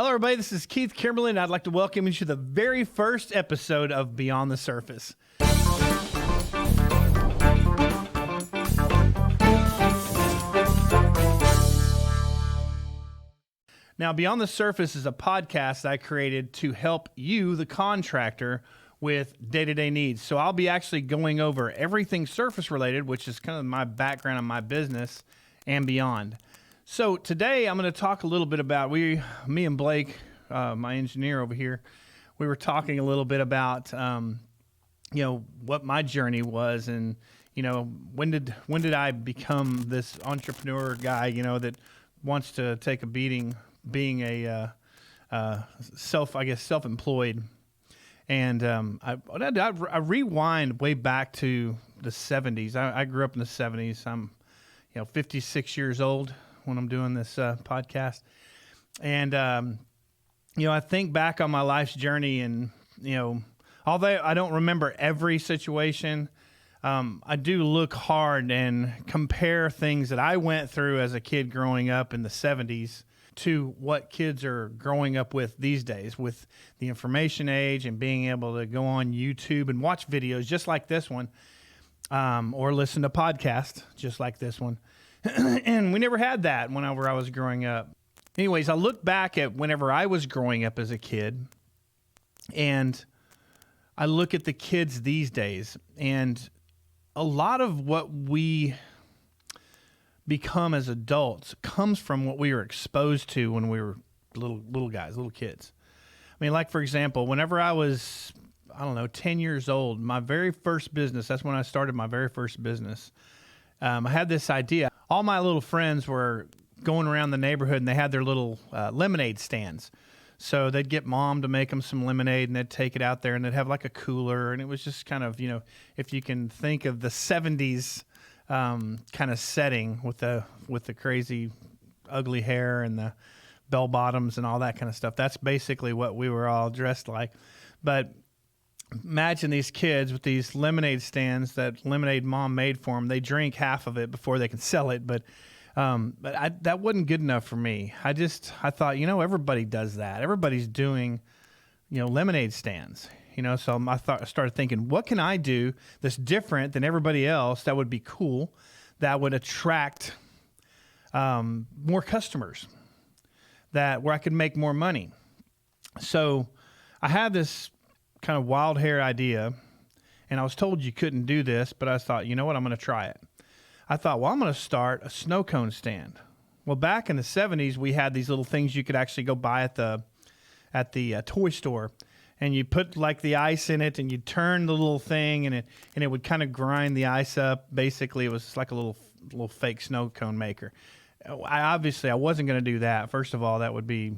Hello, everybody. This is Keith Kimberly, and I'd like to welcome you to the very first episode of Beyond the Surface. Now, Beyond the Surface is a podcast I created to help you, the contractor, with day-to-day needs. So I'll be actually going over everything surface related, which is kind of my background in my business and beyond. So today I'm going to talk a little bit about, me and Blake, my engineer over here, we were talking a little bit about, what my journey was, and, when did I become this entrepreneur guy, that wants to take a beating being a self-employed. And I rewind way back to the 70s. I grew up in the 70s. I'm 56 years old when I'm doing this podcast. And, I think back on my life's journey, and, although I don't remember every situation, I do look hard and compare things that I went through as a kid growing up in the 70s to what kids are growing up with these days, with the information age and being able to go on YouTube and watch videos just like this one, or listen to podcasts just like this one. And we never had that whenever I was growing up. Anyways, I look back at whenever I was growing up as a kid, and I look at the kids these days, and a lot of what we become as adults comes from what we were exposed to when we were little guys, little kids. I mean, like, for example, whenever I was, 10 years old, my very first business, that's when I started my very first business. I had this idea. All my little friends were going around the neighborhood, and they had their little lemonade stands. So they'd get mom to make them some lemonade, and they'd take it out there, and they'd have like a cooler. And it was just kind of, if you can think of the 70s kind of setting with the crazy ugly hair and the bell bottoms and all that kind of stuff. That's basically what we were all dressed like. But imagine these kids with these lemonade stands that lemonade mom made for them. They drink half of it before they can sell it. But that wasn't good enough for me. I thought, everybody does that. Everybody's doing, lemonade stands. So I started thinking, what can I do that's different than everybody else that would be cool, that would attract more customers, where I could make more money. So I had this kind of wild hair idea, and I was told you couldn't do this, but I thought, you know what, I'm going to try it. I thought, well, I'm going to start a snow cone stand. Well, back in the 70s, we had these little things you could actually go buy at the toy store, and you put like the ice in it, and you turn the little thing, and it would kind of grind the ice up. Basically, it was like a little fake snow cone maker. I wasn't going to do that. First of all, that would be,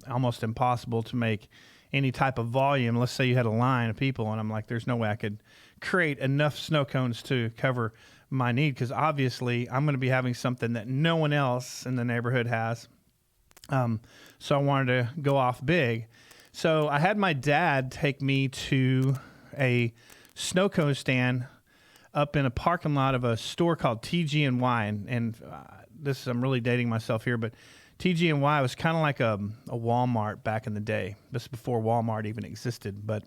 almost impossible to make any type of volume. Let's say you had a line of people, and I'm like, there's no way I could create enough snow cones to cover my need, because obviously I'm going to be having something that no one else in the neighborhood has. So I wanted to go off big. So I had my dad take me to a snow cone stand up in a parking lot of a store called TG&Y. And I'm really dating myself here, but TG&Y was kind of like a Walmart back in the day. This is before Walmart even existed, but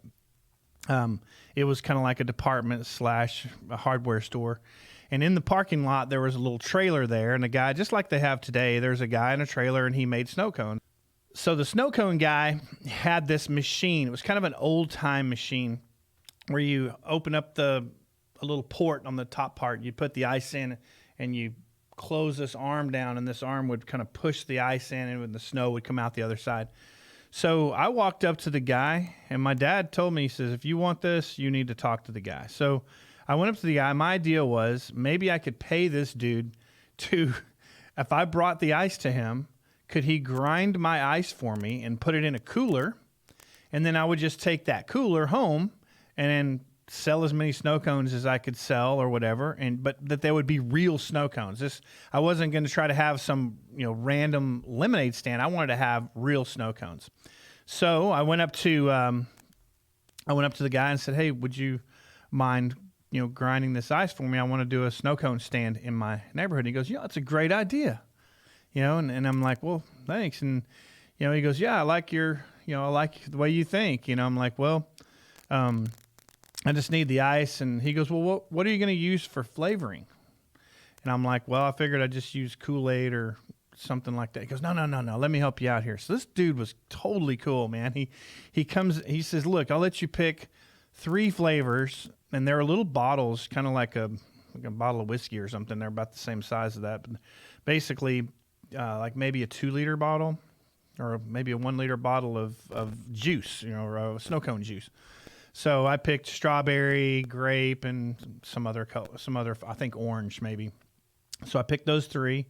it was kind of like a department / a hardware store. And in the parking lot, there was a little trailer there, and a guy, just like they have today, there's a guy in a trailer, and he made snow cones. So the snow cone guy had this machine. It was kind of an old-time machine where you open up a little port on the top part. You put the ice in, and you close this arm down, and this arm would kind of push the ice in, and the snow would come out the other side. So I walked up to the guy, and my dad told me, he says, if you want this, you need to talk to the guy. So I went up to the guy. My idea was maybe I could pay this dude if I brought the ice to him, could he grind my ice for me and put it in a cooler? And then I would just take that cooler home and then sell as many snow cones as I could sell or whatever, but that they would be real snow cones. I wasn't going to try to have some random lemonade stand. I wanted to have real snow cones. So I went up to the guy and said, "Hey, would you mind grinding this ice for me? I want to do a snow cone stand in my neighborhood." And he goes, "Yeah, that's a great idea." And I'm like, "Well, thanks." And he goes, yeah, I like I like the way you think. I'm like, well, I just need the ice. And he goes, well, what are you going to use for flavoring? And I'm like, well, I figured I'd just use Kool-Aid or something like that. He goes, no, let me help you out here. So this dude was totally cool, man. He says, look, I'll let you pick 3 flavors, and they're little bottles, kind of like a bottle of whiskey or something. They're about the same size of that, but basically like maybe a 2-liter bottle or maybe a 1-liter bottle of juice, or snow cone juice. So I picked strawberry, grape, and some other, I think orange maybe. So I picked those 3.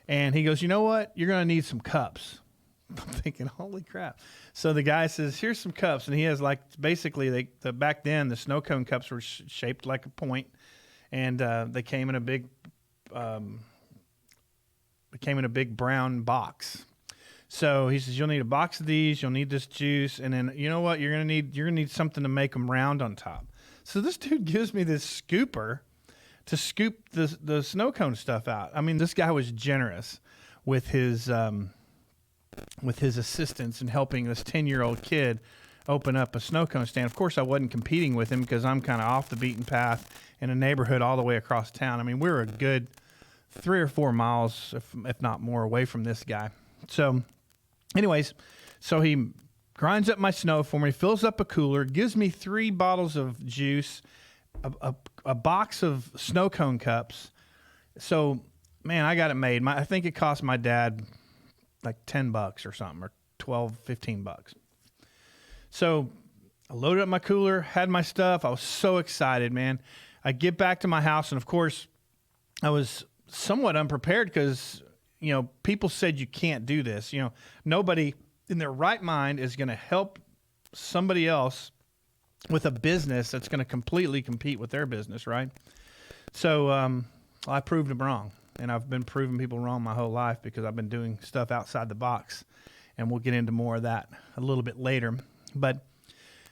And he goes, you know what? You're going to need some cups. I'm thinking, holy crap. So the guy says, here's some cups. And he has basically, back then, the snow cone cups were shaped like a point. And they came in a big brown box. So he says, you'll need a box of these. You'll need this juice. And then, you know what? You're going to need something to make them round on top. So this dude gives me this scooper to scoop the snow cone stuff out. I mean, this guy was generous with his assistance in helping this 10-year-old kid open up a snow cone stand. Of course, I wasn't competing with him because I'm kind of off the beaten path in a neighborhood all the way across town. I mean, we were a good 3 or 4 miles, if not more, away from this guy. So anyways, so he grinds up my snow for me, fills up a cooler, gives me 3 bottles of juice, a box of snow cone cups. So, man, I got it made. I think it cost my dad like $10 or something, or $12-15. So I loaded up my cooler, had my stuff. I was so excited, man. I get back to my house, and of course, I was somewhat unprepared because, people said you can't do this. Nobody in their right mind is going to help somebody else with a business that's going to completely compete with their business, right? So I proved them wrong, and I've been proving people wrong my whole life because I've been doing stuff outside the box, and we'll get into more of that a little bit later. But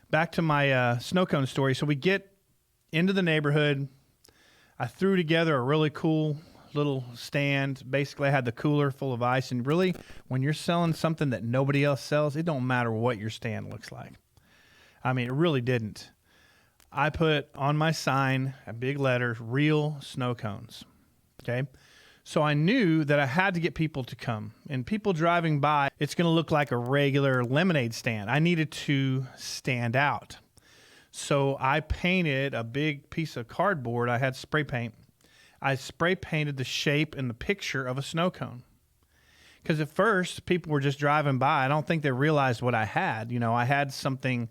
back to my snow cone story. So we get into the neighborhood. I threw together a really cool little stand. Basically, I had the cooler full of ice, and really, when you're selling something that nobody else sells, it don't matter what your stand looks like. I mean, it really didn't. I put on my sign, a big letter, real snow cones. Okay? So I knew that I had to get people to come. And people driving by, it's going to look like a regular lemonade stand. I needed to stand out. So I painted a big piece of cardboard. I had spray paint. I spray painted the shape and the picture of a snow cone. Because at first, people were just driving by. I don't think they realized what I had. I had something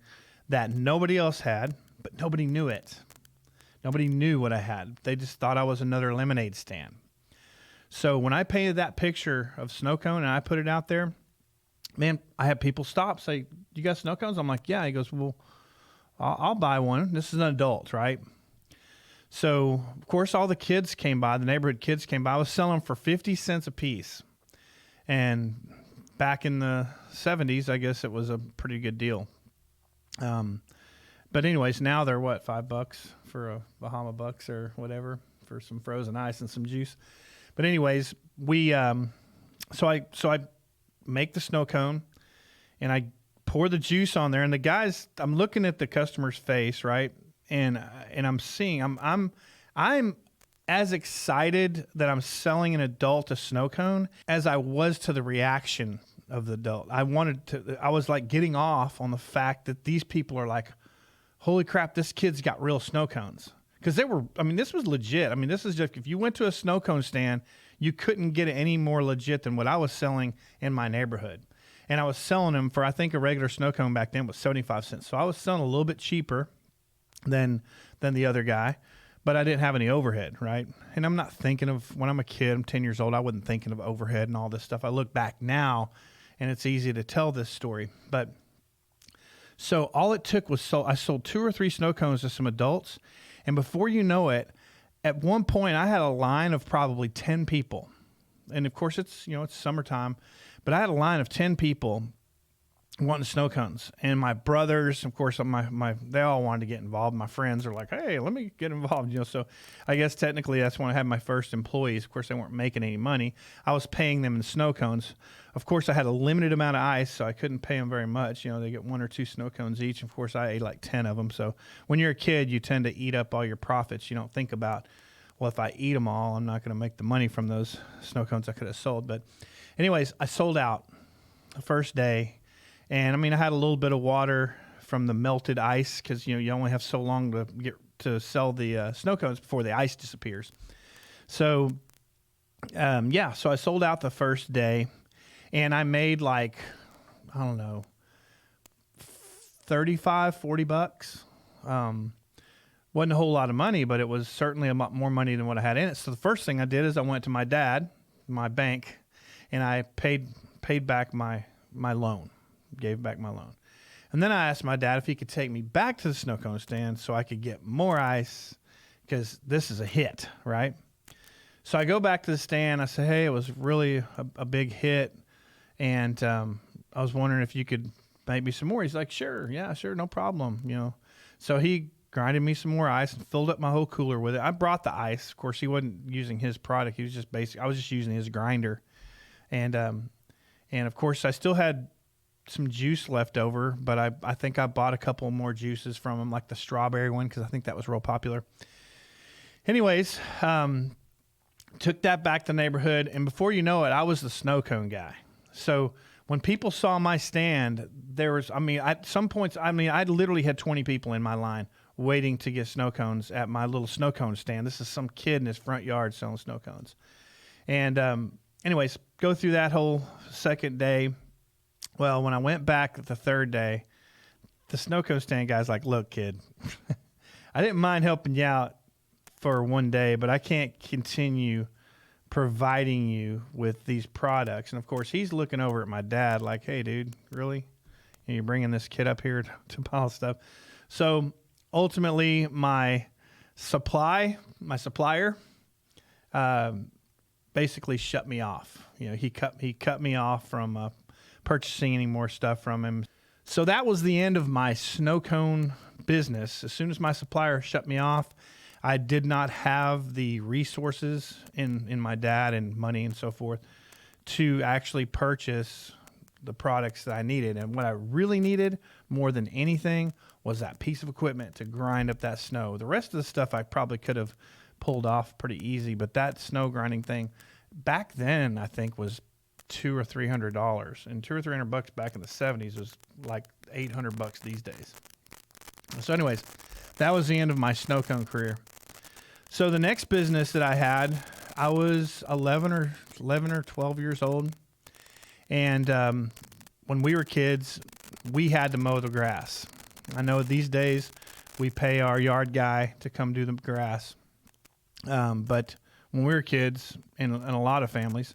that nobody else had, but nobody knew it. Nobody knew what I had. They just thought I was another lemonade stand. So when I painted that picture of snow cone and I put it out there, man, I had people stop, say, you got snow cones? I'm like, yeah. He goes, well, I'll buy one. This is an adult, right? So, of course, all the kids came by. The neighborhood kids came by. I was selling them for 50 cents a piece. And back in the 70s, I guess it was a pretty good deal. But anyways, now they're what, $5 for a Bahama Bucks or whatever for some frozen ice and some juice. But anyways, so I make the snow cone and I pour the juice on there, and the guys, I'm looking at the customer's face, right? And I'm seeing, I'm as excited that I'm selling an adult a snow cone as I was to the reaction of the adult. I was like getting off on the fact that these people are like, holy crap, this kid's got real snow cones. Because this was legit. This is just, if you went to a snow cone stand, you couldn't get it any more legit than what I was selling in my neighborhood. And I was selling them for, I think a regular snow cone back then was 75 cents. So I was selling a little bit cheaper than the other guy, but I didn't have any overhead, right? And I'm not thinking of, when I'm a kid, I'm 10 years old, I wasn't thinking of overhead and all this stuff. I look back now, and it's easy to tell this story. But so all it took was, I sold 2 or 3 snow cones to some adults, and before you know it, at one point I had a line of probably 10 people. And of course it's summertime, but I had a line of 10 people wanting snow cones. And my brothers, of course, they all wanted to get involved. My friends are like, hey, let me get involved. So I guess technically that's when I had my first employees. Of course, they weren't making any money. I was paying them in snow cones. Of course, I had a limited amount of ice, so I couldn't pay them very much. They get 1 or 2 snow cones each. Of course, I ate like 10 of them. So when you're a kid, you tend to eat up all your profits. You don't think about, well, if I eat them all, I'm not going to make the money from those snow cones I could have sold. But anyways, I sold out the first day. And I had a little bit of water from the melted ice because, you only have so long to get to sell the snow cones before the ice disappears. So, so I sold out the first day. And I made like, I don't know, $35-$40. Wasn't a whole lot of money, but it was certainly a lot more money than what I had in it. So the first thing I did is I went to my dad, my bank, and I paid back my loan, gave back my loan. And then I asked my dad if he could take me back to the snow cone stand so I could get more ice because this is a hit, right? So I go back to the stand. I say, hey, it was really a big hit. And I was wondering if you could make me some more. He's like, sure, no problem, So he grinded me some more ice and filled up my whole cooler with it. I brought the ice. Of course, he wasn't using his product. He was just I was just using his grinder. And of course, I still had some juice left over, but I think I bought a couple more juices from him, like the strawberry one, because I think that was real popular. Anyways, took that back to the neighborhood, and before you know it, I was the snow cone guy. So when people saw my stand, there was, at some points, I literally had 20 people in my line waiting to get snow cones at my little snow cone stand. This is some kid in his front yard selling snow cones. And anyways, go through that whole second day. Well, when I went back the third day, the snow cone stand guy's like, look, kid, I didn't mind helping you out for one day, but I can't continue providing you with these products. And of course, he's looking over at my dad like, hey, dude, really? You're bringing this kid up here to buy stuff? So ultimately, my supplier basically shut me off. He cut me off from purchasing any more stuff from him. So that was the end of my snow cone business. As soon as my supplier shut me off, I did not have the resources in my dad and money and so forth to actually purchase the products that I needed. And what I really needed more than anything was that piece of equipment to grind up that snow. The rest of the stuff I probably could have pulled off pretty easy, but that snow grinding thing back then I think was $200 or $300, and $200 or $300 back in the 70s was like $800 these days. So anyways, that was the end of my snow cone career. So the next business that I had, I was 11 or 12 years old. And when we were kids, we had to mow the grass. I know these days we pay our yard guy to come do the grass. But when we were kids, in a lot of families,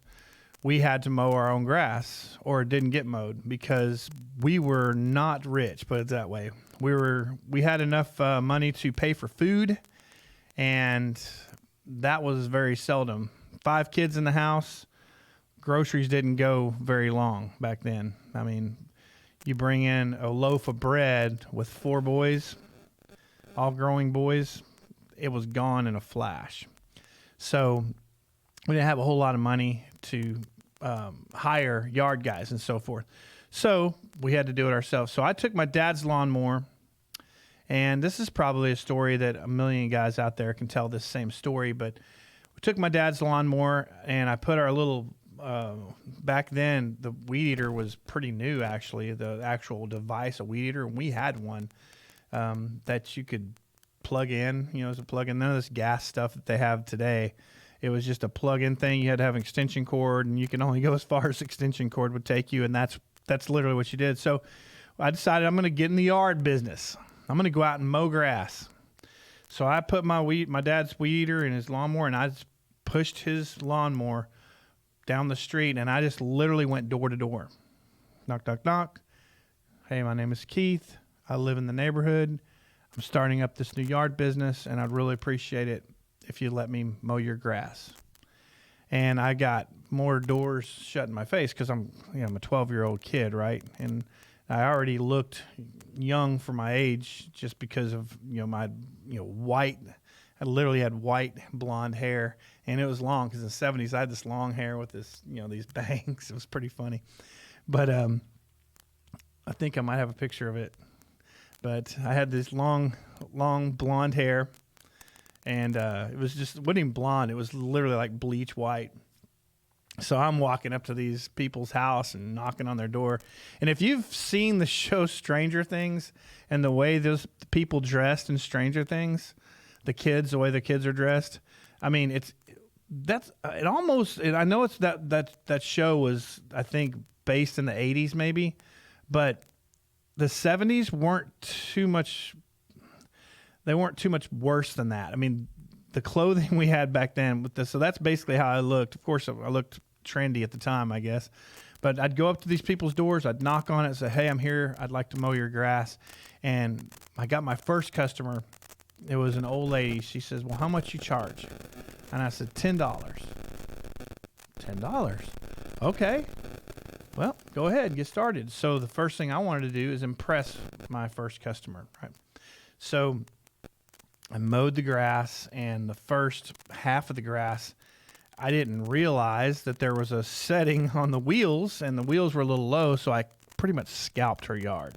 we had to mow our own grass or it didn't get mowed because we were not rich, put it that way. We had enough money to pay for food, and that was very seldom. 5 kids in the house, groceries didn't go very long back then. You bring in a loaf of bread with 4 boys, all growing boys, it was gone in a flash. So we didn't have a whole lot of money to hire yard guys and so forth. So we had to do it ourselves. So I took my dad's lawnmower, and this is probably a story that a million guys out there can tell this same story, but we took my dad's lawnmower and I put our little, back then the weed eater was pretty new actually, the actual device, a weed eater, and we had one that you could plug in, as a plug-in, none of this gas stuff that they have today. It was just a plug-in thing. You had to have an extension cord, and you can only go as far as extension cord would take you, and that's literally what you did. So I decided I'm going to get in the yard business. I'm going to go out and mow grass. So I put my dad's weed eater in his lawnmower, and I just pushed his lawnmower down the street, and I just literally went door to door. Knock, knock, knock. Hey, my name is Keith. I live in the neighborhood. I'm starting up this new yard business, and I'd really appreciate it if you let me mow your grass. And I got more doors shut in my face because I'm a 12-year-old kid, right? And I already looked young for my age just because of, my, white. I literally had white blonde hair, and it was long because in the 70s I had this long hair with this, these bangs. It was pretty funny. But I think I might have a picture of it. But I had this long blonde hair, and it wasn't even blonde. It was literally like bleach white. So I'm walking up to these people's house and knocking on their door. And if you've seen the show Stranger Things and the way those people dressed in Stranger Things, the way the kids are dressed, I mean, I know it's that show was, I think, based in the 80s maybe, but the 70s weren't too much worse than that. I mean, the clothing we had back then so that's basically how I looked. Of course, I looked trendy at the time, I guess. But I'd go up to these people's doors, I'd knock on it and say, "Hey, I'm here. I'd like to mow your grass." And I got my first customer. It was an old lady. She says, "Well, how much you charge?" And I said, $10. $10. Okay. Well, go ahead, get started. So the first thing I wanted to do is impress my first customer, right? So I mowed the grass, and the first half of the grass, I didn't realize that there was a setting on the wheels, and the wheels were a little low, so I pretty much scalped her yard.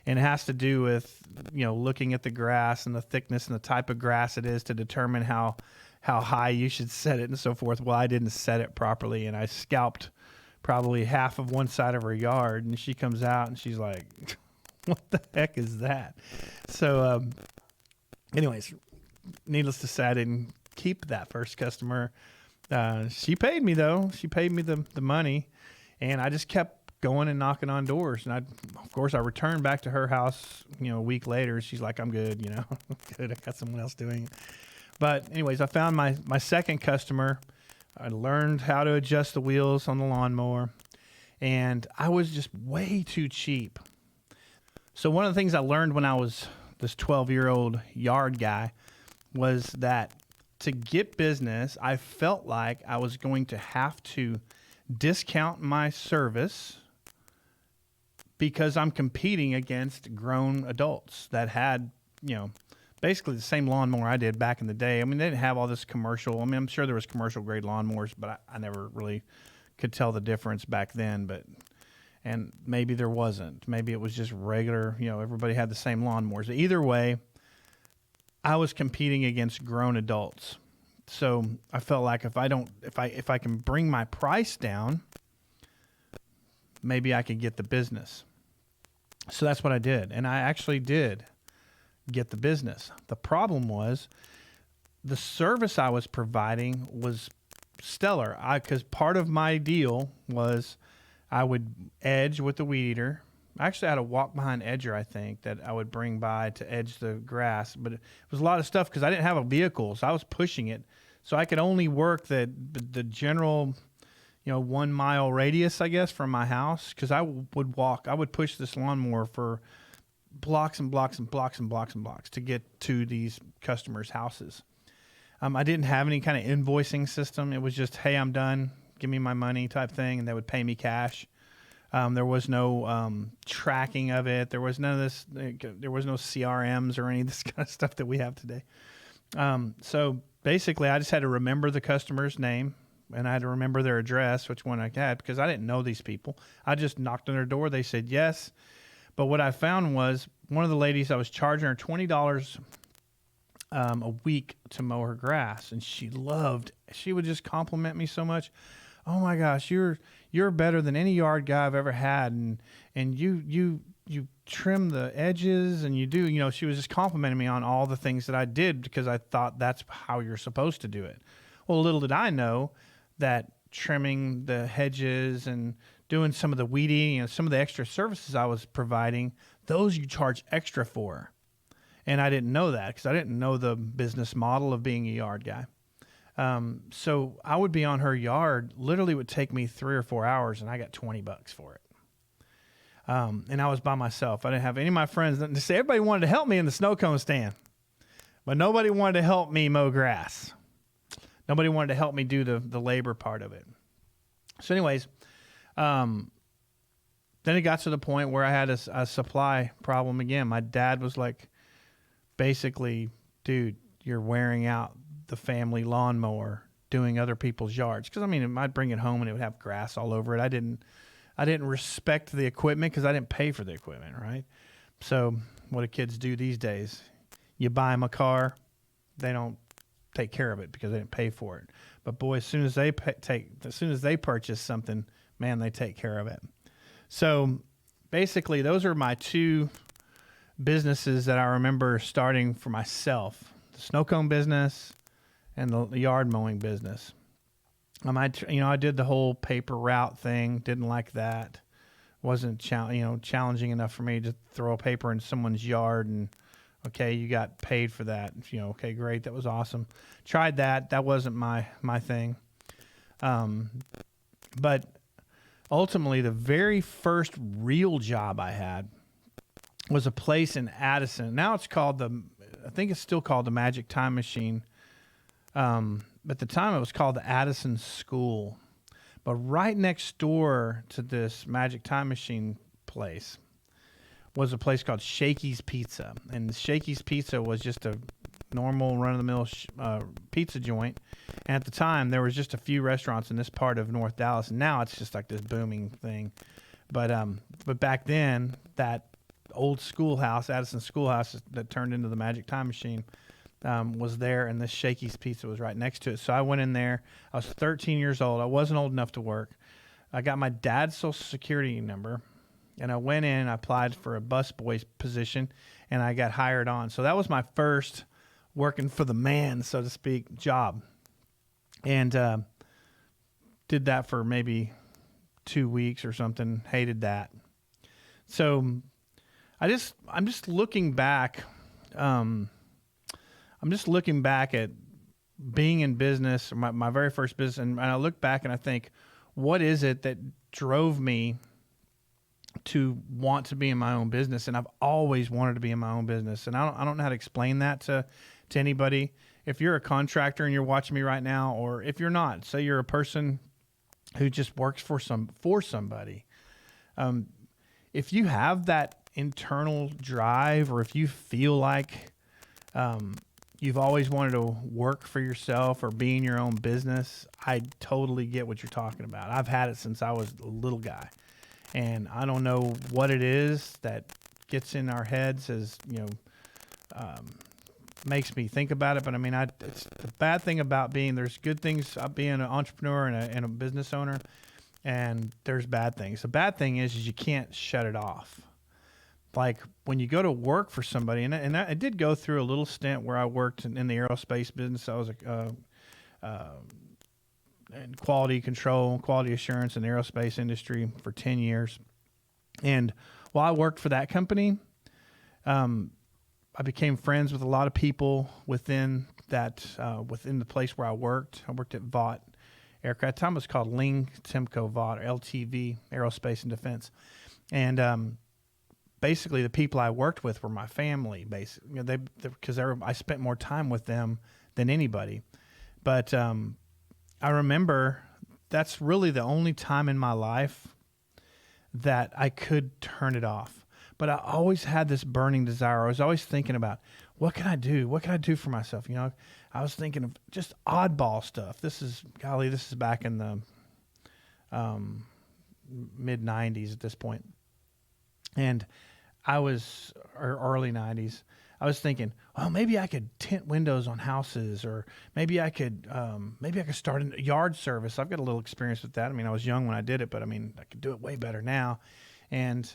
And it has to do with, looking at the grass and the thickness and the type of grass it is to determine how high you should set it and so forth. Well, I didn't set it properly, and I scalped probably half of one side of her yard, and she comes out and she's like, "What the heck is that?" So, anyways, needless to say, I didn't keep that first customer. She paid me though. She paid me the money, and I just kept going and knocking on doors. And of course, I returned back to her house, a week later. She's like, "I'm good, good. I got someone else doing it." But anyways, I found my second customer. I learned how to adjust the wheels on the lawnmower, and I was just way too cheap. So one of the things I learned when I was this 12-year-old yard guy was that to get business, I felt like I was going to have to discount my service because I'm competing against grown adults that had, basically the same lawnmower I did back in the day. I mean, they didn't have all this commercial. I mean, I'm sure there was commercial grade lawnmowers, but I never really could tell the difference back then. And maybe there wasn't. Maybe it was just regular, everybody had the same lawnmowers. Either way, I was competing against grown adults. So I felt like if I can bring my price down, maybe I could get the business. So that's what I did. And I actually did get the business. The problem was the service I was providing was stellar. Because part of my deal was I would edge with the weed eater. I actually had a walk behind edger, I think, that I would bring by to edge the grass. But it was a lot of stuff because I didn't have a vehicle, so I was pushing it. So I could only work the general, 1 mile radius, I guess, from my house. Because I would push this lawnmower for blocks and blocks and blocks and blocks and blocks to get to these customers' houses. I didn't have any kind of invoicing system. It was just, "Hey, I'm done. Give me my money," type thing, and they would pay me cash. There was no tracking of it. There was none of this. There was no CRMs or any of this kind of stuff that we have today. So basically, I just had to remember the customer's name, and I had to remember their address, which one I had, because I didn't know these people. I just knocked on their door. They said yes. But what I found was one of the ladies, I was charging her $20 a week to mow her grass, and she would just compliment me so much. "Oh my gosh, you're better than any yard guy I've ever had, and you trim the edges, and you do," she was just complimenting me on all the things that I did because I thought that's how you're supposed to do it. Well, little did I know that trimming the hedges and doing some of the weeding and some of the extra services I was providing, those you charge extra for. And I didn't know that because I didn't know the business model of being a yard guy. So I would be on her yard, literally would take me 3 or 4 hours, and I got $20 for it. And I was by myself. I didn't have any of my friends. Everybody wanted to help me in the snow cone stand, but nobody wanted to help me mow grass. Nobody wanted to help me do the labor part of it. So anyways, then then it got to the point where I had a supply problem again. My dad was like, basically, dude, you're wearing out the family lawnmower doing other people's yards. Because I mean, I'd bring it home and it would have grass all over it. I didn't respect the equipment because I didn't pay for the equipment, right? So what do kids do these days? You buy them a car, they don't take care of it because they didn't pay for it. But boy, as soon as they purchase something, man, they take care of it. So basically, those are my two businesses that I remember starting for myself: the snow cone business and the yard mowing business. I did the whole paper route thing. Didn't like that. Wasn't challenging enough for me to throw a paper in someone's yard and, okay, you got paid for that. Okay, great, that was awesome. Tried that. That wasn't my thing. But ultimately, the very first real job I had was a place in Addison. Now it's called I think it's still called the Magic Time Machine. But at the time it was called the Addison School. But right next door to this Magic Time Machine place was a place called Shakey's Pizza. And Shakey's Pizza was just a normal run-of-the-mill pizza joint. And at the time, there was just a few restaurants in this part of North Dallas. And now it's just like this booming thing. But back then, that old schoolhouse, Addison Schoolhouse, that turned into the Magic Time Machine, was there, and this Shakey's Pizza was right next to it. So I went in there. I was 13 years old. I wasn't old enough to work. I got my dad's Social Security number, and I went in. I applied for a busboy position, and I got hired on. So that was my first working for the man, so to speak, job. And did that for maybe 2 weeks or something. Hated that. So I'm just looking back. I'm just looking back at being in business, my very first business, and I look back and I think, what is it that drove me to want to be in my own business? And I've always wanted to be in my own business, and I don't know how to explain that to anybody. If you're a contractor and you're watching me right now, or if you're not, say you're a person who just works for somebody, if you have that internal drive, or if you feel like you've always wanted to work for yourself or be in your own business, I totally get what you're talking about. I've had it since I was a little guy, and I don't know what it is that gets in our heads as, makes me think about it. But I mean, it's the bad thing about there's good things about being an entrepreneur and a business owner, and there's bad things. The bad thing is you can't shut it off. Like when you go to work for somebody, and I did go through a little stint where I worked in the aerospace business. I was in quality control, quality assurance in the aerospace industry for 10 years. And while I worked for that company, I became friends with a lot of people within the place where I worked. I worked at Vought Aircraft. At the time it was called Ling Timco Vought, or LTV, Aerospace and Defense. And basically, the people I worked with were my family. Basically, because I spent more time with them than anybody. But I remember that's really the only time in my life that I could turn it off. But I always had this burning desire. I was always thinking about, what can I do? What can I do for myself? I was thinking of just oddball stuff. This is back in the mid 90s at this point. And I was, or early 90s, I was thinking, well, maybe I could tint windows on houses, or maybe I could start a yard service. I've got a little experience with that. I mean, I was young when I did it, but I mean, I could do it way better now. And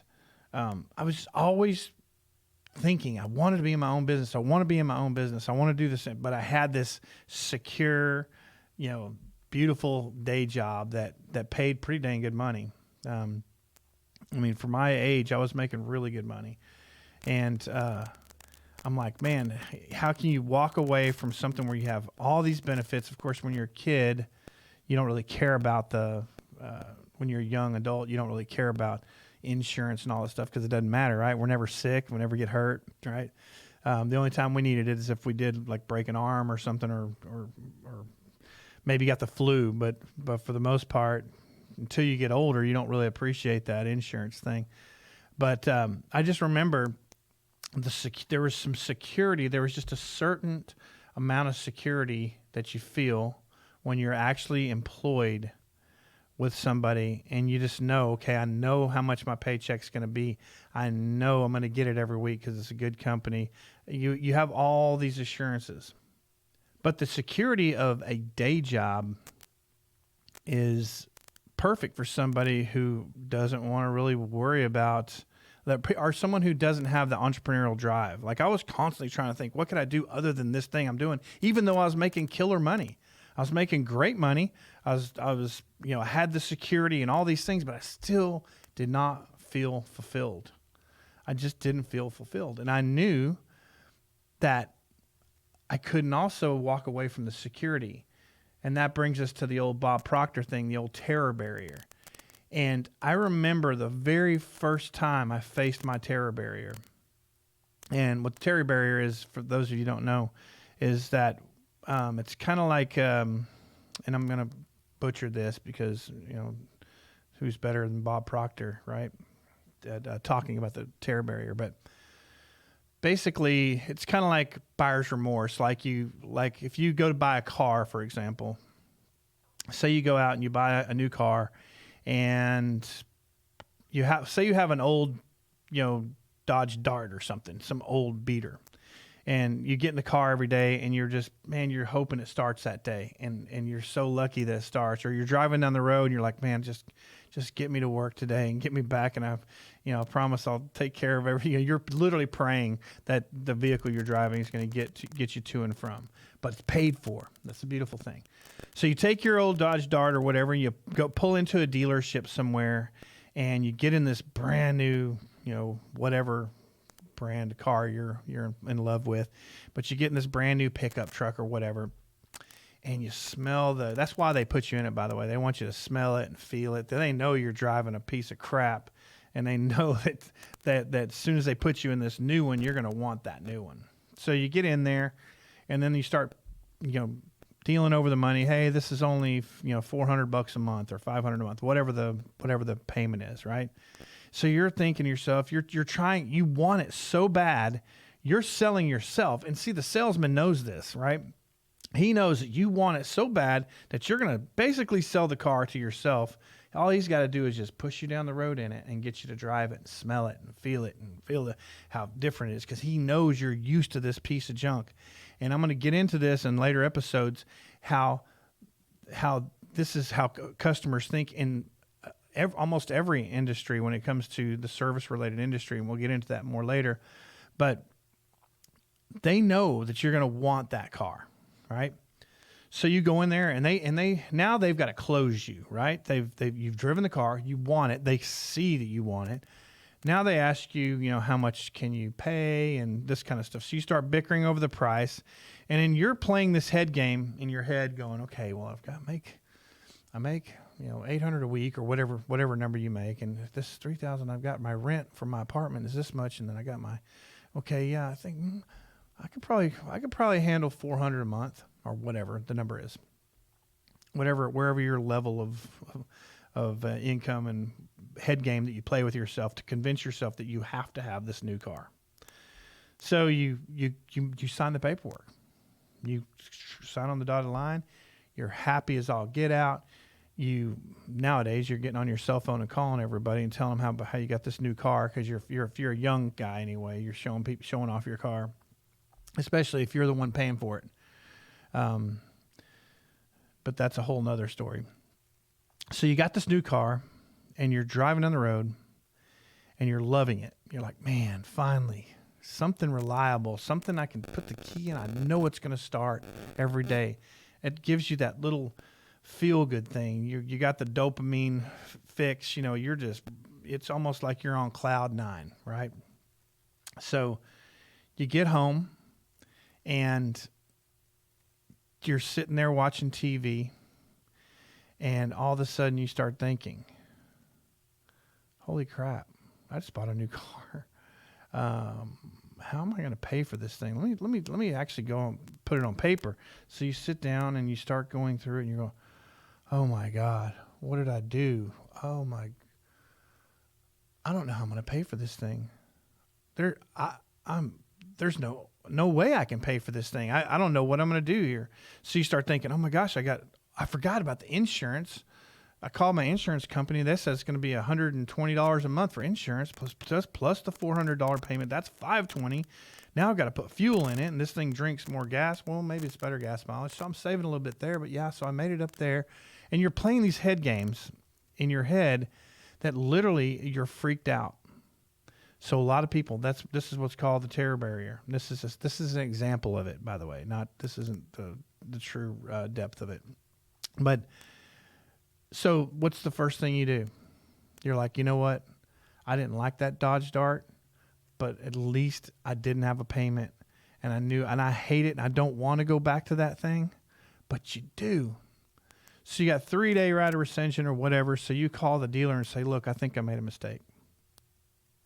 I was always thinking, I wanted to be in my own business. I want to be in my own business. I want to do this, but I had this secure, beautiful day job that paid pretty dang good money. I mean, for my age, I was making really good money. And I'm like, man, how can you walk away from something where you have all these benefits? Of course, when you're a kid, you don't really care about when you're a young adult, you don't really care about insurance and all this stuff because it doesn't matter, right? We're never sick. We never get hurt, right? The only time we needed it is if we did like break an arm or something, or maybe got the flu. But for the most part, until you get older, you don't really appreciate that insurance thing. But I just remember there was some security. There was just a certain amount of security that you feel when you're actually employed with somebody, and you just know, okay, I know how much my paycheck's going to be. I know I'm going to get it every week because it's a good company. You have all these assurances. But the security of a day job is perfect for somebody who doesn't want to really worry about that, or someone who doesn't have the entrepreneurial drive. Like, I was constantly trying to think, what could I do other than this thing I'm doing, even though I was making killer money. I was making great money. I was, I had the security and all these things, but I still did not feel fulfilled. I just didn't feel fulfilled. And I knew that I couldn't also walk away from the security. And that brings us to the old Bob Proctor thing, the old terror barrier. And I remember the very first time I faced my terror barrier. And what the terror barrier is, for those of you who don't know, is that it's kind of like, and I'm going to butcher this because, who's better than Bob Proctor, right? Talking about the terror barrier. But basically, it's kind of like buyer's remorse. Like if you go to buy a car, for example, say you go out and you buy a new car, and you have an old, Dodge Dart or something, some old beater. And you get in the car every day and you're just, man, you're hoping it starts that day. And you're so lucky that it starts. Or you're driving down the road and you're like, man, just get me to work today and get me back. And I promise I'll take care of everything. You're literally praying that the vehicle you're driving is going to get you to and from. But it's paid for. That's the beautiful thing. So you take your old Dodge Dart or whatever, and you go pull into a dealership somewhere, and you get in this brand new, whatever brand car you're in love with, but you get in this brand new pickup truck or whatever, and you smell that's why they put you in it, by the way. They want you to smell it and feel it. They know you're driving a piece of crap, and they know that as soon as they put you in this new one, you're going to want that new one. So you get in there, and then you start, dealing over the money. Hey, this is only, $400 a month or $500 a month, whatever the payment is, right? So you're thinking to yourself, you're trying, you want it so bad, you're selling yourself. And see, the salesman knows this, right? He knows that you want it so bad that you're going to basically sell the car to yourself. All he's got to do is just push you down the road in it and get you to drive it and smell it and feel how different it is, because he knows you're used to this piece of junk. And I'm going to get into this in later episodes, how this is how customers think in almost every industry when it comes to the service-related industry, and we'll get into that more later. But they know that you're going to want that car, right? So you go in there, and they now they've got to close you, right? You've driven the car, you want it, they see that you want it. Now they ask you, how much can you pay and this kind of stuff. So you start bickering over the price, and then you're playing this head game in your head, going, okay, well, I make $800 a week or whatever number you make, and if this is $3,000, I've got my rent for my apartment is this much, and then I got I think I could probably handle $400 a month or whatever the number is, wherever your level of income and head game that you play with yourself to convince yourself that you have to have this new car. So you sign the paperwork, you sign on the dotted line, you're happy as all get out. Nowadays you're getting on your cell phone and calling everybody and telling them how you got this new car, because if you're a young guy anyway, you're showing off your car, especially if you're the one paying for it. But that's a whole nother story. So you got this new car and you're driving down the road and you're loving it. You're like, man, finally something reliable, something I can put the key in. I know it's going to start every day. It gives you that little feel good thing. You got the dopamine fix, it's almost like you're on cloud 9, right? So you get home and you're sitting there watching TV, and all of a sudden you start thinking, holy crap, I just bought a new car. How am I going to pay for this thing? Let me actually go and put it on paper. So you sit down and you start going through it, and you go, oh my God, what did I do? Oh my, I don't know how I'm going to pay for this thing. There, there's no way I can pay for this thing. I don't know what I'm going to do here. So you start thinking, oh my gosh, I forgot about the insurance. I called my insurance company. They said it's going to be $120 a month for insurance plus the $400 payment. That's $520. Now I've got to put fuel in it, and this thing drinks more gas. Well, maybe it's better gas mileage, so I'm saving a little bit there. But yeah, so I made it up there, and you're playing these head games in your head that literally you're freaked out. So a lot of people, this is what's called the terror barrier. This is an example of it, by the way. This isn't the true depth of it. But so what's the first thing you do? You're like, you know what? I didn't like that Dodge Dart, but at least I didn't have a payment, and I hate it, and I don't want to go back to that thing, but you do. So you got 3-day right of rescission or whatever. So you call the dealer and say, look, I think I made a mistake.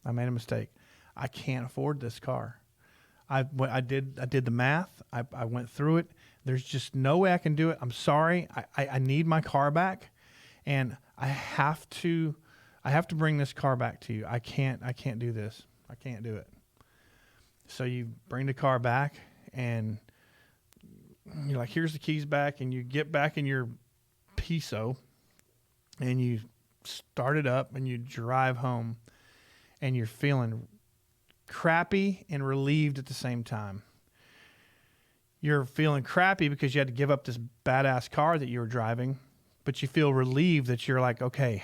I can't afford this car. I did the math. I went through it. There's just no way I can do it. I'm sorry. I need my car back, and I have to bring this car back to you. I can't do this. I can't do it. So you bring the car back, and you're like, here's the keys back, and you get back in your Piso, and you start it up, and you drive home, and you're feeling crappy and relieved at the same time. You're feeling crappy because you had to give up this badass car that you were driving, but you feel relieved that you're like, okay,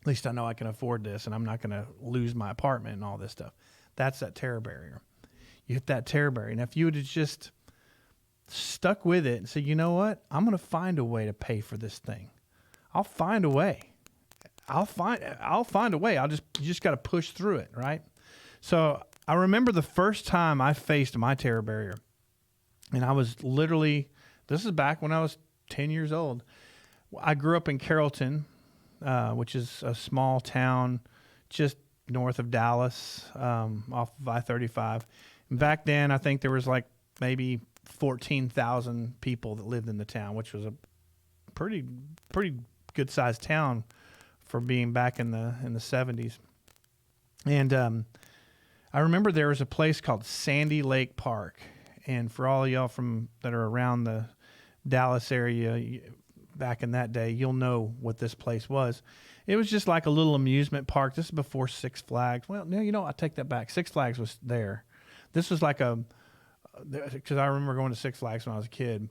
at least I know I can afford this, and I'm not going to lose my apartment and all this stuff. That's that terror barrier. You hit that terror barrier. And if you would have just stuck with it and said, you know what? I'm going to find a way to pay for this thing. I'll find a way. I'll find a way. You just got to push through it, right? So I remember the first time I faced my terror barrier, and I was literally, this is back when I was 10 years old. I grew up in Carrollton, which is a small town just north of Dallas, off of I-35. And back then, I think there was like maybe 14,000 people that lived in the town, which was a pretty good sized town for being back in the 70s. And I remember there was a place called Sandy Lake Park. And for all of y'all that are around the Dallas area back in that day, you'll know what this place was. It was just like a little amusement park. This is before Six Flags. Well, no, I take that back. Six Flags was there. This was like because I remember going to Six Flags when I was a kid.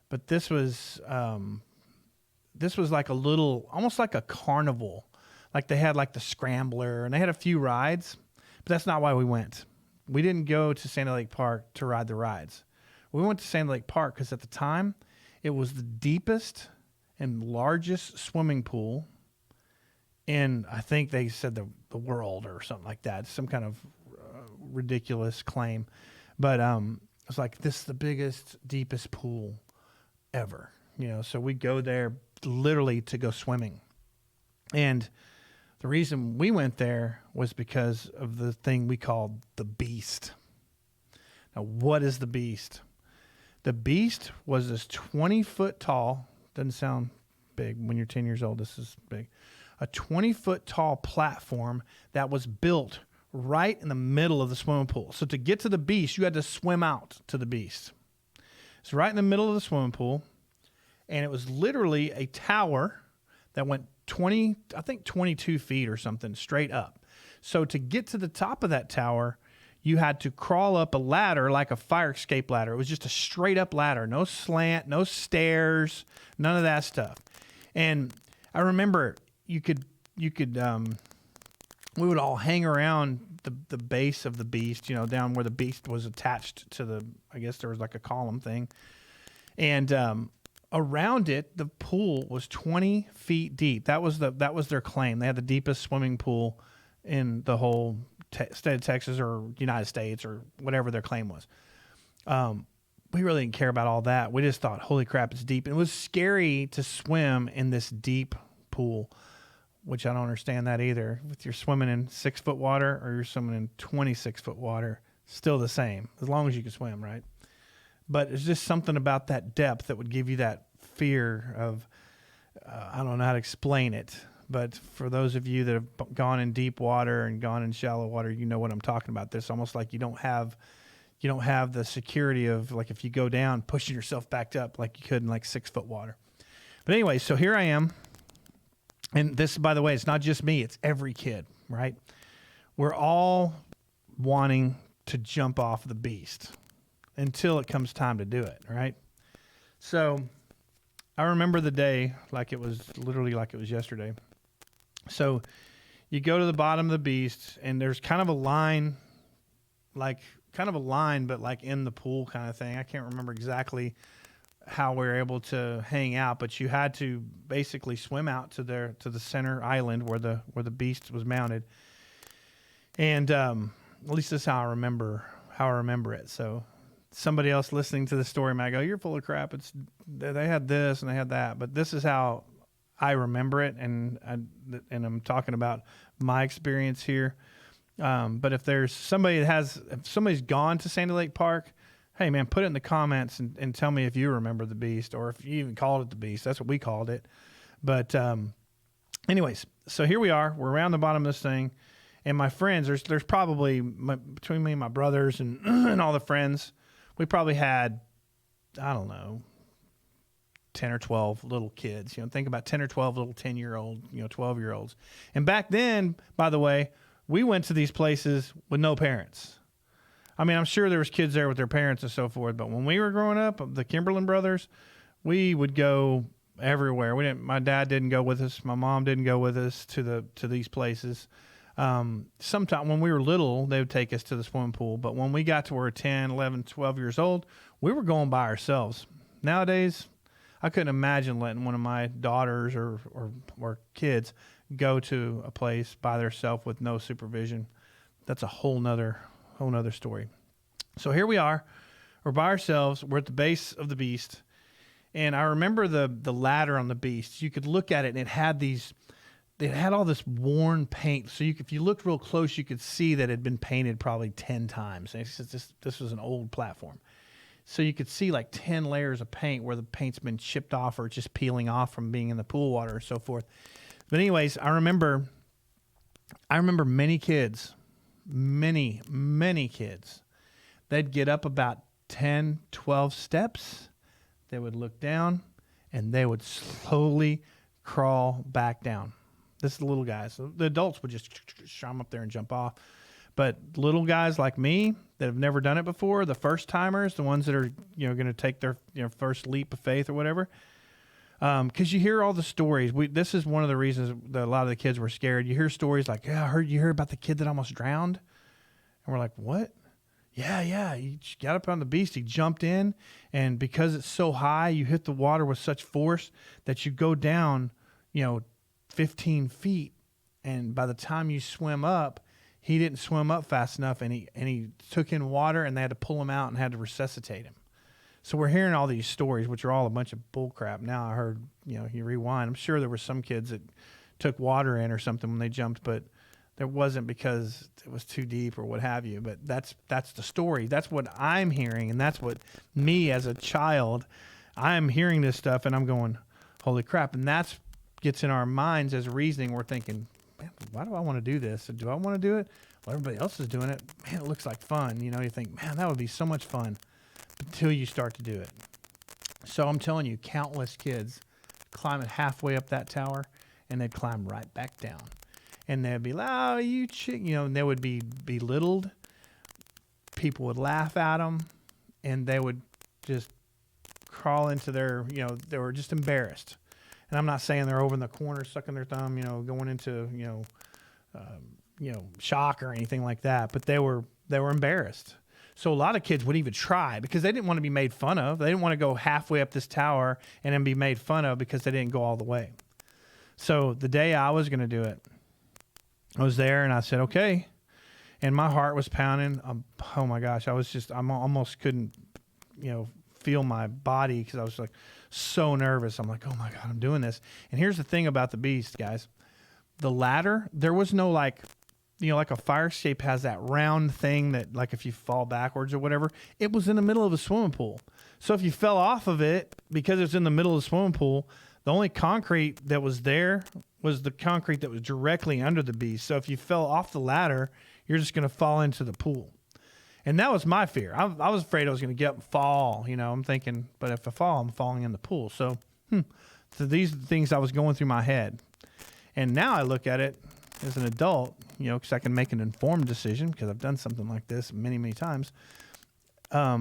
But this was like a little, almost like a carnival. Like they had like the Scrambler, and they had a few rides. But that's not why we went. We didn't go to Sandy Lake Park to ride the rides. We went to Sandy Lake Park because at the time, it was the deepest and largest swimming pool in, I think they said the world or something like that. Some kind of ridiculous claim. But it's like, this is the biggest, deepest pool ever. So we go there literally to go swimming. And the reason we went there was because of the thing we called the Beast. Now, what is the Beast? The Beast was this 20-foot tall, doesn't sound big when you're 10 years old, this is big, a 20-foot tall platform that was built right in the middle of the swimming pool. So to get to the Beast, you had to swim out to the Beast. It's right in the middle of the swimming pool, and it was literally a tower that went 22 feet or something straight up. So to get to the top of that tower, you had to crawl up a ladder like a fire escape ladder. It was just a straight up ladder, no slant, no stairs, none of that stuff. And I remember we would all hang around the base of the Beast, down where the Beast was attached to I guess there was like a column thing. And around it, the pool was 20 feet deep. That was their claim. They had the deepest swimming pool in the whole state of Texas or United States or whatever their claim was. We really didn't care about all that. We just thought, holy crap, it's deep. And it was scary to swim in this deep pool, which I don't understand that either. If you're swimming in 6-foot water or you're swimming in 26-foot water, still the same, as long as you can swim, right? But it's just something about that depth that would give you that fear of, I don't know how to explain it, but for those of you that have gone in deep water and gone in shallow water, you know what I'm talking about. This almost like you don't have the security of, like, if you go down, pushing yourself back up like you could in like 6 foot water. But anyway, so here I am. And this, by the way, it's not just me, it's every kid, right? We're all wanting to jump off the beast until it comes time to do it, right? So I remember the day like it was yesterday. So you go to the bottom of the beast, and there's kind of a line, but like in the pool kind of thing. I can't remember exactly how we were able to hang out, but you had to basically swim out to the center island where the beast was mounted. And at least that's how I remember it. So somebody else listening to the story might go, "You're full of crap. They had this and they had that," but this is how I remember it, and I'm talking about my experience here. But if there's somebody if somebody's gone to Sandy Lake Park, hey man, put it in the comments and tell me if you remember the beast, or if you even called it the beast. That's what we called it. But anyways, so here we are. We're around the bottom of this thing, and my friends, there's probably between me and my brothers and and all the friends, we probably had, I don't know, 10 or 12 little kids. Think about 10 or 12 little 10-year-old, 12-year-olds. And back then, by the way, we went to these places with no parents. I mean, I'm sure there was kids there with their parents and so forth, but when we were growing up, the Kimberlin brothers, we would go everywhere. My dad didn't go with us. My mom didn't go with us to these places. Sometime when we were little, they would take us to the swimming pool. But when we got to where 10, 11, 12 years old, we were going by ourselves. Nowadays, I couldn't imagine letting one of my daughters or kids go to a place by themselves with no supervision. That's a whole nother story. So here we are. We're by ourselves. We're at the base of the beast. And I remember the ladder on the beast. You could look at it, and it had all this worn paint. So if you looked real close, you could see that it had been painted probably 10 times. And this was an old platform. So you could see like 10 layers of paint where the paint's been chipped off or just peeling off from being in the pool water or so forth. But anyways, I remember many kids, many kids, they'd get up about 10, 12 steps. They would look down, and they would slowly crawl back down. This is the little guys. The adults would just shove up there and jump off. But little guys like me that have never done it before, the first timers, the ones that are going to take their first leap of faith or whatever, because you hear all the stories. This is one of the reasons that a lot of the kids were scared. You hear stories like, "Yeah, you heard about the kid that almost drowned," and we're like, "What?" Yeah. He got up on the beast. He jumped in, and because it's so high, you hit the water with such force that you go down, 15 feet, and by the time you swim up, he didn't swim up fast enough, and he took in water, and they had to pull him out and had to resuscitate him. So we're hearing all these stories, which are all a bunch of bull crap. Now I heard, you rewind. I'm sure there were some kids that took water in or something when they jumped, but there wasn't because it was too deep or what have you. But that's the story. That's what I'm hearing, and that's what me as a child, I'm hearing this stuff, and I'm going, holy crap. And that's gets in our minds as reasoning. We're thinking, man, why do I want to do this? Do I want to do it? Well, everybody else is doing it. Man, it looks like fun. You think, man, that would be so much fun until you start to do it. So I'm telling you, countless kids climbing halfway up that tower, and they'd climb right back down. And they'd be like, "Oh, you chick," and they would be belittled. People would laugh at them, and they would just crawl into their, they were just embarrassed. And I'm not saying they're over in the corner sucking their thumb, going into, shock or anything like that. But they were embarrassed. So a lot of kids would even try because they didn't want to be made fun of. They didn't want to go halfway up this tower and then be made fun of because they didn't go all the way. So the day I was going to do it, I was there and I said, okay. And my heart was pounding. Oh my gosh. I almost couldn't, feel my body because I was like so nervous. I'm like, oh my God, I'm doing this. And here's the thing about the beast, guys. The ladder, there was no like a fire escape has that round thing that like if you fall backwards or whatever, it was in the middle of a swimming pool. So if you fell off of it because it was in the middle of the swimming pool, The only concrete that was there was the concrete that was directly under the beast. So if you fell off the ladder, you're just going to fall into the pool. And that was my fear. I was afraid I was going to get up and fall. I'm thinking, but if I fall, I'm falling in the pool. So these are the things I was going through my head. And now I look at it as an adult, because I can make an informed decision because I've done something like this many, many times. I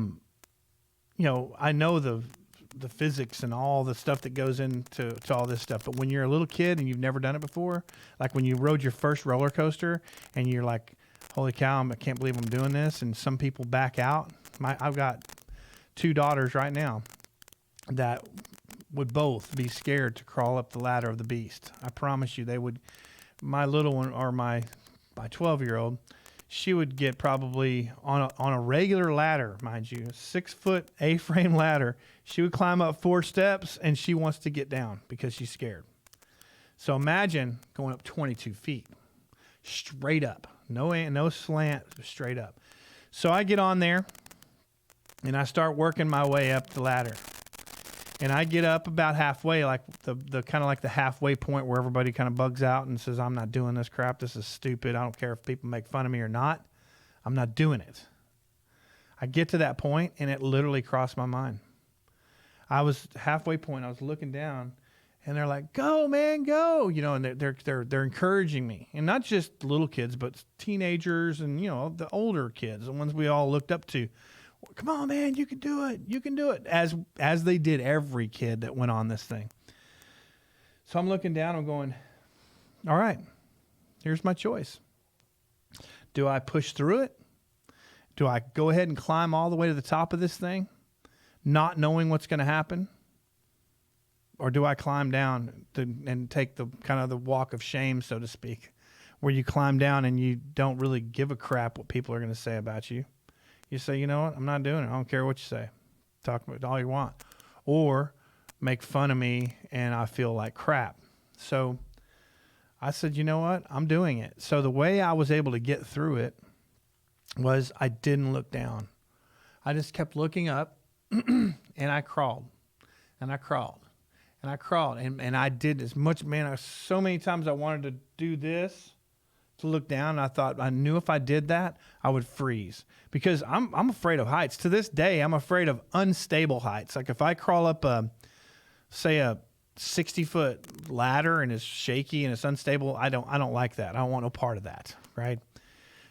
know the physics and all the stuff that goes into all this stuff. But when you're a little kid and you've never done it before, like when you rode your first roller coaster and you're like, holy cow, I can't believe I'm doing this. And some people back out. I've got 2 daughters right now that would both be scared to crawl up the ladder of the beast. I promise you they would. My little one, or my 12-year-old, she would get probably on a regular ladder, mind you, a 6-foot A-frame ladder. She would climb up 4 steps and she wants to get down because she's scared. So imagine going up 22 feet straight up, no slant, straight up. So I get on there and I start working my way up the ladder. And I get up about halfway, like the kind of like the halfway point where everybody kind of bugs out and says, I'm not doing this crap. This is stupid. I don't care if people make fun of me or not. I'm not doing it. I get to that point and it literally crossed my mind. I was halfway point. I was looking down and they're like, go, man, go. And they're encouraging me. And not just little kids, but teenagers and, the older kids, the ones we all looked up to. Come on, man, you can do it. You can do it. As they did every kid that went on this thing. So I'm looking down, I'm going, all right, here's my choice. Do I push through it? Do I go ahead and climb all the way to the top of this thing, not knowing what's going to happen? Or do I climb down and take the kind of the walk of shame, so to speak, where you climb down and you don't really give a crap what people are going to say about you? You say, you know what? I'm not doing it. I don't care what you say. Talk about all you want. Or make fun of me and I feel like crap. So I said, you know what? I'm doing it. So the way I was able to get through it was I didn't look down. I just kept looking up and I crawled and I crawled and I crawled. And I did as much, so many times I wanted to do this, to look down. And I thought, I knew if I did that, I would freeze because I'm afraid of heights. To this day, I'm afraid of unstable heights. Like if I crawl up say a 60-foot ladder and it's shaky and it's unstable, I don't like that. I don't want no part of that. Right.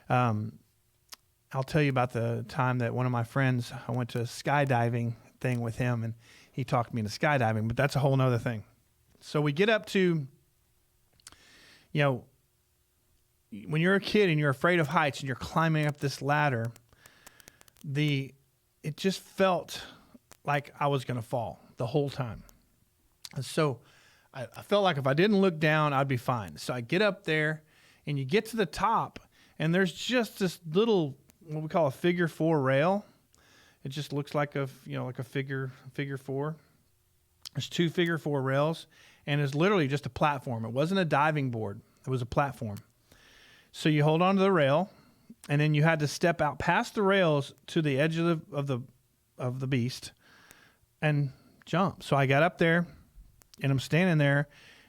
I'll tell you about the time that one of my friends, I went to a skydiving thing with him and he talked me into skydiving, but that's a whole nother thing. So we get up to, when you're a kid and you're afraid of heights and you're climbing up this ladder, it just felt like I was going to fall the whole time. And so I felt like if I didn't look down, I'd be fine. So I get up there and you get to the top and there's just this little, what we call a figure 4 rail. It just looks like a figure 4. There's 2 figure 4 rails and it's literally just a platform. It wasn't a diving board. It was a platform. So you hold on to the rail, and then you had to step out past the rails to the edge of the beast and jump. So I got up there, and I'm standing there,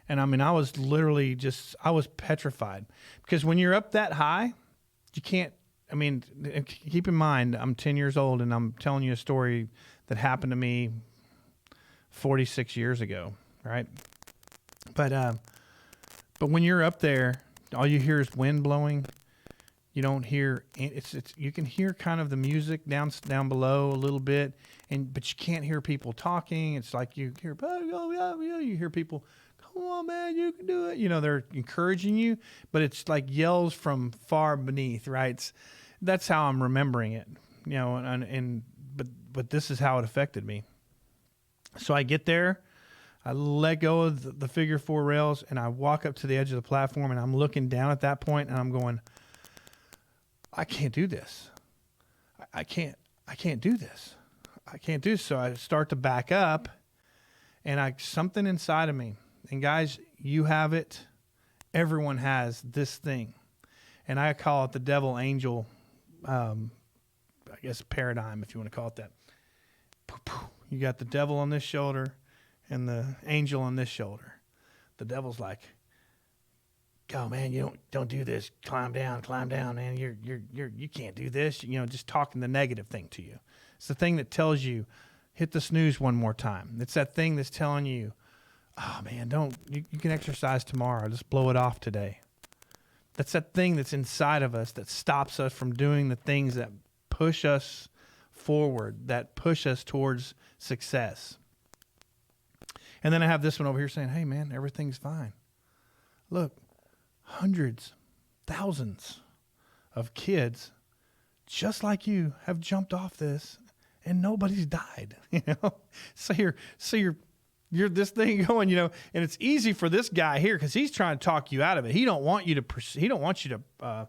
and I was literally I was petrified. Because when you're up that high, you can't, keep in mind, I'm 10 years old, and I'm telling you a story that happened to me 46 years ago, right? But when you're up there, all you hear is wind blowing. You don't hear you can hear kind of the music down below a little bit, but you can't hear people talking. It's like you hear, you hear people, come on, man, you can do it. They're encouraging you, but it's like yells from far beneath, right? That's how I'm remembering it, but this is how it affected me. So I get there. I let go of the figure 4 rails and I walk up to the edge of the platform and I'm looking down at that point and I'm going, I can't do this. I can't do this. I can't do this. So I start to back up and something inside of me, and guys, you have it. Everyone has this thing. And I call it the devil angel, I guess paradigm, if you want to call it that. You got the devil on this shoulder. and the angel on this shoulder. The devil's like, "Go, man! You don't do this. Climb down, man. You can't do this. You know, just talking the negative thing to you. It's the thing that tells you, hit the snooze one more time. It's that thing that's telling you, oh man, you can exercise tomorrow. Just blow it off today. That's that thing that's inside of us that stops us from doing the things that push us forward, that push us towards success. And then I have this one over here saying, hey man, everything's fine. Look, hundreds, thousands of kids just like you have jumped off this and nobody's died. You know, so you're this thing going, you know, and it's easy for this guy here because he's trying to talk you out of it. He don't want you to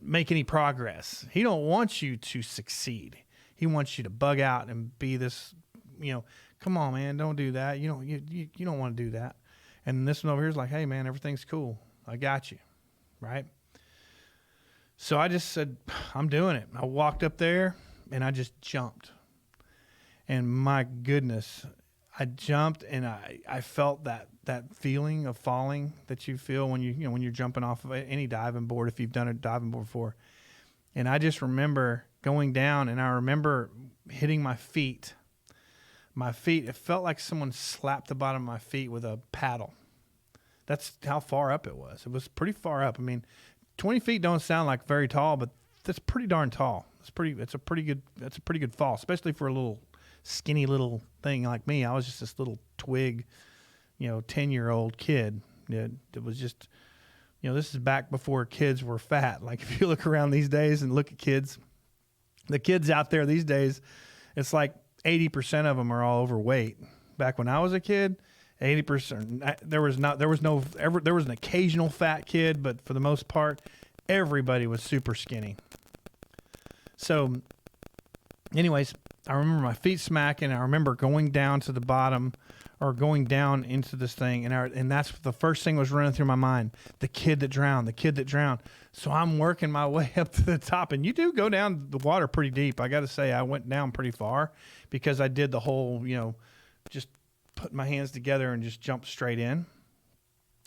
make any progress. He don't want you to succeed. He wants you to bug out and be this, you know, come on, man, don't do that. You don't want to do that. And this one over here is like, hey, man, everything's cool. I got you, right? So I just said, I'm doing it. I walked up there and I just jumped. And my goodness, I jumped and I felt that feeling of falling that you feel when when you're jumping off of any diving board, if you've done a diving board before. And I just remember going down and I remember hitting my feet. My feet, it felt like someone slapped the bottom of my feet with a paddle. That's how far up it was. It was pretty far up. I mean, 20 feet don't sound like very tall, but that's pretty darn tall. It's a pretty good fall, especially for a little skinny little thing like me. I was just this little twig, 10-year-old kid. It was just, this is back before kids were fat. Like if you look around these days and look at kids, the kids out there these days, it's like 80% of them are all overweight. Back when I was a kid, 80%. There was an occasional fat kid, but for the most part, everybody was super skinny. So, anyways, I remember my feet smacking. I remember going down to the bottom, or going down into this thing, and that's the first thing was running through my mind: the kid that drowned. So I'm working my way up to the top, and you do go down the water pretty deep. I got to say, I went down pretty far because I did the whole, just put my hands together and just jump straight in.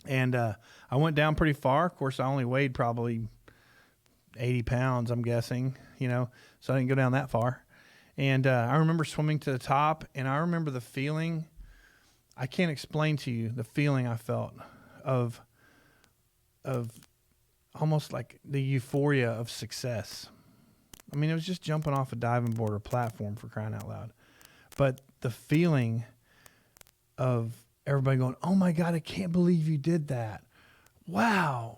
And I went down pretty far. Of course, I only weighed probably 80 pounds, I'm guessing, so I didn't go down that far. And I remember swimming to the top, and I remember the feeling. I can't explain to you the feeling I felt of almost like the euphoria of success. I mean, it was just jumping off a diving board or platform, for crying out loud. But the feeling of everybody going, oh my God, I can't believe you did that. Wow.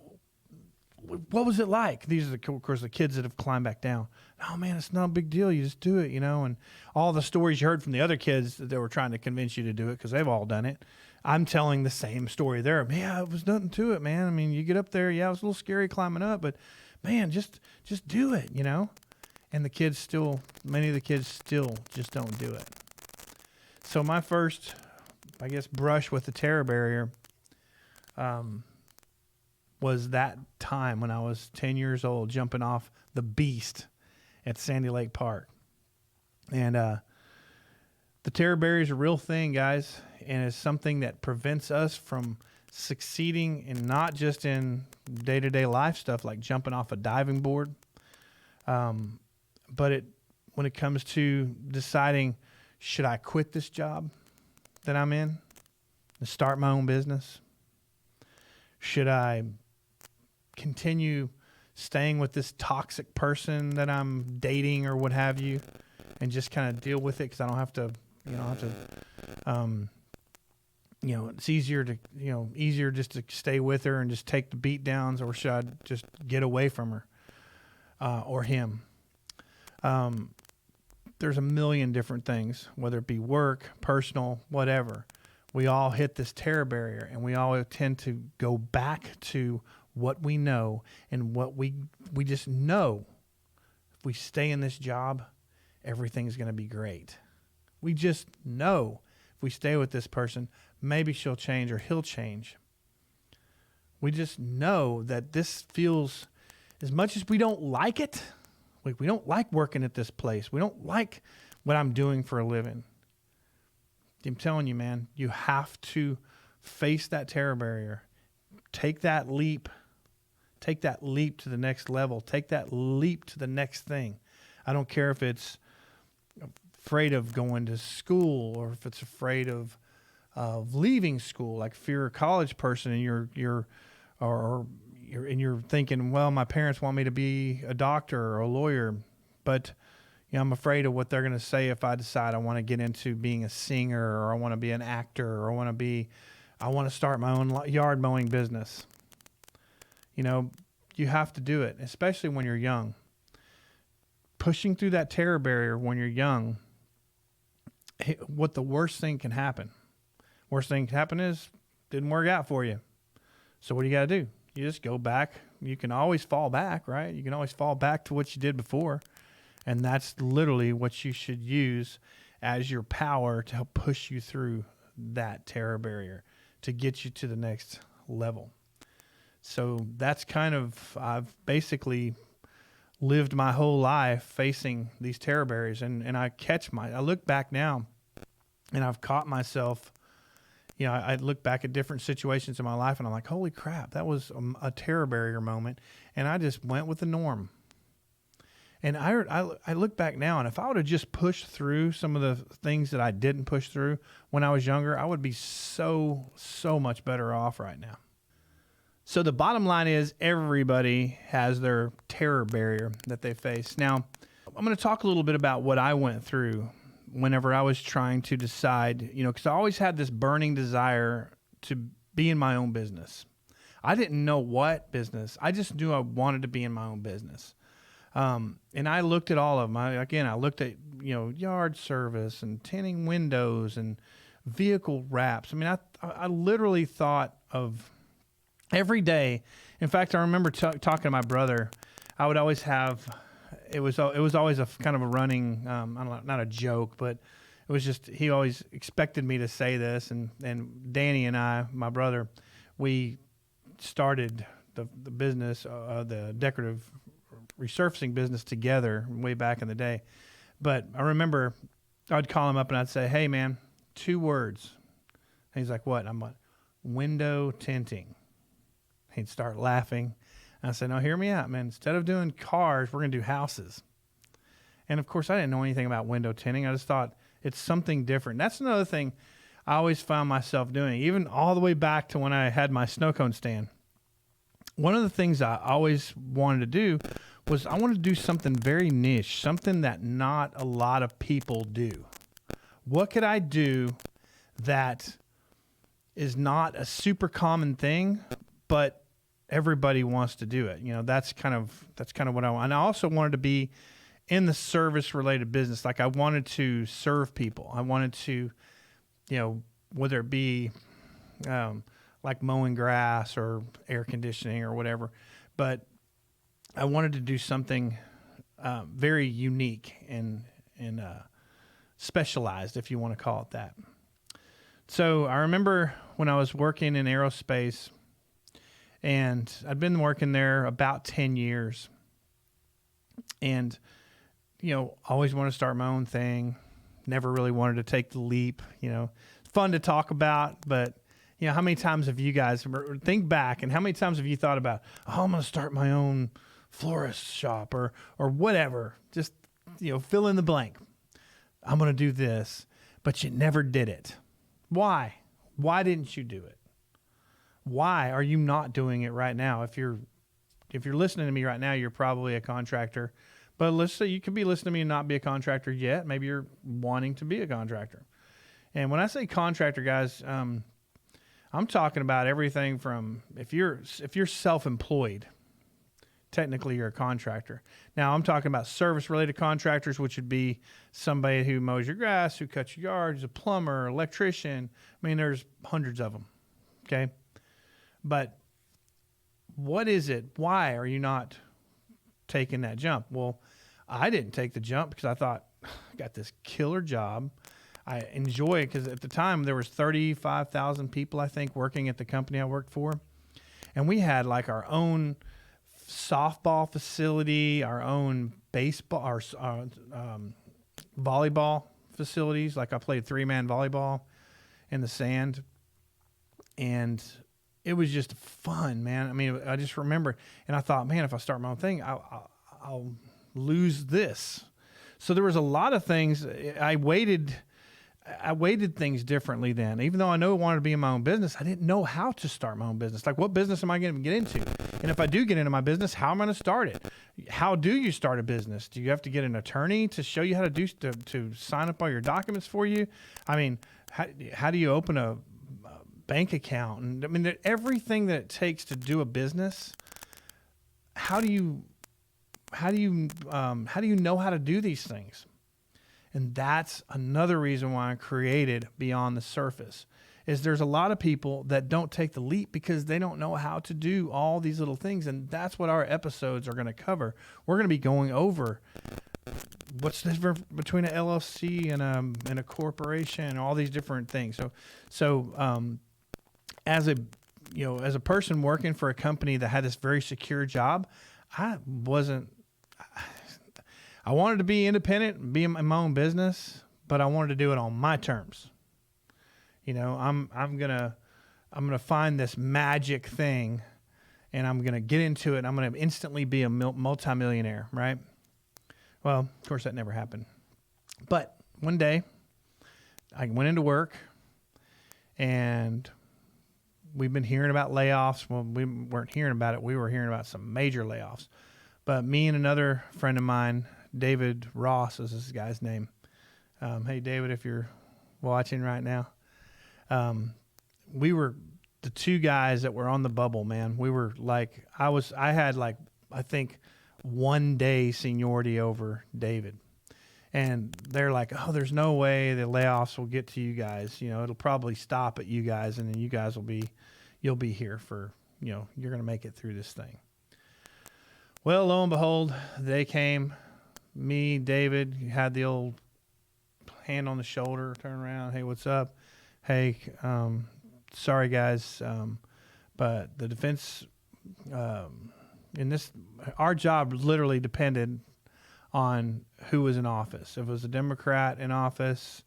What was it like? These are, of course, the kids that have climbed back down. Oh man, it's not a big deal. You just do it, and all the stories you heard from the other kids that they were trying to convince you to do it because they've all done it. I'm telling the same story there. Yeah, it was nothing to it, man. I mean, you get up there. Yeah, it was a little scary climbing up, but man, just do it, And many of the kids still just don't do it. So my first, I guess, brush with the terror barrier was that time when I was 10 years old, jumping off the beast at Sandy Lake Park. And the terror barrier is a real thing, guys, and it's something that prevents us from succeeding in not just in day-to-day life stuff like jumping off a diving board, but when it comes to deciding, should I quit this job that I'm in and start my own business? Should I continue staying with this toxic person that I'm dating or what have you, and just kind of deal with it because I don't have to, it's easier just to stay with her and just take the beat downs, or should I just get away from her or him? There's a million different things, whether it be work, personal, whatever. We all hit this terror barrier, and we all tend to go back to what we know and what we just know. If we stay in this job, everything's going to be great. We just know if we stay with this person, maybe she'll change or he'll change. We just know that this feels, as much as we don't like it, we don't like working at this place. We don't like what I'm doing for a living. I'm telling you, man, you have to face that terror barrier. Take that leap. Take that leap to the next level. Take that leap to the next thing. I don't care if it's afraid of going to school or if it's afraid of leaving school. Like if you're a college person and you're thinking, well, my parents want me to be a doctor or a lawyer, but I'm afraid of what they're going to say if I decide I want to get into being a singer, or I want to be an actor, or I want to start my own yard mowing business. You have to do it, especially when you're young. Pushing through that terror barrier when you're young, what the worst thing can happen? Worst thing can happen is didn't work out for you. So what do you got to do? You just go back. You can always fall back, right? You can always fall back to what you did before. And that's literally what you should use as your power to help push you through that terror barrier to get you to the next level. So that's I've basically lived my whole life facing these terror barriers. And I look back now and I've caught myself, I look back at different situations in my life and I'm like, holy crap, that was a terror barrier moment. And I just went with the norm. And I look back now, and if I would have just pushed through some of the things that I didn't push through when I was younger, I would be so much better off right now. So the bottom line is everybody has their terror barrier that they face. Now, I'm going to talk a little bit about what I went through whenever I was trying to decide, because I always had this burning desire to be in my own business. I didn't know what business. I just knew I wanted to be in my own business. And I looked at all of them. I looked at, yard service and tinting windows and vehicle wraps. I mean, I literally thought of every day. In fact, I remember talking to my brother. I would always have, it was always a kind of a running, I don't know, not a joke, but it was just, he always expected me to say this. And Danny and I, my brother, we started the business, the decorative resurfacing business together way back in the day. But I remember I'd call him up and I'd say, hey man, 2 words. And he's like, what? I'm like, window tinting. He'd start laughing. And I said, no, hear me out, man. Instead of doing cars, we're going to do houses. And of course I didn't know anything about window tinting. I just thought it's something different. That's another thing I always found myself doing, even all the way back to when I had my snow cone stand. One of the things I always wanted to do was I wanted to do something very niche, something that not a lot of people do. What could I do that is not a super common thing, but everybody wants to do it? That's kind of what I want. And I also wanted to be in the service related business. Like I wanted to serve people. I wanted to, whether it be like mowing grass or air conditioning or whatever, but I wanted to do something very unique and specialized, if you want to call it that. So I remember when I was working in aerospace, and I'd been working there about 10 years, and always wanted to start my own thing. Never really wanted to take the leap. Fun to talk about, but how many times have you guys think back, and how many times have you thought about, oh, I'm going to start my own florist shop or whatever, just, fill in the blank. I'm going to do this, but you never did it. Why? Why didn't you do it? Why are you not doing it right now? If you're listening to me right now, you're probably a contractor, but let's say you could be listening to me and not be a contractor yet. Maybe you're wanting to be a contractor. And when I say contractor, guys, I'm talking about everything from if you're self-employed, technically you're a contractor. Now I'm talking about service-related contractors, which would be somebody who mows your grass, who cuts your yards, a plumber, electrician. I mean, there's hundreds of them. Okay, but what is it? Why are you not taking that jump? Well, I didn't take the jump because I thought I got this killer job. I enjoy it because at the time there was 35,000 people, I think, working at the company I worked for. And we had like our own softball facility, our own baseball, our volleyball facilities. Like I played 3-man volleyball. in the sand. And it was just fun, man. I mean, I just remember, and I thought, man, if I start my own thing, I'll lose this. So there was a lot of things. I weighted things differently then. Even though I know I wanted to be in my own business, I didn't know how to start my own business. Like, what business am I going to get into? And if I do get into my business, how am I going to start it? How do you start a business? Do you have to get an attorney to show you how to sign up all your documents for you? I mean, how do you open a bank account? And I mean, everything that it takes to do a business. How do you know how to do these things? And that's another reason why I created Beyond the Surface. Is there's a lot of people that don't take the leap because they don't know how to do all these little things, and that's what our episodes are going to cover. We're going to be going over what's the difference between an LLC and a corporation and all these different things. So as a person working for a company that had this very secure job, I wanted to be independent, be in my own business, but I wanted to do it on my terms. I'm gonna find this magic thing, and I'm gonna get into it. I'm gonna instantly be a multimillionaire, right? Well, of course that never happened. But one day, I went into work, and we've been hearing about layoffs. Well, we weren't hearing about it. We were hearing about some major layoffs. But me and another friend of mine, David Ross is this guy's name. Hey, David, if you're watching right now. We were the two guys that were on the bubble, man. We were like, I had like, I think 1 day seniority over David. And they're like, oh, there's no way the layoffs will get to you guys. It'll probably stop at you guys, and then you guys you'll be here for, you're going to make it through this thing. Well, lo and behold, they came. Me, David, had the old hand on the shoulder, turn around. Hey, what's up? Hey, sorry guys, but the defense, our job literally depended on who was in office. If it was a Democrat in office,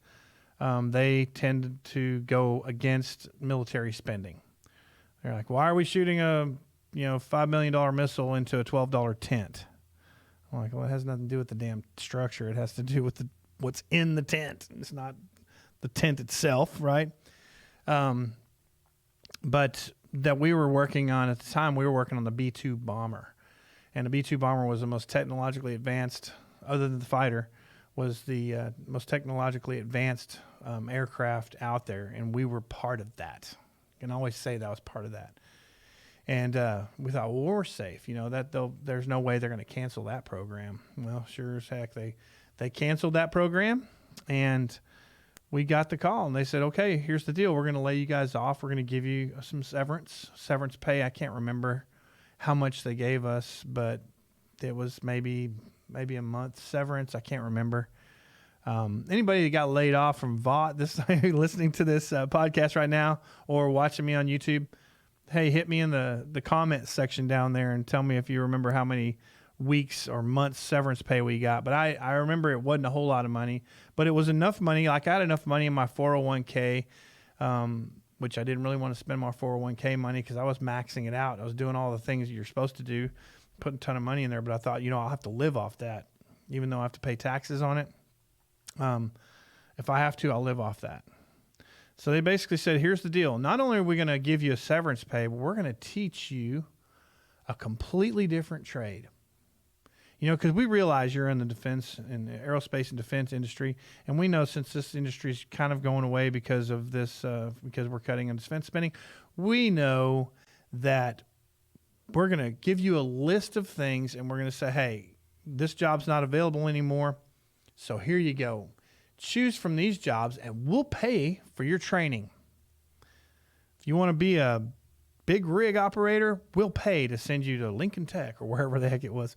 they tended to go against military spending. They're like, why are we shooting a $5 million missile into a $12 tent? I'm like, well, it has nothing to do with the damn structure. It has to do with what's in the tent. It's not the tent itself, right? But that we were working on at the time, we were working on the B-2 bomber. And the B-2 bomber was the most technologically advanced, other than the fighter, was the most technologically advanced aircraft out there. And we were part of that. I can always say that I was part of that. And we thought, well, we're safe. There's no way they're going to cancel that program. Well, sure as heck, they canceled that program, and we got the call, and they said, okay, here's the deal. We're going to lay you guys off. We're going to give you some severance pay. I can't remember how much they gave us, but it was maybe a month severance. I can't remember. Anybody that got laid off from Vought, listening to this podcast right now or watching me on YouTube, hey, hit me in the comment section down there and tell me if you remember how many weeks or months severance pay we got. But I remember it wasn't a whole lot of money, but it was enough money. Like, I had enough money in my 401k, which I didn't really want to spend my 401k money because I was maxing it out. I was doing all the things you're supposed to do, putting a ton of money in there. But I thought, I'll have to live off that, even though I have to pay taxes on it. If I have to, I'll live off that. So they basically said, here's the deal. Not only are we going to give you a severance pay, but we're going to teach you a completely different trade. Because we realize you're in the defense and aerospace and defense industry, and we know since this industry is kind of going away because of this, because we're cutting on defense spending, we know that we're going to give you a list of things, and we're going to say, hey, this job's not available anymore, so here you go. Choose from these jobs, and we'll pay for your training. If you want to be a big rig operator, we'll pay to send you to Lincoln Tech or wherever the heck it was.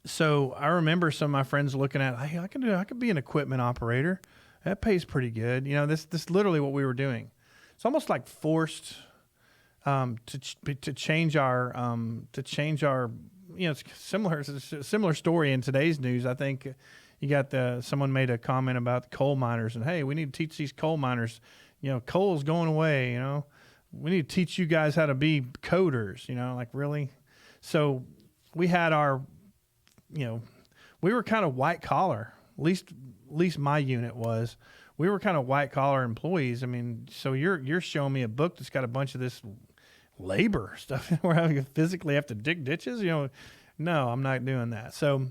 So I remember some of my friends looking at, hey, I could be an equipment operator. That pays pretty good. This literally what we were doing. It's almost like forced to change our it's similar. It's a similar story in today's news. I think You got someone made a comment about the coal miners, and hey, we need to teach these coal miners, coal's going away. We need to teach you guys how to be coders. Like really. So we had our, we were kind of white collar. At least my unit was. We were kind of white collar employees. I mean, so you're showing me a book that's got a bunch of this labor stuff where I physically have to dig ditches. No, I'm not doing that. So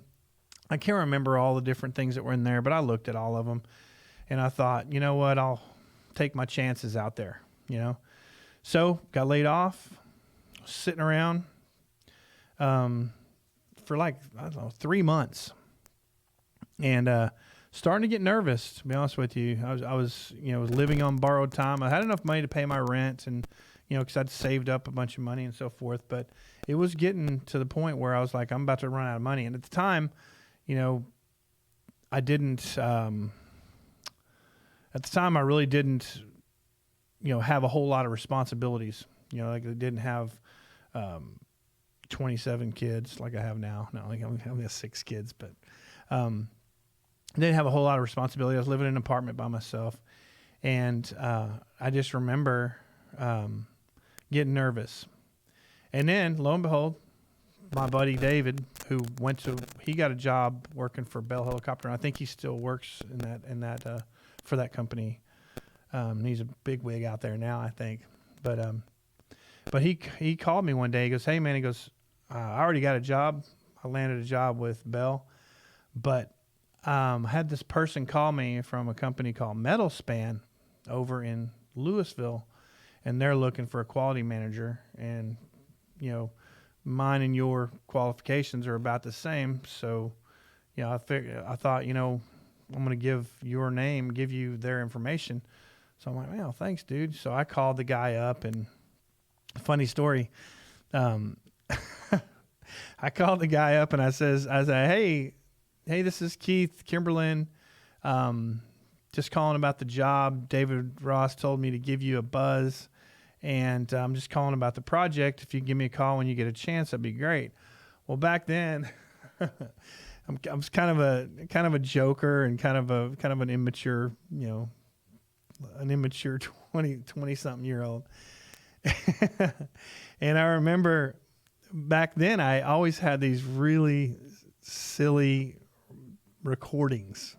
I can't remember all the different things that were in there, but I looked at all of them and I thought, you know what, I'll take my chances out there, So got laid off, sitting around for like, I don't know, 3 months and starting to get nervous, to be honest with you. I was living on borrowed time. I had enough money to pay my rent and, because I'd saved up a bunch of money and so forth, but it was getting to the point where I was like, I'm about to run out of money. And at the time, I didn't, at the time I really didn't, have a whole lot of responsibilities, like I didn't have, 27 kids like I have now. No, like I only have 6 kids, but, I didn't have a whole lot of responsibility. I was living in an apartment by myself. And, I just remember, getting nervous. And then lo and behold, my buddy David, who he got a job working for Bell Helicopter. And I think he still works in that for that company. He's a big wig out there now, I think. But he called me one day. He goes, "Hey man," he goes, "I already got a job. I landed a job with Bell, but I had this person call me from a company called Metal Span over in Louisville, and they're looking for a quality manager. And mine and your qualifications are about the same. So, I thought, I'm going to give you their information." So I'm like, "Well, thanks, dude." So I called the guy up, and funny story. I called the guy up and I said, Hey, this is Keith Kimberlin. Just calling about the job. David Ross told me to give you a buzz. And I'm just calling about the project. If you give me a call when you get a chance, that'd be great. Well, back then, I was kind of a joker and kind of an immature, an immature 20 something year old. And I remember back then I always had these really silly recordings.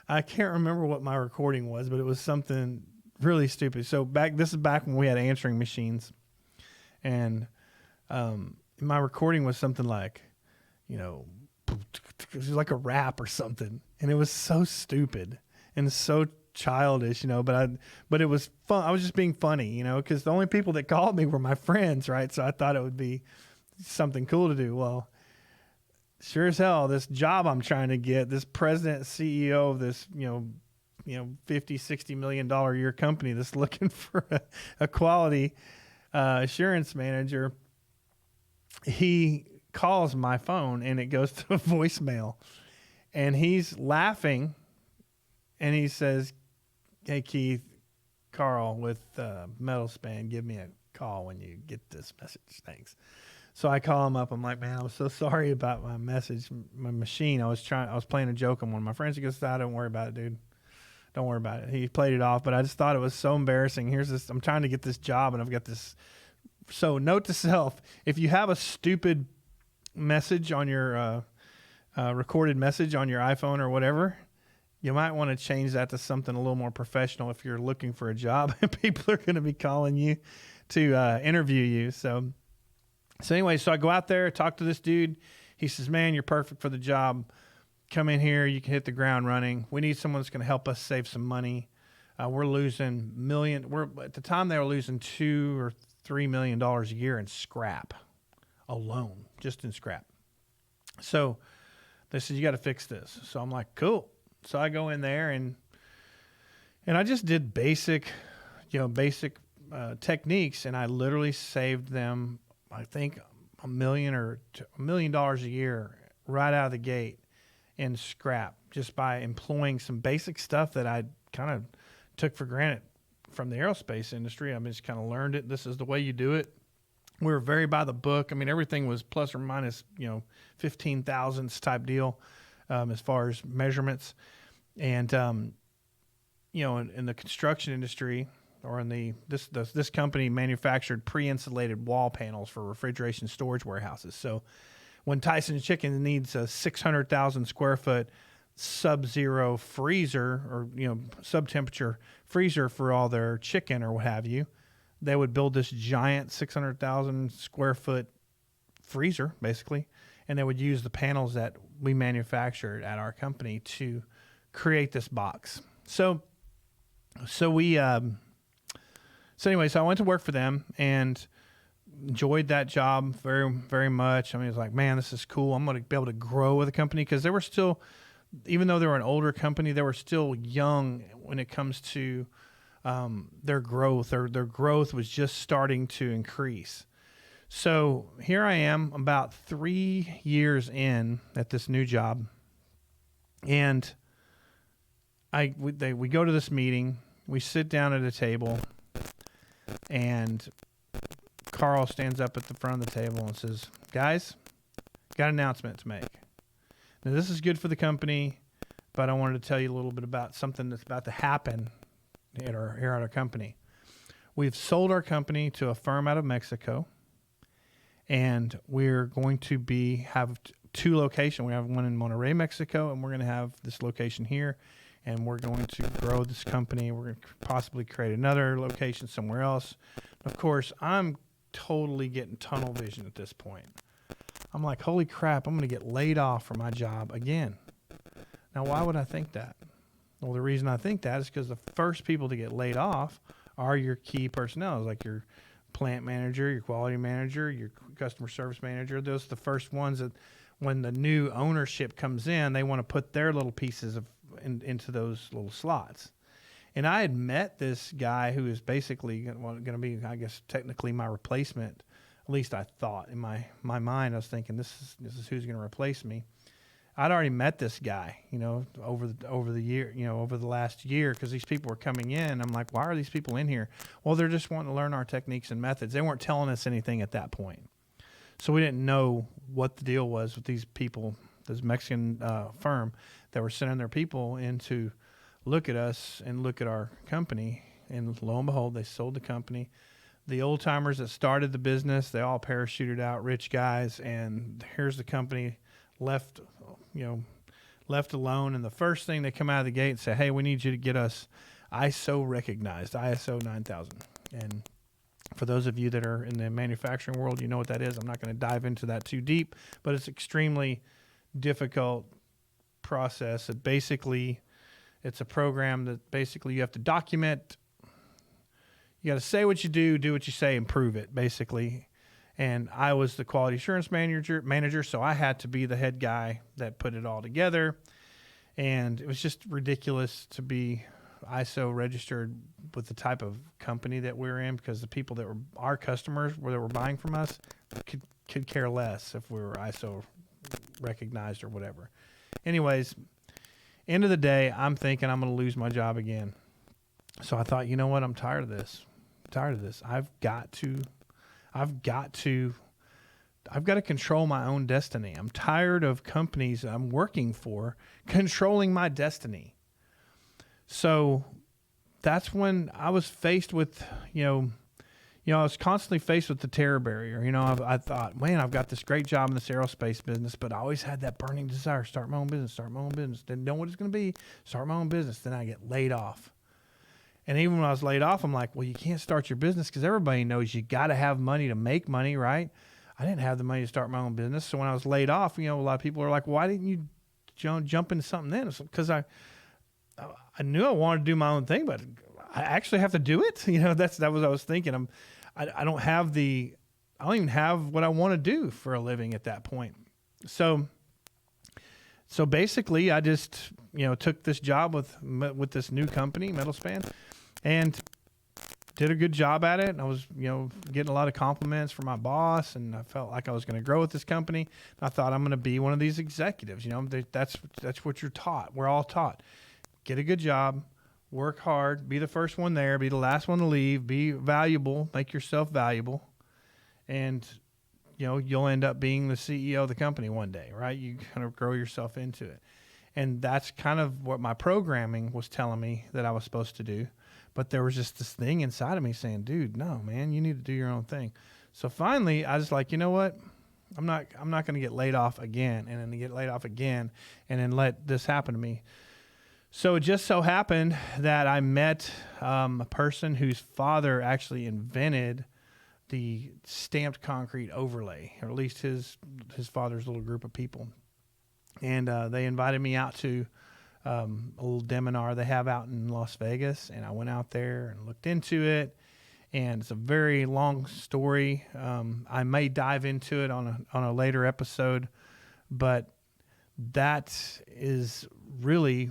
I can't remember what my recording was, but it was something really stupid. So this is back when we had answering machines, and my recording was something like, it was like a rap or something, and it was so stupid and so childish, but it was fun. I was just being funny, because the only people that called me were my friends, right? So I thought it would be something cool to do. Well, sure as hell, this job I'm trying to get, this president, CEO of this, $50-60 million a year company that's looking for a quality assurance manager, he calls my phone and it goes to a voicemail, and he's laughing and he says, "Hey Keith, Carl with Metal Span, give me a call when you get this message. Thanks." So I call him up. I'm like, "Man, I'm so sorry about my message, my machine. I was playing a joke on one of my friends." He goes, "Don't worry about it, dude. Don't worry about it." He played it off, but I just thought it was so embarrassing. Here's this, I'm trying to get this job and I've got this. So note to self, if you have a stupid message on your recorded message on your iPhone or whatever, you might want to change that to something a little more professional if you're looking for a job and people are going to be calling you to interview you. So anyway, so I go out there, talk to this dude. He says, "Man, you're perfect for the job. Come in here. You can hit the ground running. We need someone that's going to help us save some money. We're losing at the time they were losing $2 or $3 million a year in scrap alone, just in scrap." So they said, "You got to fix this." So I'm like, "Cool." So I go in there and I just did basic techniques, and I literally saved them, I think, $1 million a year right out of the gate in scrap, just by employing some basic stuff that I kind of took for granted from the aerospace industry. I just kind of learned it. This is the way you do it. We were very by the book. I mean, everything was plus or minus, 15 thousandths type deal as far as measurements. And, in the construction industry or in this company manufactured pre-insulated wall panels for refrigeration storage warehouses. So when Tyson Chicken needs a 600,000 square foot sub-zero freezer or, sub-temperature freezer for all their chicken or what have you, they would build this giant 600,000 square foot freezer, basically, and they would use the panels that we manufactured at our company to create this box. So anyway, I went to work for them and enjoyed that job very, very much. I mean, it was like, man, this is cool. I'm going to be able to grow with the company because they were still, even though they were an older company, they were still young when it comes to their growth. Their growth was just starting to increase. So here I am about 3 years in at this new job, and we go to this meeting. We sit down at a table, and Carl stands up at the front of the table and says, "Guys, got an announcement to make. Now, this is good for the company, but I wanted to tell you a little bit about something that's about to happen here at our company. We've sold our company to a firm out of Mexico, and we're going to have two locations. We have one in Monterrey, Mexico, and we're going to have this location here, and we're going to grow this company. We're going to possibly create another location somewhere else." Of course, I'm totally getting tunnel vision at this point. I'm like, holy crap, I'm going to get laid off from my job again. Now, why would I think that? Well, the reason I think that is because the first people to get laid off are your key personnel, like your plant manager, your quality manager, your customer service manager. Those are the first ones that when the new ownership comes in, they want to put their little pieces into those little slots. And I had met this guy who is basically going to be, I guess, technically my replacement. At least I thought in my mind, I was thinking this is who's going to replace me. I'd already met this guy, over the year, over the last year, because these people were coming in. I'm like, why are these people in here? Well, they're just wanting to learn our techniques and methods. They weren't telling us anything at that point, so we didn't know what the deal was with these people, this Mexican firm that were sending their people in to look at us and look at our company. And lo and behold, they sold the company. The old timers that started the business, they all parachuted out, rich guys, and here's the company left alone. And the first thing they come out of the gate and say, "Hey, we need you to get us ISO recognized, ISO 9000. And for those of you that are in the manufacturing world, you know what that is. I'm not going to dive into that too deep, but it's extremely difficult process. It's a program that basically you have to document. You got to say what you do what you say, and prove it, basically. And I was the quality assurance manager, so I had to be the head guy that put it all together. And it was just ridiculous to be ISO registered with the type of company that we're in, because the people that were our customers, that were buying from us, could care less if we were ISO recognized or whatever. Anyways, end of the day, I'm thinking I'm going to lose my job again. So I thought, you know what? I'm tired of this. I've got to control my own destiny. I'm tired of companies I'm working for controlling my destiny. So that's when I was faced with, I was constantly faced with the terror barrier. I thought, man, I've got this great job in this aerospace business, but I always had that burning desire, start my own business. Didn't know what it's going to be, start my own business. Then I get laid off. And even when I was laid off, I'm like, well, you can't start your business because everybody knows you got to have money to make money, right? I didn't have the money to start my own business. So when I was laid off, a lot of people are like, why didn't you jump into something then? It's because I knew I wanted to do my own thing, but I actually have to do it. That was what I was thinking. I don't even have what I want to do for a living at that point. So basically I just, took this job with this new company, Metalspan, and did a good job at it. And I was, getting a lot of compliments from my boss, and I felt like I was going to grow with this company. And I thought I'm going to be one of these executives. That's what you're taught. We're all taught. Get a good job, work hard, be the first one there, be the last one to leave, be valuable, make yourself valuable, and you'll end up being the CEO of the company one day, right? You kind of grow yourself into it. And that's kind of what my programming was telling me that I was supposed to do. But there was just this thing inside of me saying, dude, no, man, you need to do your own thing. So finally, I was like, you know what? I'm not going to get laid off again and then get laid off again and then let this happen to me. So it just so happened that I met a person whose father actually invented the stamped concrete overlay, or at least his father's little group of people. And they invited me out to a little seminar they have out in Las Vegas, and I went out there and looked into it. And it's a very long story. I may dive into it on a later episode, but that is really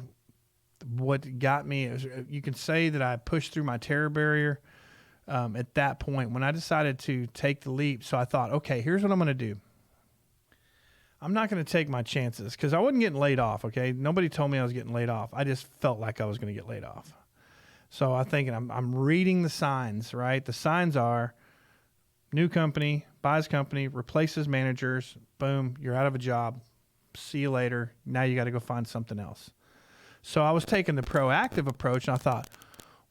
what got me. You can say that I pushed through my terror barrier at that point when I decided to take the leap. So I thought, okay, here's what I'm going to do. I'm not going to take my chances because I wasn't getting laid off, okay? Nobody told me I was getting laid off. I just felt like I was going to get laid off. So I'm thinking, I'm reading the signs, right? The signs are new company, buys company, replaces managers, boom, you're out of a job. See you later. Now you got to go find something else. So I was taking the proactive approach, and I thought,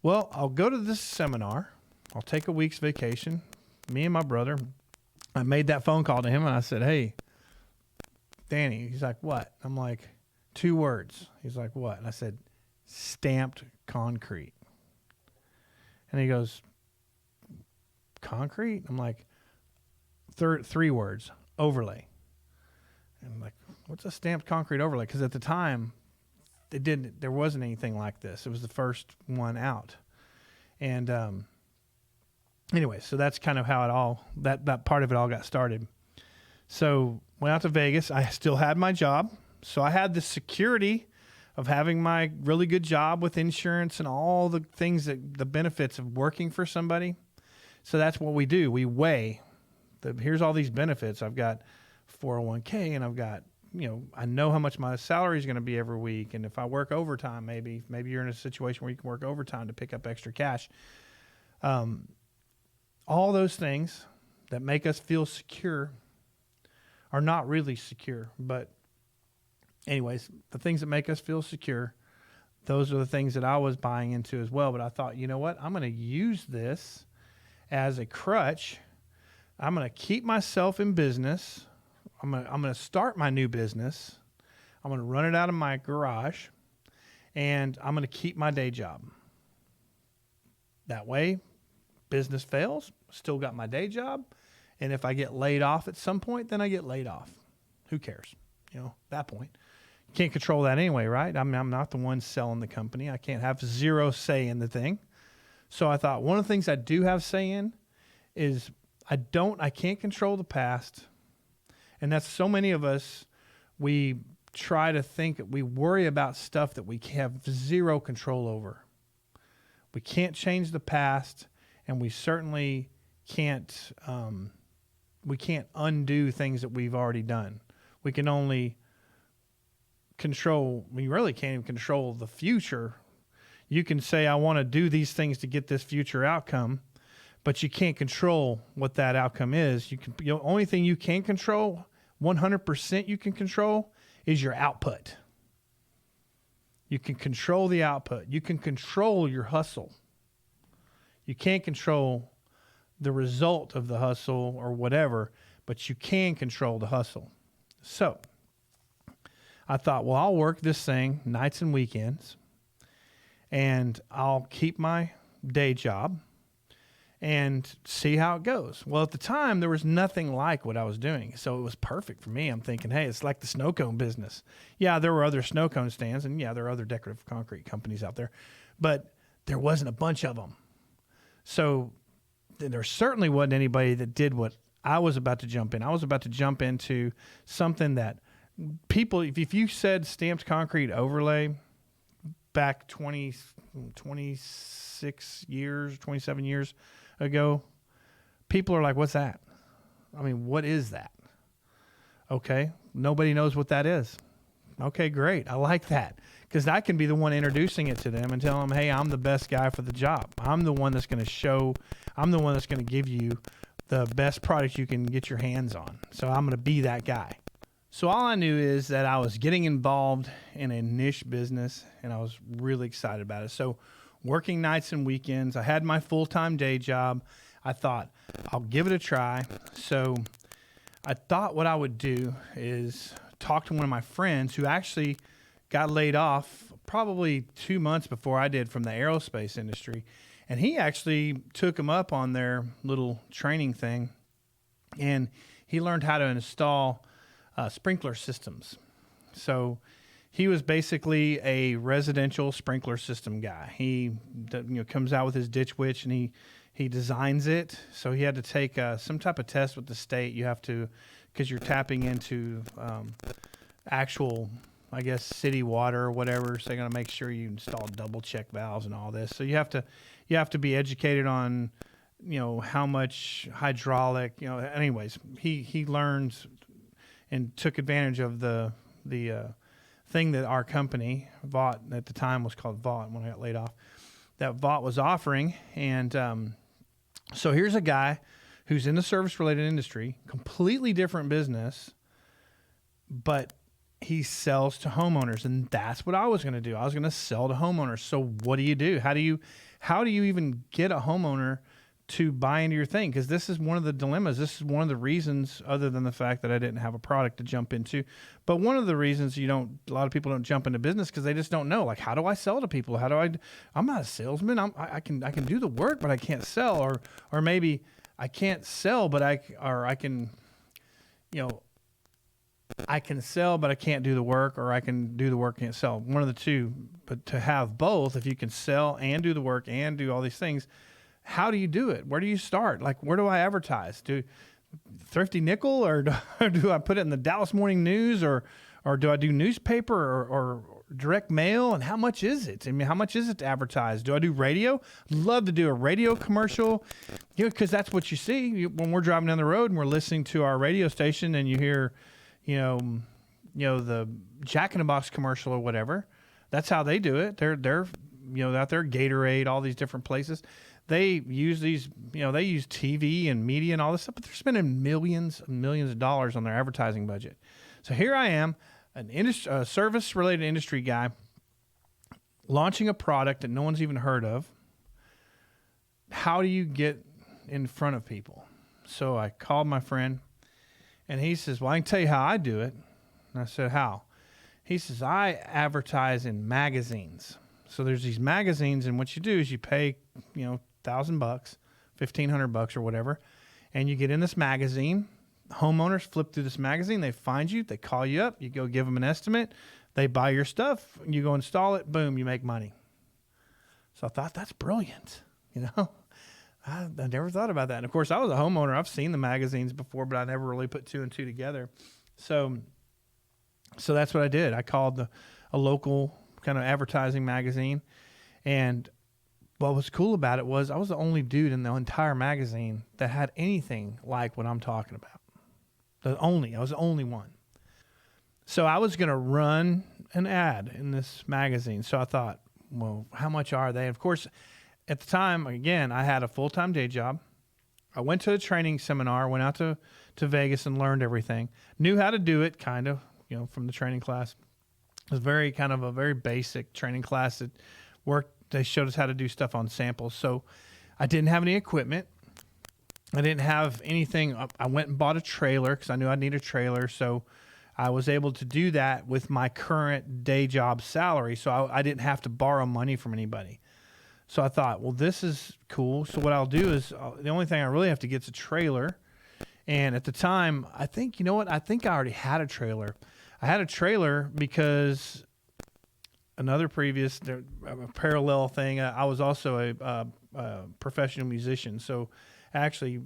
well, I'll go to this seminar. I'll take a week's vacation. Me and my brother, I made that phone call to him, and I said, hey, Danny. He's like, what? I'm like, 2 words. He's like, what? And I said, stamped concrete. And he goes, concrete? I'm like, 3 words, overlay. And I'm like, what's a stamped concrete overlay? Because at the time, there wasn't anything like this. It was the first one out. And anyway, so that's kind of how it all, that part of it all got started. So went out to Vegas. I still had my job. So I had the security of having my really good job with insurance and all the things the benefits of working for somebody. So that's what we do. We weigh here's all these benefits. I've got 401k and I've got, I know how much my salary is going to be every week. And if I work overtime, maybe you're in a situation where you can work overtime to pick up extra cash. All those things that make us feel secure are not really secure, but anyways, the things that make us feel secure, those are the things that I was buying into as well. But I thought, you know what? I'm going to use this as a crutch. I'm going to keep myself in business. I'm going to start my new business. I'm going to run it out of my garage, and I'm going to keep my day job. That way, business fails, still got my day job. And if I get laid off at some point, then I get laid off. Who cares? At that point. You can't control that anyway, right? I'm not the one selling the company. I can't have zero say in the thing. So I thought one of the things I do have say in is I can't control the past. And that's so many of us, we try to think, we worry about stuff that we have zero control over. We can't change the past, and we certainly can't undo things that we've already done. We can only we really can't even control the future. You can say, I want to do these things to get this future outcome, but you can't control what that outcome is. The only thing you can control, 100% you can control, is your output. You can control the output. You can control your hustle. You can't control the result of the hustle or whatever, but you can control the hustle. So I thought, well, I'll work this thing nights and weekends, and I'll keep my day job and see how it goes. Well, at the time, there was nothing like what I was doing, so it was perfect for me. I'm thinking, hey, it's like the snow cone business. Yeah, there were other snow cone stands, and yeah, there are other decorative concrete companies out there, but there wasn't a bunch of them. So there certainly wasn't anybody that did what I was about to jump in. I was about to jump into something that people, if you said stamped concrete overlay back 26 years, 27 years ago, people are like, what's that? I mean, what is that? Okay, nobody knows what that is. Okay, great. I like that, because I can be the one introducing it to them and tell them, hey, I'm the best guy for the job. I'm the one that's going to give you the best product you can get your hands on. So I'm going to be that guy. So all I knew is that I was getting involved in a niche business, and I was really excited about it. So working nights and weekends, I had my full-time day job. I thought, I'll give it a try. So I thought what I would do is talk to one of my friends who actually got laid off probably 2 months before I did from the aerospace industry. And he actually took him up on their little training thing, and he learned how to install sprinkler systems. So he was basically a residential sprinkler system guy. He comes out with his Ditch Witch, and he designs it. So he had to take some type of test with the state. You have to, because you're tapping into actual, I guess, city water or whatever. So they're going to make sure you install double check valves and all this. So you have to be educated on, how much hydraulic, anyways, he learned and took advantage of the thing that our company, Vought, at the time was called Vought when I got laid off, that Vought was offering. And so here's a guy who's in the service-related industry, completely different business, but he sells to homeowners, and that's what I was going to do. I was going to sell to homeowners. So what do? How do you even get a homeowner to buy into your thing? Because this is one of the dilemmas. This is one of the reasons, other than the fact that I didn't have a product to jump into, but one of the reasons a lot of people don't jump into business because they just don't know, like, how do I sell to people? I'm not a salesman. I can do the work, but I can't sell, or maybe I can't sell, but I can sell, but I can't do the work, or I can do the work and can't sell. One of the two. But to have both, if you can sell and do the work and do all these things, how do you do it? Where do you start? Like, where do I advertise? Do Thrifty Nickel, or do I put it in the Dallas Morning News, or do I do newspaper or direct mail? And how much is it? I mean, how much is it to advertise? Do I do radio? I'd love to do a radio commercial, because that's what you see when we're driving down the road and we're listening to our radio station, and you hear, the Jack in the Box commercial or whatever. That's how they do it. They're out there, Gatorade, all these different places. They use these, they use TV and media and all this stuff, but they're spending millions and millions of dollars on their advertising budget. So here I am, a service-related industry guy, launching a product that no one's even heard of. How do you get in front of people? So I called my friend, and he says, well, I can tell you how I do it. And I said, how? He says, I advertise in magazines. So there's these magazines, and what you do is you pay, $1,000, $1,500 or whatever, and you get in this magazine. Homeowners flip through this magazine. They find you. They call you up. You go give them an estimate. They buy your stuff. You go install it. Boom, you make money. So I thought, that's brilliant. I never thought about that. And of course, I was a homeowner. I've seen the magazines before, but I never really put two and two together. So that's what I did. I called a local kind of advertising magazine, and what was cool about it was I was the only dude in the entire magazine that had anything like what I'm talking about. I was the only one. So I was going to run an ad in this magazine. So I thought, well, how much are they? Of course, at the time, again, I had a full-time day job. I went to a training seminar, went out to Vegas and learned everything. Knew how to do it, kind of, from the training class. It was a very basic training class that worked. They showed us how to do stuff on samples. So I didn't have any equipment. I didn't have anything. I went and bought a trailer because I knew I'd need a trailer. So I was able to do that with my current day job salary. So I didn't have to borrow money from anybody. So I thought, well, this is cool. So what I'll do is the only thing I really have to get is a trailer. And at the time, I think I already had a trailer. I had a trailer because another previous parallel thing, I was also a professional musician. So actually,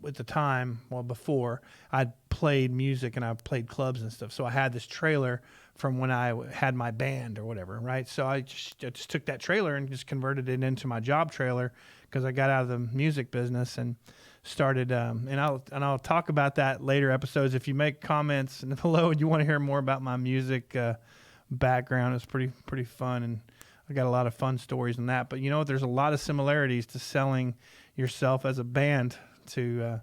at the time, before, I'd played music and I played clubs and stuff. So I had this trailer from when I had my band or whatever, right? So I just took that trailer and just converted it into my job trailer because I got out of the music business and started. And I'll talk about that later episodes. If you make comments below and you want to hear more about my music background, it's pretty fun, and I got a lot of fun stories in that. But there's a lot of similarities to selling yourself as a band to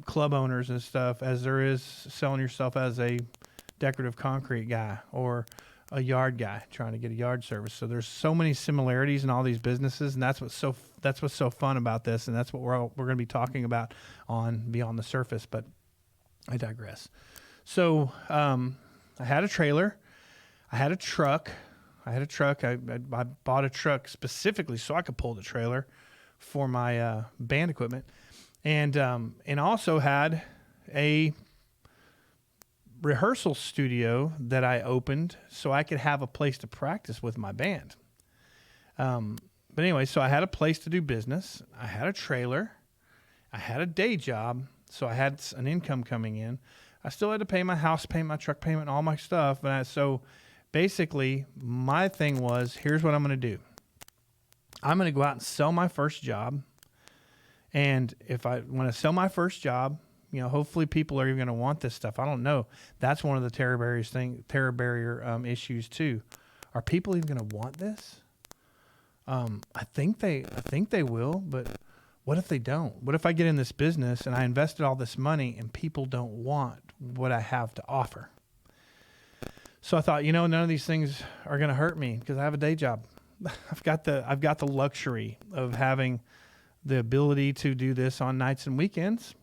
club owners and stuff as there is selling yourself as a decorative concrete guy or a yard guy trying to get a yard service. So there's so many similarities in all these businesses, and that's what's so fun about this, and that's what we're going to be talking about on Beyond the Surface. But I digress. So I had a trailer, I had a truck. I bought a truck specifically so I could pull the trailer for my band equipment, and also had a rehearsal studio that I opened so I could have a place to practice with my band. But anyway, so I had a place to do business. I had a trailer. I had a day job, so I had an income coming in. I still had to pay my house payment, my truck payment, and all my stuff. So basically, my thing was, here's what I'm going to do. I'm going to go out and sell my first job. And when I sell my first job, hopefully people are even going to want this stuff. I don't know. That's one of the terror barrier issues too. Are people even going to want this? I think they will, but what if they don't? What if I get in this business and I invested all this money and people don't want what I have to offer? So I thought, none of these things are going to hurt me because I have a day job. I've got the luxury of having the ability to do this on nights and weekends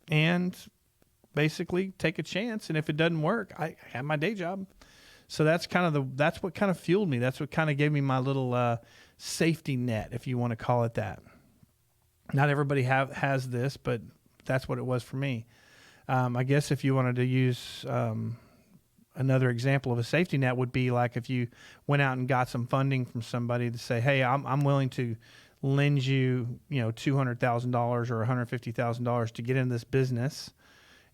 and basically take a chance. And if it doesn't work, I have my day job. So that's what kind of fueled me. That's what kind of gave me my little safety net, if you want to call it that. Not everybody has this, but that's what it was for me. I guess if you wanted to use another example of a safety net would be like if you went out and got some funding from somebody to say, hey, I'm willing to lend you, $200,000 or $150,000 to get in this business,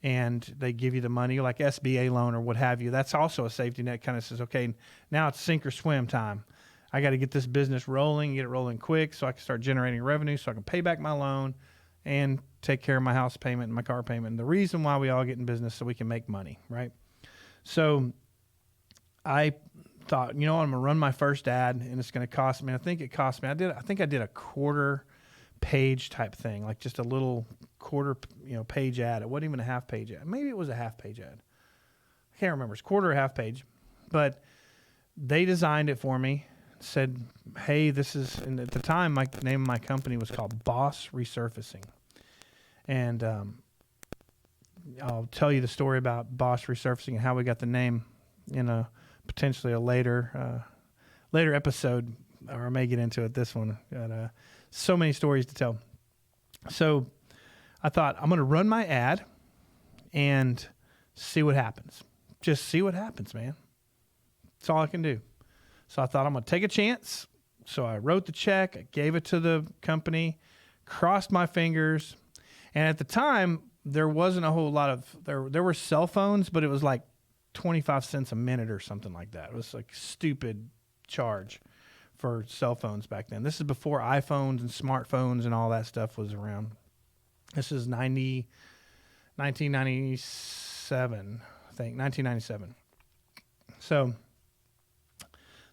and they give you the money like SBA loan or what have you. That's also a safety net. Kind of says, okay, now it's sink or swim time. I got to get this business rolling, get it rolling quick so I can start generating revenue so I can pay back my loan and take care of my house payment and my car payment. And the reason why we all get in business so we can make money, right? So I thought, I'm going to run my first ad, and it's going to cost me. I think I did a quarter page type thing, like just a little quarter, page ad. It wasn't even a half page ad. Maybe it was a half page ad. I can't remember. It's quarter or half page, but they designed it for me. Said, hey, this is, and at the time, the name of my company was called Boss Resurfacing. And I'll tell you the story about Boss Resurfacing and how we got the name in a potentially a later episode, or I may get into it this one. Got so many stories to tell. So I thought, I'm going to run my ad and see what happens. Just see what happens, man. That's all I can do. So I thought, I'm going to take a chance. So I wrote the check, I gave it to the company, crossed my fingers. And at the time, there wasn't a whole lot of, there were cell phones, but it was like 25 cents a minute or something like that. It was like stupid charge for cell phones back then. This is before iPhones and smartphones and all that stuff was around. This is 1997, I think, 1997. So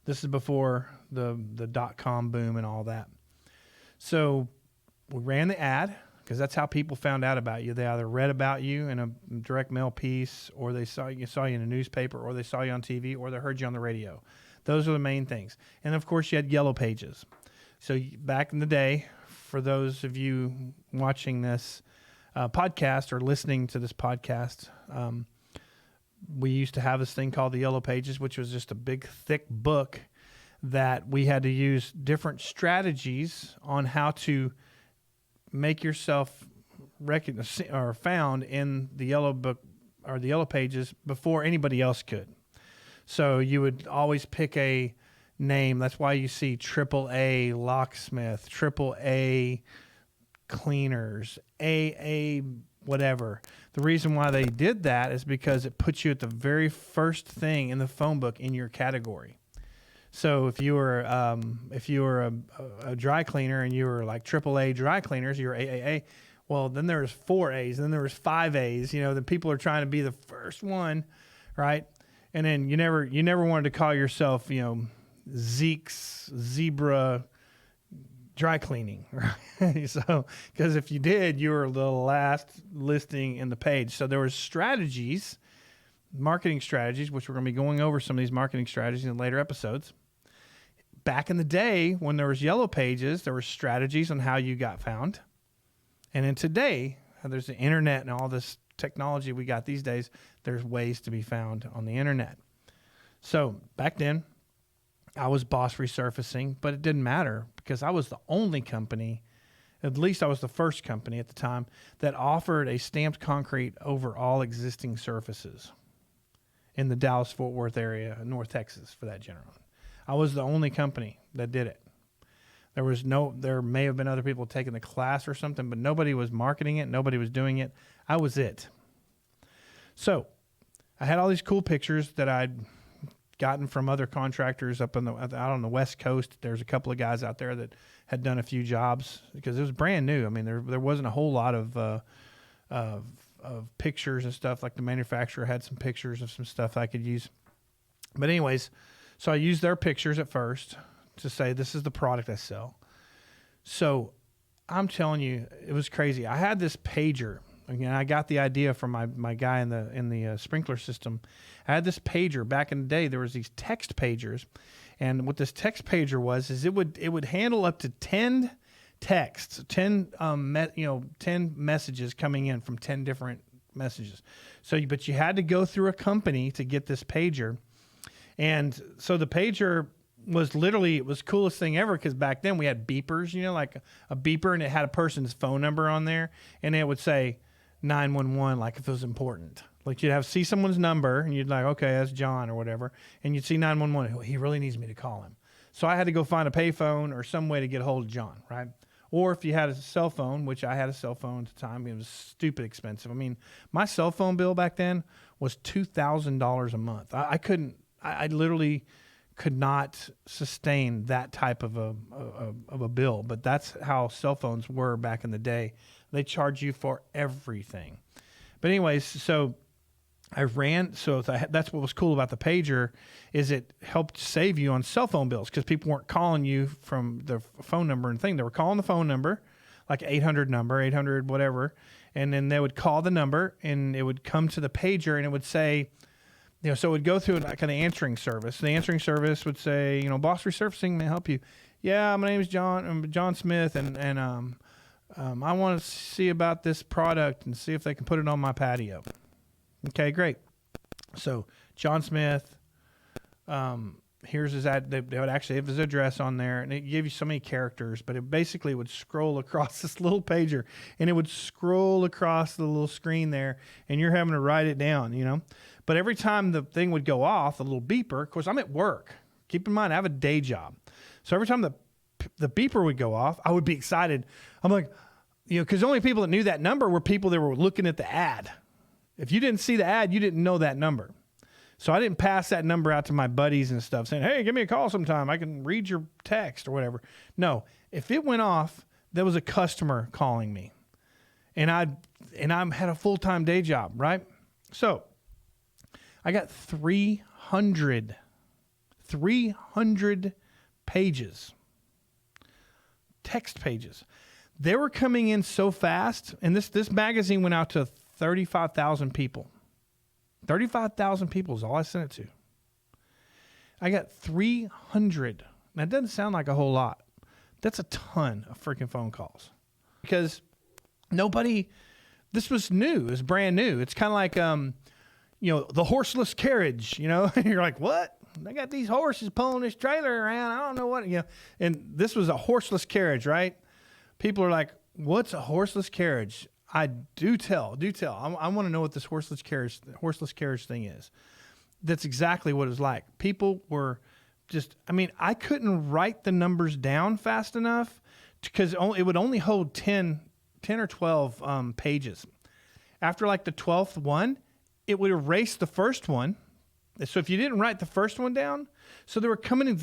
this is before the dot-com boom and all that. So we ran the ad because that's how people found out about you. They either read about you in a direct mail piece, or they saw you in a newspaper, or they saw you on TV, or they heard you on the radio. Those are the main things. And, of course, you had Yellow Pages. So back in the day, for those of you watching this podcast or listening to this podcast, we used to have this thing called the Yellow Pages, which was just a big, thick book that we had to use different strategies on how to make yourself recognized or found in the Yellow Book or the Yellow Pages before anybody else could. So you would always pick a name. That's why you see AAA locksmith, AAA cleaners, AA whatever. The reason why they did that is because it puts you at the very first thing in the phone book in your category. So if you were a dry cleaner and you were like AAA dry cleaners, you were AAA. Well, then there was 4 A's, and then there was 5 A's. The people are trying to be the first one, right? And then you never wanted to call yourself, Zeke's Zebra dry cleaning, right? So, because if you did, you were the last listing in the page. So there was strategies, marketing strategies, which we're going to be going over some of these marketing strategies in later episodes. Back in the day, when there was yellow pages, there were strategies on how you got found. And then today, there's the internet and all this technology we got these days. There's ways to be found on the internet. So back then, I was Boss Resurfacing, but it didn't matter because I was the only company, at least I was the first company at the time, that offered a stamped concrete over all existing surfaces in the Dallas-Fort Worth area, North Texas for that general. I was the only company that did it. There may have been other people taking the class or something, but nobody was marketing it. Nobody was doing it. I was it. So I had all these cool pictures that I'd gotten from other contractors out on the West Coast. There's a couple of guys out there that had done a few jobs because it was brand new. I mean, there wasn't a whole lot of pictures and stuff. Like the manufacturer had some pictures of some stuff I could use. But anyways, so I used their pictures at first to say, this is the product I sell. So I'm telling you, it was crazy. I had this pager. Again, I got the idea from my guy in the sprinkler system. I had this pager back in the day. There was these text pagers, and what this text pager was is it would handle up to 10 texts, 10 messages coming in from 10 different messages. So, but you had to go through a company to get this pager, and so the pager was literally, it was the coolest thing ever because back then we had beepers, like a beeper, and it had a person's phone number on there, and it would say 911, like if it was important. Like you'd see someone's number and you'd like, okay, that's John or whatever. And you'd see 911. He really needs me to call him. So I had to go find a payphone or some way to get a hold of John, right? Or if you had a cell phone, which I had a cell phone at the time, it was stupid expensive. I mean, my cell phone bill back then was $2,000 a month. I literally could not sustain that type of a bill, but that's how cell phones were back in the day. They charge you for everything. But anyways, so that's what was cool about the pager is it helped save you on cell phone bills because people weren't calling you from the phone number and thing. They were calling the phone number, like 800 whatever, and then they would call the number and it would come to the pager and it would say, so it would go through like an answering service. The answering service would say, Boss Resurfacing may I help you. Yeah, my name is John. I'm John Smith, and I want to see about this product and see if they can put it on my patio. Okay, great. So John Smith, here's his ad. They would actually have his address on there, and it gave you so many characters, but it basically would scroll across this little pager, and it would scroll across the little screen there, and you're having to write it down, But every time the thing would go off, the little beeper, of course, I'm at work. Keep in mind, I have a day job. So every time the beeper would go off, I would be excited. I'm like, because the only people that knew that number were people that were looking at the ad. If you didn't see the ad, you didn't know that number. So I didn't pass that number out to my buddies and stuff saying, hey, give me a call sometime. I can read your text or whatever. No, if it went off, there was a customer calling me. And I had a full-time day job, right? So I got 300 pages, text pages. They were coming in so fast, and this magazine went out to 35,000 people. 35,000 people is all I sent it to. I got 300. That doesn't sound like a whole lot. That's a ton of freaking phone calls. Because this was new. It was brand new. It's kind of like, the horseless carriage, You're like, what? I got these horses pulling this trailer around. I don't know what, And this was a horseless carriage, right? People are like, what's a horseless carriage? I do tell. I want to know what this horseless carriage thing is. That's exactly what it was like. People were I couldn't write the numbers down fast enough because it would only hold 10 or 12 pages. After like the 12th one, it would erase the first one. So if you didn't write the first one down, so they were coming in,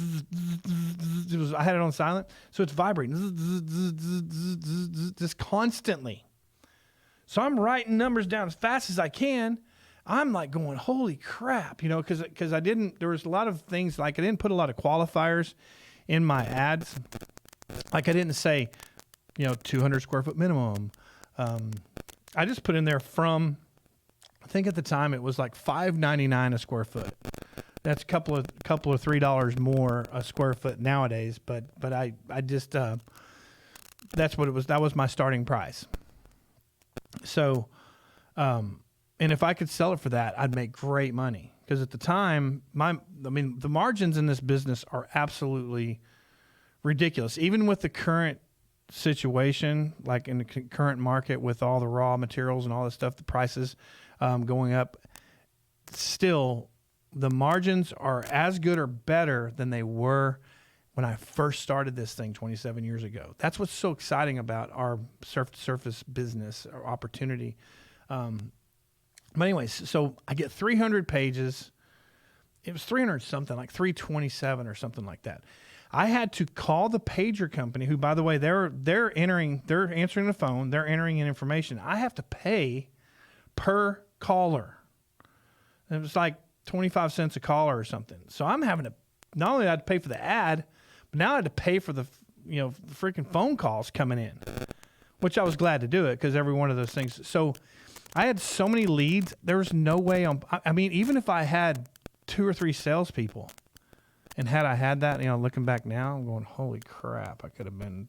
I had it on silent, so it's vibrating, just constantly. So I'm writing numbers down as fast as I can. I'm like going, holy crap, because there was a lot of things, like I didn't put a lot of qualifiers in my ads. Like I didn't say, 200 square foot minimum. I just put in there from, I think at the time it was like $5.99 a square foot. That's a couple of $3 more a square foot nowadays. But I just, that's what it was. That was my starting price. So, and if I could sell it for that, I'd make great money. Because at the time, the margins in this business are absolutely ridiculous. Even with the current situation, like in the current market with all the raw materials and all this stuff, the prices going up, still the margins are as good or better than they were when I first started this thing 27 years ago. That's what's so exciting about our surface business or opportunity. But anyways, so I get 300 pages. It was 300 something, like 327 or something like that. I had to call the pager company, who, by the way, they're answering the phone, they're entering in information. I have to pay per caller. It was like 25 cents a caller or something. So I'm having to, not only had to pay for the ad, but now I had to pay for the freaking phone calls coming in, which I was glad to do it because every one of those things. So I had so many leads. There was no way even if I had 2 or 3 salespeople, and had I had that, looking back now, I'm going, holy crap, I could have been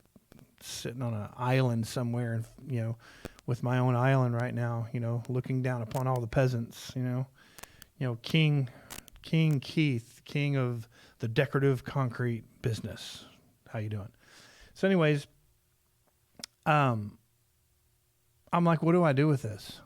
sitting on an island somewhere, and with my own island right now, looking down upon all the peasants, King Keith, king of the decorative concrete business. How you doing? So anyways, I'm like, what do I do with this?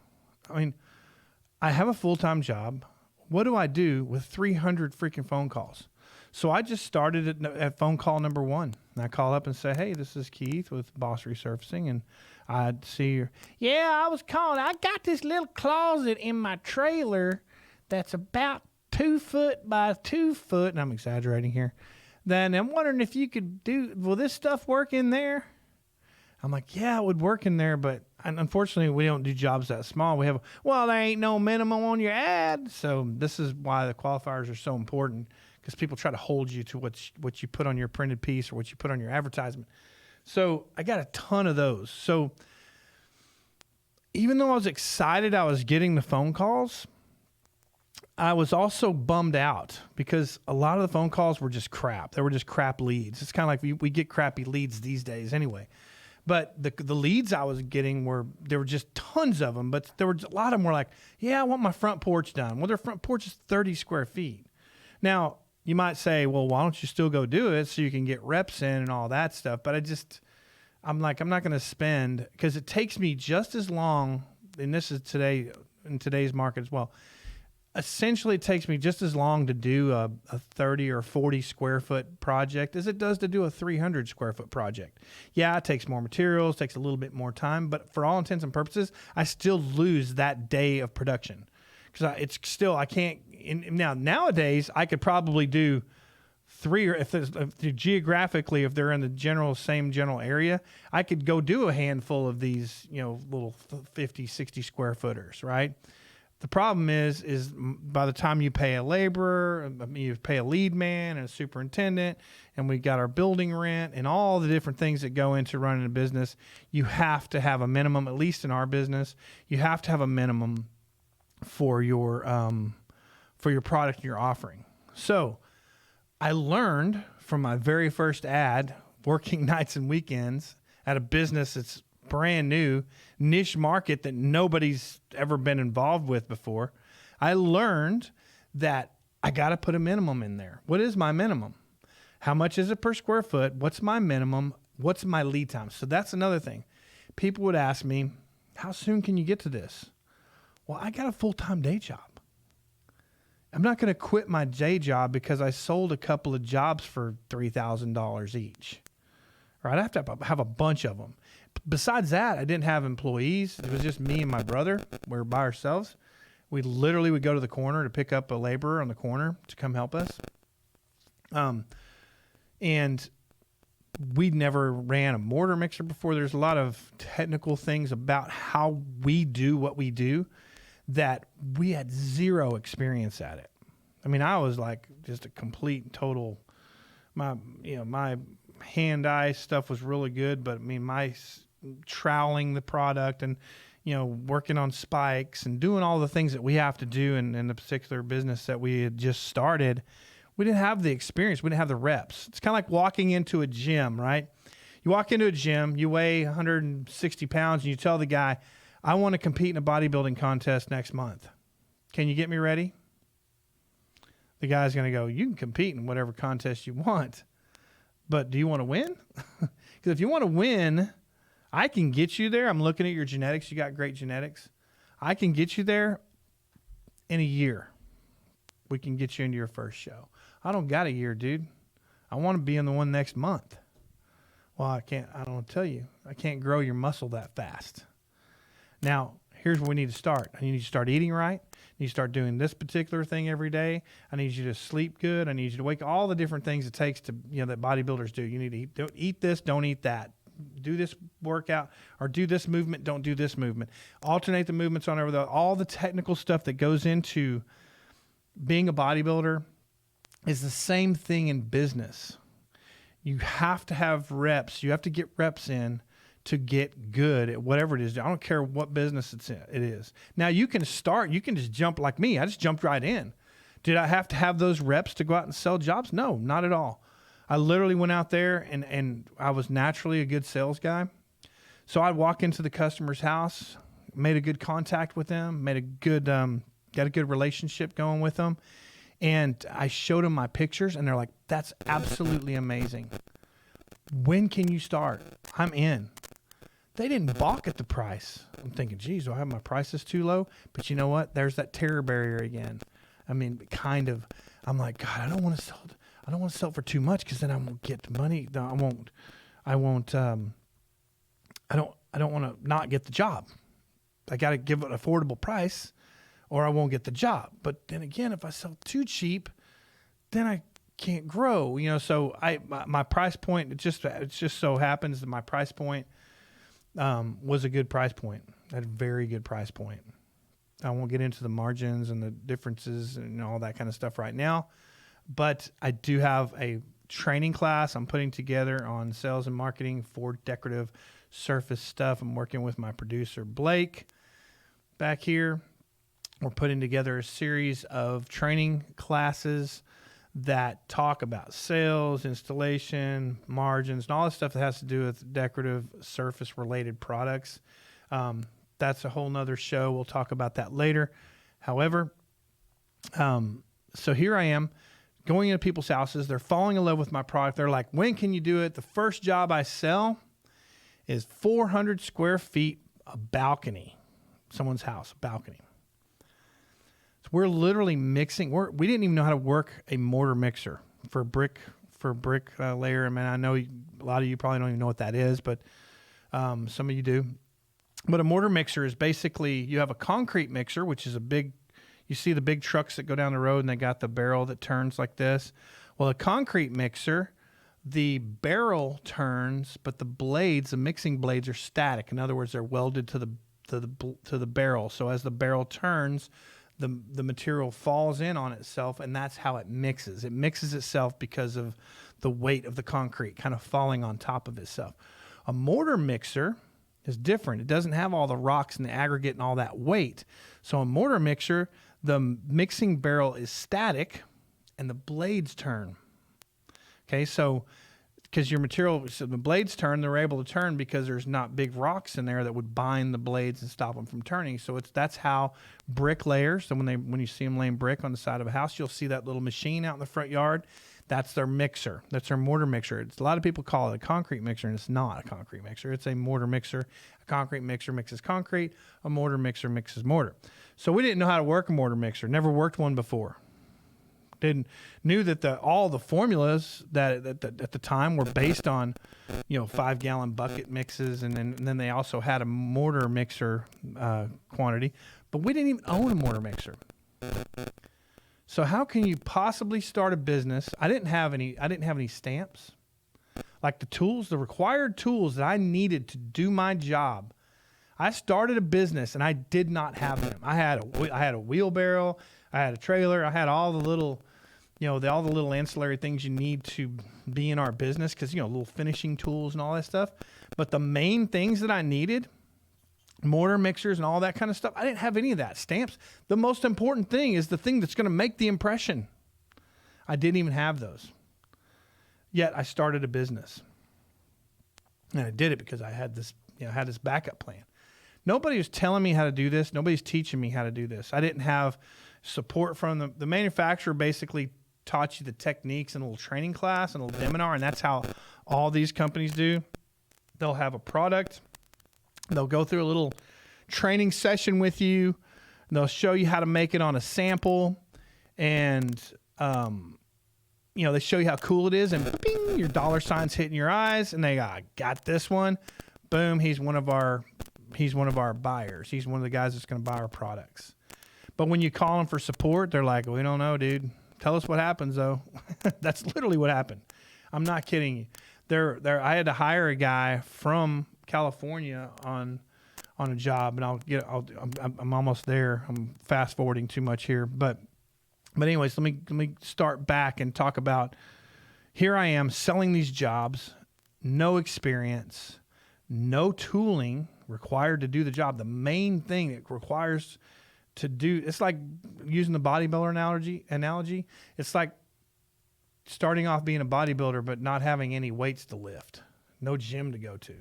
I have a full-time job. What do I do with 300 freaking phone calls? So I just started at phone call number 1. And I call up and say, hey, this is Keith with Boss Resurfacing. And I'd see her. Yeah, I was calling. I got this little closet in my trailer that's about 2 foot by 2 foot. And I'm exaggerating here. Then I'm wondering if you could will this stuff work in there? I'm like, yeah, it would work in there, but unfortunately, we don't do jobs that small. There ain't no minimum on your ad. So this is why the qualifiers are so important, because people try to hold you to what you put on your printed piece or what you put on your advertisement. So I got a ton of those. So even though I was excited I was getting the phone calls, I was also bummed out because a lot of the phone calls were just crap. They were just crap leads. It's kind of like we get crappy leads these days anyway. But the leads I was getting there were just tons of them, but there were a lot of them were like, yeah, I want my front porch done. Well, their front porch is 30 square feet. Now, you might say, well, why don't you still go do it so you can get reps in and all that stuff? But I'm like, I'm not going to spend, because it takes me just as long, and this is in today's market as well. Essentially, it takes me just as long to do a 30 or 40 square foot project as it does to do a 300 square foot project. Yeah, it takes more materials, takes a little bit more time, but for all intents and purposes, I still lose that day of production because I can't. Nowadays, I could probably do 3, or if geographically, if they're in the same general area, I could go do a handful of these, little 50, 60 square footers, right? The problem is by the time you pay a laborer, you pay a lead man and a superintendent, and we got our building rent and all the different things that go into running a business, you have to have a minimum, at least in our business, you have to have a minimum for your product you're offering. So I learned from my very first ad, working nights and weekends at a business that's brand new niche market that nobody's ever been involved with before. I learned that I got to put a minimum in there. What is my minimum? How much is it per square foot? What's my minimum? What's my lead time? So that's another thing. People would ask me, how soon can you get to this? Well, I got a full-time day job. I'm not going to quit my day job because I sold a couple of jobs for $3,000 each. Right? I have to have a bunch of them. Besides that, I didn't have employees. It was just me and my brother. We were by ourselves. We literally would go to the corner to pick up a laborer on the corner to come help us. And we never ran a mortar mixer before. There's a lot of technical things about how we do what we do that we had zero experience at it. I was like just a complete and total, my hand-eye stuff was really good, but I mean, troweling the product and, working on spikes and doing all the things that we have to do in the particular business that we had just started, we didn't have the experience. We didn't have the reps. It's kind of like walking into a gym, right? You walk into a gym, you weigh 160 pounds, and you tell the guy, I want to compete in a bodybuilding contest next month. Can you get me ready? The guy's going to go, you can compete in whatever contest you want, but do you want to win? Because if you want to win, I can get you there. I'm looking at your genetics. You got great genetics. I can get you there in a year. We can get you into your first show. I don't got a year, dude. I want to be in the one next month. Well, I don't want to tell you. I can't grow your muscle that fast. Now, here's where we need to start. I need you to start eating right. I need you to start doing this particular thing every day. I need you to sleep good. I need you to wake all the different things it takes to, that bodybuilders do. You need to eat, don't eat this, don't eat that. Do this workout or do this movement, don't do this movement. Alternate the movements on all the technical stuff that goes into being a bodybuilder is the same thing in business. You have to have reps. You have to get reps in to get good at whatever it is. I don't care what business it is. Now you can just jump like me. I just jumped right in. Did I have to have those reps to go out and sell jobs? No, not at all. I literally went out there and I was naturally a good sales guy. So I'd walk into the customer's house, made a good contact with them, got a good relationship going with them. And I showed them my pictures and they're like, that's absolutely amazing. When can you start? I'm in. They didn't balk at the price. I'm thinking, geez, do I have my prices too low? But you know what? There's that terror barrier again. I mean, kind of, I'm like, God, I don't want to sell for too much because then I won't get the money. I don't want to not get the job. I got to give an affordable price or I won't get the job. But then again, if I sell too cheap, then I can't grow, so my price point, it just so happens that my price point was a good price point. I had a very good price point. I won't get into the margins and the differences and all that kind of stuff right now, but I do have a training class I'm putting together on sales and marketing for decorative surface stuff. I'm working with my producer, Blake, back here. We're putting together a series of training classes that talk about sales, installation, margins, and all the stuff that has to do with decorative surface related products. That's a whole nother show. We'll talk about that later. However, so here I am going into people's houses. They're falling in love with my product. They're like, when can you do it? The first job I sell is 400 square feet, a balcony, someone's house, a balcony. So we're literally mixing. We didn't even know how to work a mortar mixer for brick layer. I mean, I know a lot of you probably don't even know what that is, but some of you do. But a mortar mixer is basically, you have a concrete mixer, which is you see the big trucks that go down the road and they got the barrel that turns like this. Well, a concrete mixer, the barrel turns, but the mixing blades are static. In other words, they're welded to the barrel. So as the barrel turns, the material falls in on itself, and that's how it mixes. It mixes itself because of the weight of the concrete kind of falling on top of itself. A mortar mixer is different. It doesn't have all the rocks and the aggregate and all that weight. So a mortar mixer, the mixing barrel is static and the blades turn. Okay, so because the blades turn, they're able to turn because there's not big rocks in there that would bind the blades and stop them from turning. So that's how bricklayers, so when you see them laying brick on the side of a house, you'll see that little machine out in the front yard. That's their mixer. That's their mortar mixer. A lot of people call it a concrete mixer, and it's not a concrete mixer. It's a mortar mixer. A concrete mixer mixes concrete. A mortar mixer mixes mortar. So we didn't know how to work a mortar mixer. Never worked one before. Knew that all the formulas that at the time were based on 5-gallon bucket mixes, and then they also had a mortar mixer quantity, but we didn't even own a mortar mixer. So how can you possibly start a business? I didn't have any stamps, like the required tools that I needed to do my job. I started a business and I did not have them. I had a wheelbarrow, I had a trailer, I had all the little all the little ancillary things you need to be in our business, because, little finishing tools and all that stuff. But the main things that I needed, mortar mixers and all that kind of stuff, I didn't have any of that. Stamps, the most important thing is the thing that's going to make the impression. I didn't even have those. Yet I started a business. And I did it because I had this, had this backup plan. Nobody was telling me how to do this. Nobody's teaching me how to do this. I didn't have support from the manufacturer. Basically taught you the techniques in a little training class and a little seminar, and that's how all these companies do. They'll have a product. They'll go through a little training session with you. They'll show you how to make it on a sample, and they show you how cool it is, and bing, your dollar sign's hitting your eyes, and they go, I got this one. Boom, he's one of our buyers. He's one of the guys that's going to buy our products. But when you call them for support, they're like, we don't know, dude. Tell us what happens, though. That's literally what happened. I'm not kidding you. I had to hire a guy from California on a job, and I'm almost there. I'm fast forwarding too much here, but anyways, let me start back and talk about, here I am selling these jobs, no experience, no tooling required to do the job. The main thing it requires to do, it's like using the bodybuilder analogy. It's like starting off being a bodybuilder, but not having any weights to lift, no gym to go to.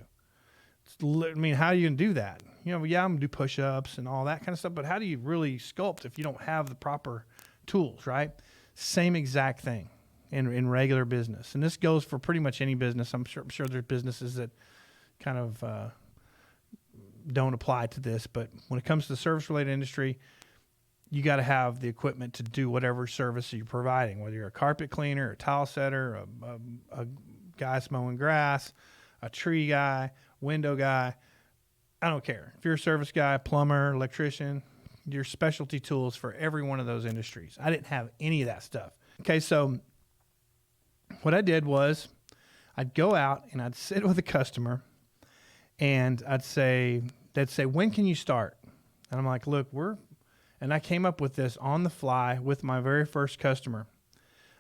How are you going to do that? I'm going to do push-ups and all that kind of stuff, but how do you really sculpt if you don't have the proper tools, right? Same exact thing in regular business. And this goes for pretty much any business. I'm sure there's businesses that kind of don't apply to this, but when it comes to the service-related industry, you got to have the equipment to do whatever service you're providing, whether you're a carpet cleaner, a tile setter, a guy mowing grass, a tree guy, window guy. I don't care. If you're a service guy, plumber, electrician, your specialty tools for every one of those industries. I didn't have any of that stuff. Okay, so what I did was I'd go out and I'd sit with a customer, and they'd say, when can you start? And I'm like, look, and I came up with this on the fly with my very first customer.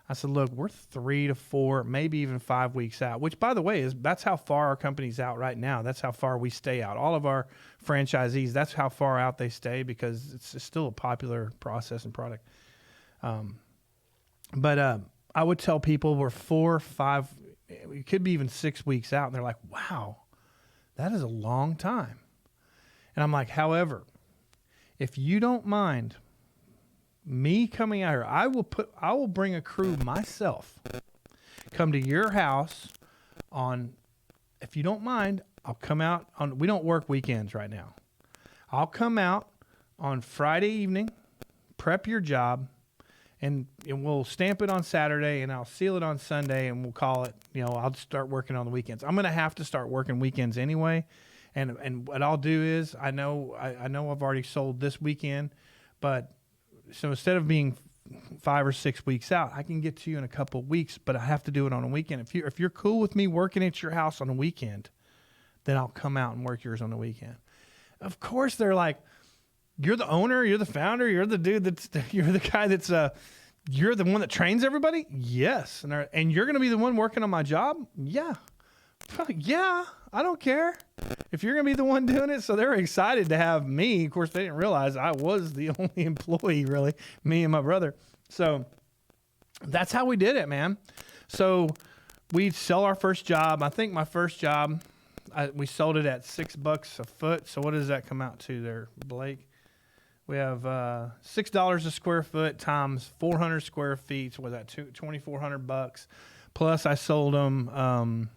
I said, look, we're 3 to 4, maybe even 5 weeks out, which, by the way, that's how far our company's out right now. That's how far we stay out. All of our franchisees, that's how far out they stay, because it's still a popular process and product. But I would tell people we're 4, 5, it could be even 6 weeks out, and they're like, wow, that is a long time. And I'm like, however, if you don't mind me coming out here, I will bring a crew myself, come to your house if you don't mind, I'll come out we don't work weekends right now. I'll come out on Friday evening, prep your job, and we'll stamp it on Saturday, and I'll seal it on Sunday, and we'll call it, I'll start working on the weekends. I'm going to have to start working weekends anyway. And what I'll do is, I know I've already sold this weekend, but so instead of being 5 or 6 weeks out, I can get to you in a couple of weeks, but I have to do it on a weekend. If you're cool with me working at your house on a weekend, then I'll come out and work yours on the weekend. Of course, they're like, you're the owner, you're the founder, you're the dude you're the guy that's you're the one that trains everybody? Yes. And you're going to be the one working on my job? Yeah. Yeah, I don't care if you're going to be the one doing it. So they're excited to have me. Of course, they didn't realize I was the only employee, really, me and my brother. So that's how we did it, man. So we'd sell our first job. I think my first job, we sold it at $6 a foot. So what does that come out to there, Blake? We have $6 a square foot times 400 square feet. So was that $2,400? Plus, I sold them.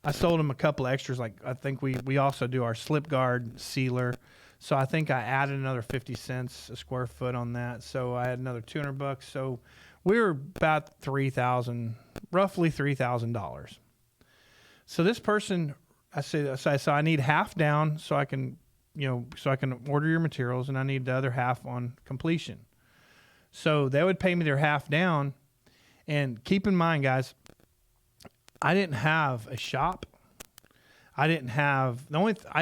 I sold them a couple of extras. Like, I think we also do our slip guard sealer. So I think I added another 50 cents a square foot on that. So I had another $200. So we were about roughly $3,000. So this person, I said, so I need half down so I can order your materials, and I need the other half on completion. So they would pay me their half down. And keep in mind, guys, I didn't have a shop. I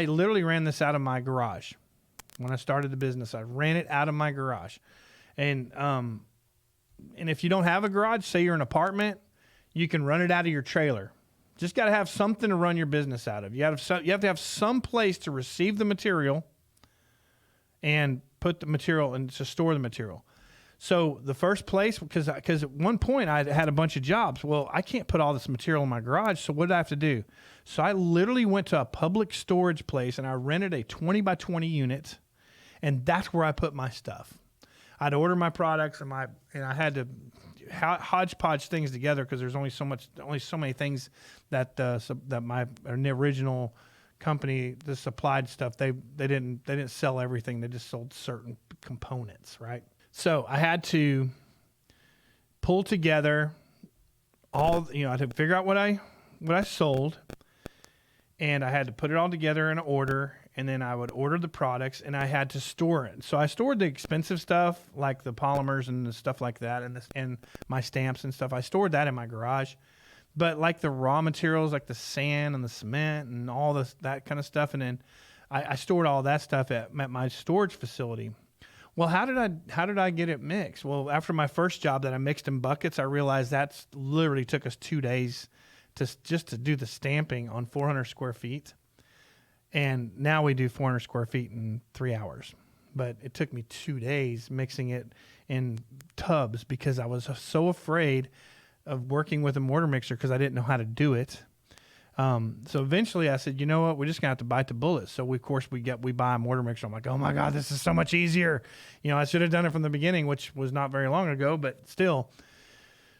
literally ran this out of my garage. When I started the business, I ran it out of my garage. And And if you don't have a garage, say you're an apartment, you can run it out of your trailer. Just got to have something to run your business out of. You have to have some place to receive the material and put the material and to store the material. So the first place, because at one point I had a bunch of jobs. Well, I can't put all this material in my garage, so what did I have to do? So I literally went to a public storage place and I rented a 20 by 20 unit, and that's where I put my stuff. I'd order my products and I had to hodgepodge things together because there's only so many things that my original company, the supplied stuff, they didn't sell everything. They just sold certain components, right? So I had to pull together I had to figure out what I sold, and I had to put it all together in order, and then I would order the products, and I had to store it. So I stored the expensive stuff, like the polymers and the stuff like that, and my stamps and stuff. I stored that in my garage. But like the raw materials, like the sand and the cement and all that kind of stuff, and then I stored all that stuff at my storage facility. Well, how did I get it mixed? Well, after my first job that I mixed in buckets, I realized that's literally took us 2 days to do the stamping on 400 square feet. And now we do 400 square feet in 3 hours. But it took me 2 days mixing it in tubs because I was so afraid of working with a mortar mixer because I didn't know how to do it. So eventually I said, you know what, we're just gonna have to bite the bullet. So we buy a mortar mixer. I'm like, oh my God, this is so much easier. I should have done it from the beginning, which was not very long ago, but still.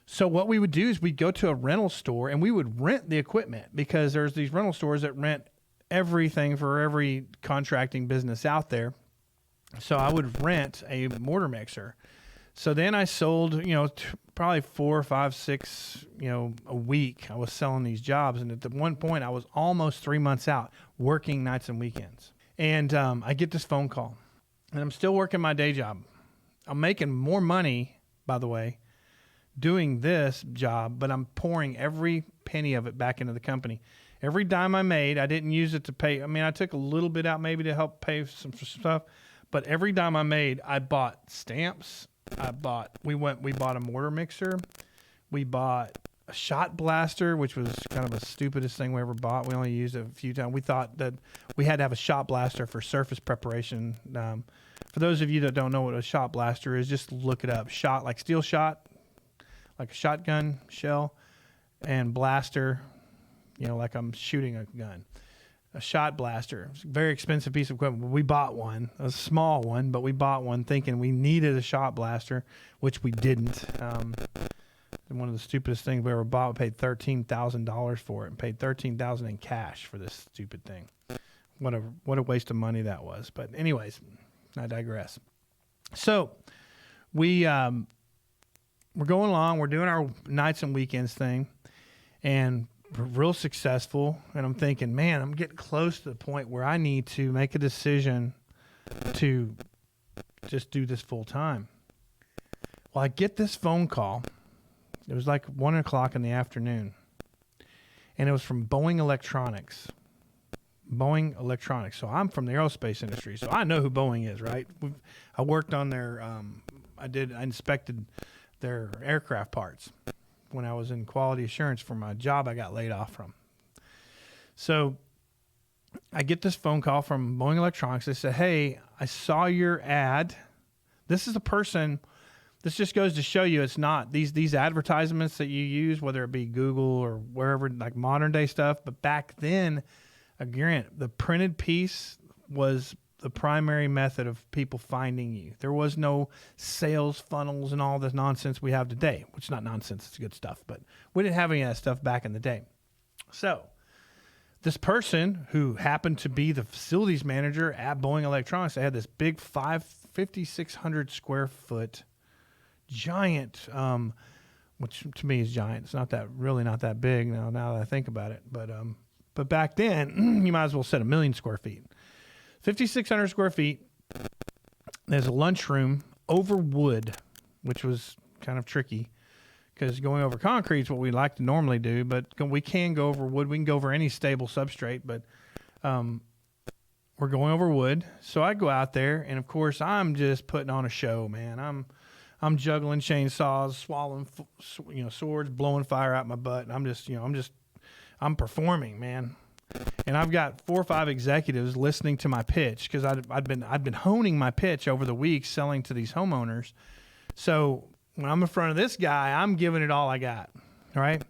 So what we would do is we'd go to a rental store and we would rent the equipment because there's these rental stores that rent everything for every contracting business out there. So I would rent a mortar mixer. So then I sold, probably 4, 5, 6, a week. I was selling these jobs. And at the one point, I was almost 3 months out working nights and weekends. And I get this phone call. And I'm still working my day job. I'm making more money, by the way, doing this job, but I'm pouring every penny of it back into the company. Every dime I made, I didn't use it to pay. I mean, I took a little bit out maybe to help pay some stuff. But every dime I made, I bought stamps. We bought a mortar mixer. We bought a shot blaster, which was kind of the stupidest thing we ever bought. We only used it a few times. We thought that we had to have a shot blaster for surface preparation. For those of you that don't know what a shot blaster is, just look it up. Shot, like steel shot, like a shotgun shell, and blaster, like I'm shooting a gun. A shot blaster. It's a very expensive piece of equipment. We bought one, a small one, but we bought one thinking we needed a shot blaster, which we didn't. One of the stupidest things we ever bought. We paid $13,000 for it and paid $13,000 in cash for this stupid thing. What a waste of money that was. But anyways, I digress. So we're going along. We're doing our nights and weekends thing, and real successful. And I'm thinking, man, I'm getting close to the point where I need to make a decision to just do this full time. Well, I get this phone call. It was like 1:00 in the afternoon, and it was from Boeing Electronics. Boeing Electronics. So I'm from the aerospace industry, so I know who Boeing is, right? I worked on their, I inspected their aircraft parts when I was in quality assurance for my job I got laid off from. So I get this phone call from Boeing Electronics. They said, hey, I saw your ad. This is the person, this just goes to show you it's not these advertisements that you use, whether it be Google or wherever, like modern day stuff. But back then, again, the printed piece was the primary method of people finding you. There was no sales funnels and all this nonsense we have today, which is not nonsense, it's good stuff, but we didn't have any of that stuff back in the day. So this person who happened to be the facilities manager at Boeing Electronics, they had this big 5,600 square foot giant, which to me is giant. It's not that big now that I think about it. But back then, you might as well set 1 million square feet. 5,600 square feet. There's a lunchroom over wood, which was kind of tricky because going over concrete is what we like to normally do, but we can go over wood. We can go over any stable substrate, but we're going over wood. So I go out there, and of course, I'm just putting on a show, man. I'm juggling chainsaws, swallowing, swords, blowing fire out my butt. And I'm performing, man. And I've got 4 or 5 executives listening to my pitch because I'd been honing my pitch over the week, selling to these homeowners. So when I'm in front of this guy, I'm giving it all I got. All right.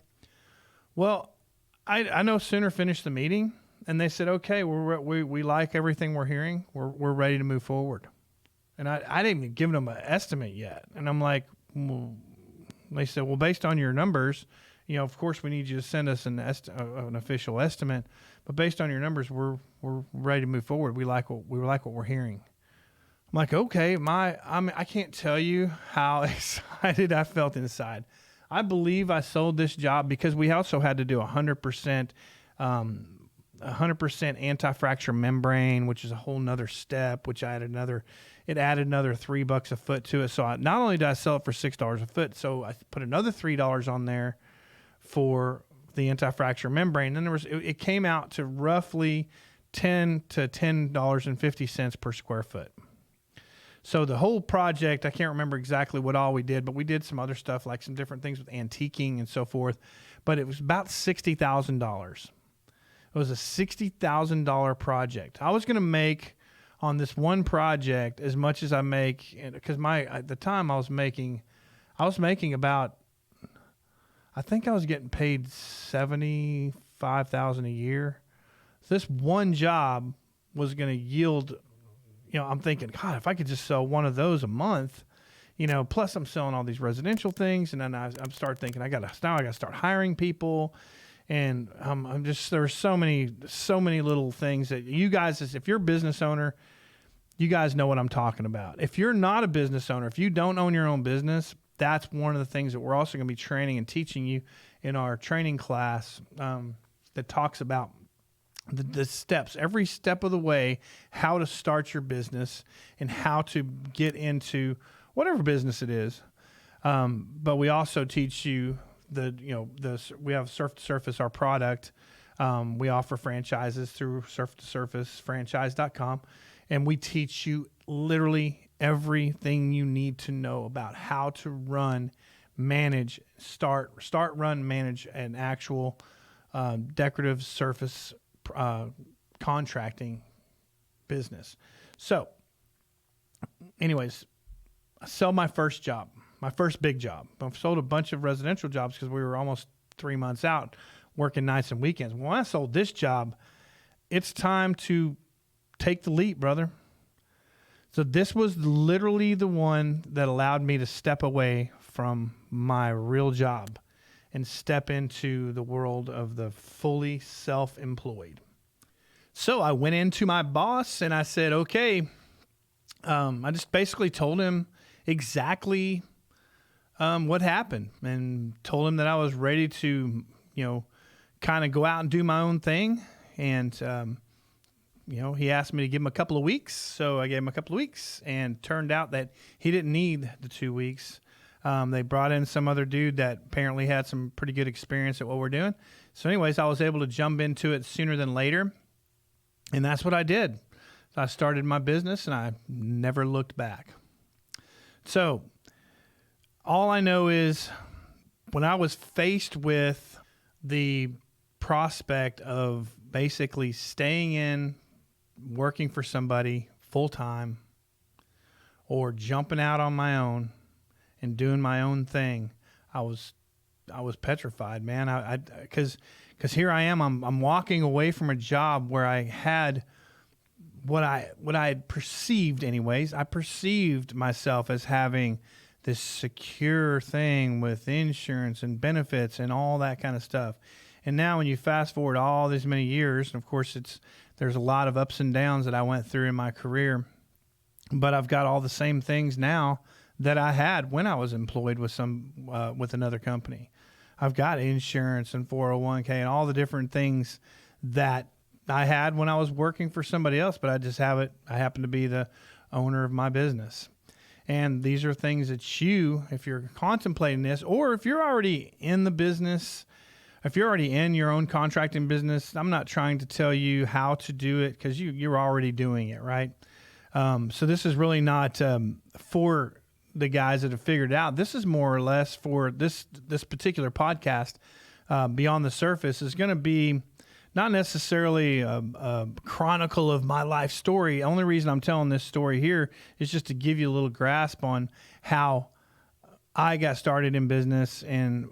Well, I no sooner finished the meeting, and they said, "Okay, we like everything we're hearing. We're ready to move forward." And I didn't even give them an estimate yet. And I'm like, well, they said, "Well, based on your numbers, of course we need you to send us an official estimate, but based on your numbers, we're ready to move forward. We like what we're hearing." I'm like, "Okay, I can't tell you how excited I felt inside. I believe I sold this job because we also had to do 100% anti-fracture membrane, which is a whole nother step, which added another $3 a foot to it. So not only did I sell it for $6 a foot, so I put another $3 on there for the anti-fracture membrane. Then it came out to roughly $10 to $10.50 per square foot. So the whole project, I can't remember exactly what all we did, but we did some other stuff, like some different things with antiquing and so forth. But it was about $60,000. It was a $60,000 project. I was going to make on this one project as much as I make, because at the time I was making about, I think I was getting paid $75,000 a year. So this one job was going to yield. I'm thinking, God, if I could just sell one of those a month, plus I'm selling all these residential things. And then I start thinking, I got to start hiring people. And there's so many little things that you guys, if you're a business owner, you guys know what I'm talking about. If you're not a business owner, if you don't own your own business, that's one of the things that we're also going to be training and teaching you in our training class that talks about the steps, every step of the way, how to start your business and how to get into whatever business it is. But we also teach you we have Surf to Surface, our product. We offer franchises through surftosurfacefranchise.com, and we teach you literally everything you need to know about how to manage an actual decorative surface contracting business. So anyways, I sell my first job, my first big job. I've sold a bunch of residential jobs because we were almost 3 months out working nights and weekends. When I sold this job, it's time to take the leap, brother. So this was literally the one that allowed me to step away from my real job and step into the world of the fully self-employed. So I went into my boss and I said, okay, I just basically told him exactly what happened and told him that I was ready to, kind of go out and do my own thing. And, he asked me to give him a couple of weeks. So I gave him a couple of weeks, and turned out that he didn't need the 2 weeks. They brought in some other dude that apparently had some pretty good experience at what we're doing. So anyways, I was able to jump into it sooner than later. And that's what I did. So I started my business and I never looked back. So all I know is when I was faced with the prospect of basically staying in, working for somebody full time, or jumping out on my own and doing my own thing, I was petrified, man. Because here I am, I'm walking away from a job where I had what I had perceived, anyways. I perceived myself as having this secure thing with insurance and benefits and all that kind of stuff. And now when you fast forward all these many years, and of course there's a lot of ups and downs that I went through in my career, but I've got all the same things now that I had when I was employed with with another company. I've got insurance and 401k and all the different things that I had when I was working for somebody else, but I happen to be the owner of my business. And these are things that if you're contemplating this, or if you're already in the business, if you're already in your own contracting business, I'm not trying to tell you how to do it because you're already doing it, right? So this is really not for the guys that have figured it out. This is more or less for this particular podcast, Beyond the Surface, is going to be not necessarily a chronicle of my life story. The only reason I'm telling this story here is just to give you a little grasp on how I got started in business and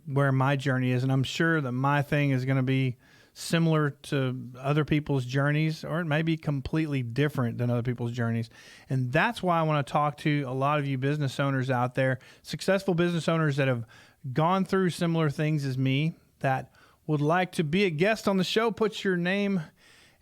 where my journey is. And I'm sure that my thing is going to be similar to other people's journeys, or it may be completely different than other people's journeys. And that's why I want to talk to a lot of you business owners out there, successful business owners that have gone through similar things as me, that would like to be a guest on the show. Put your name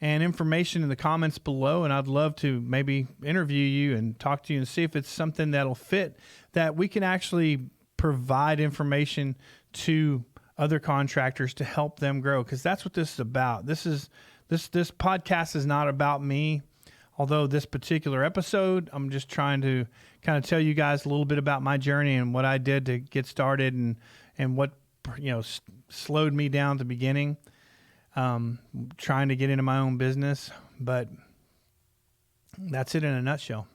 and information in the comments below, and I'd love to maybe interview you and talk to you and see if it's something that'll fit, that we can actually provide information to other contractors to help them grow, because that's what this is about. This podcast is not about me, although this particular episode, I'm just trying to kind of tell you guys a little bit about my journey and what I did to get started, and what slowed me down at the beginning, trying to get into my own business. But that's it in a nutshell.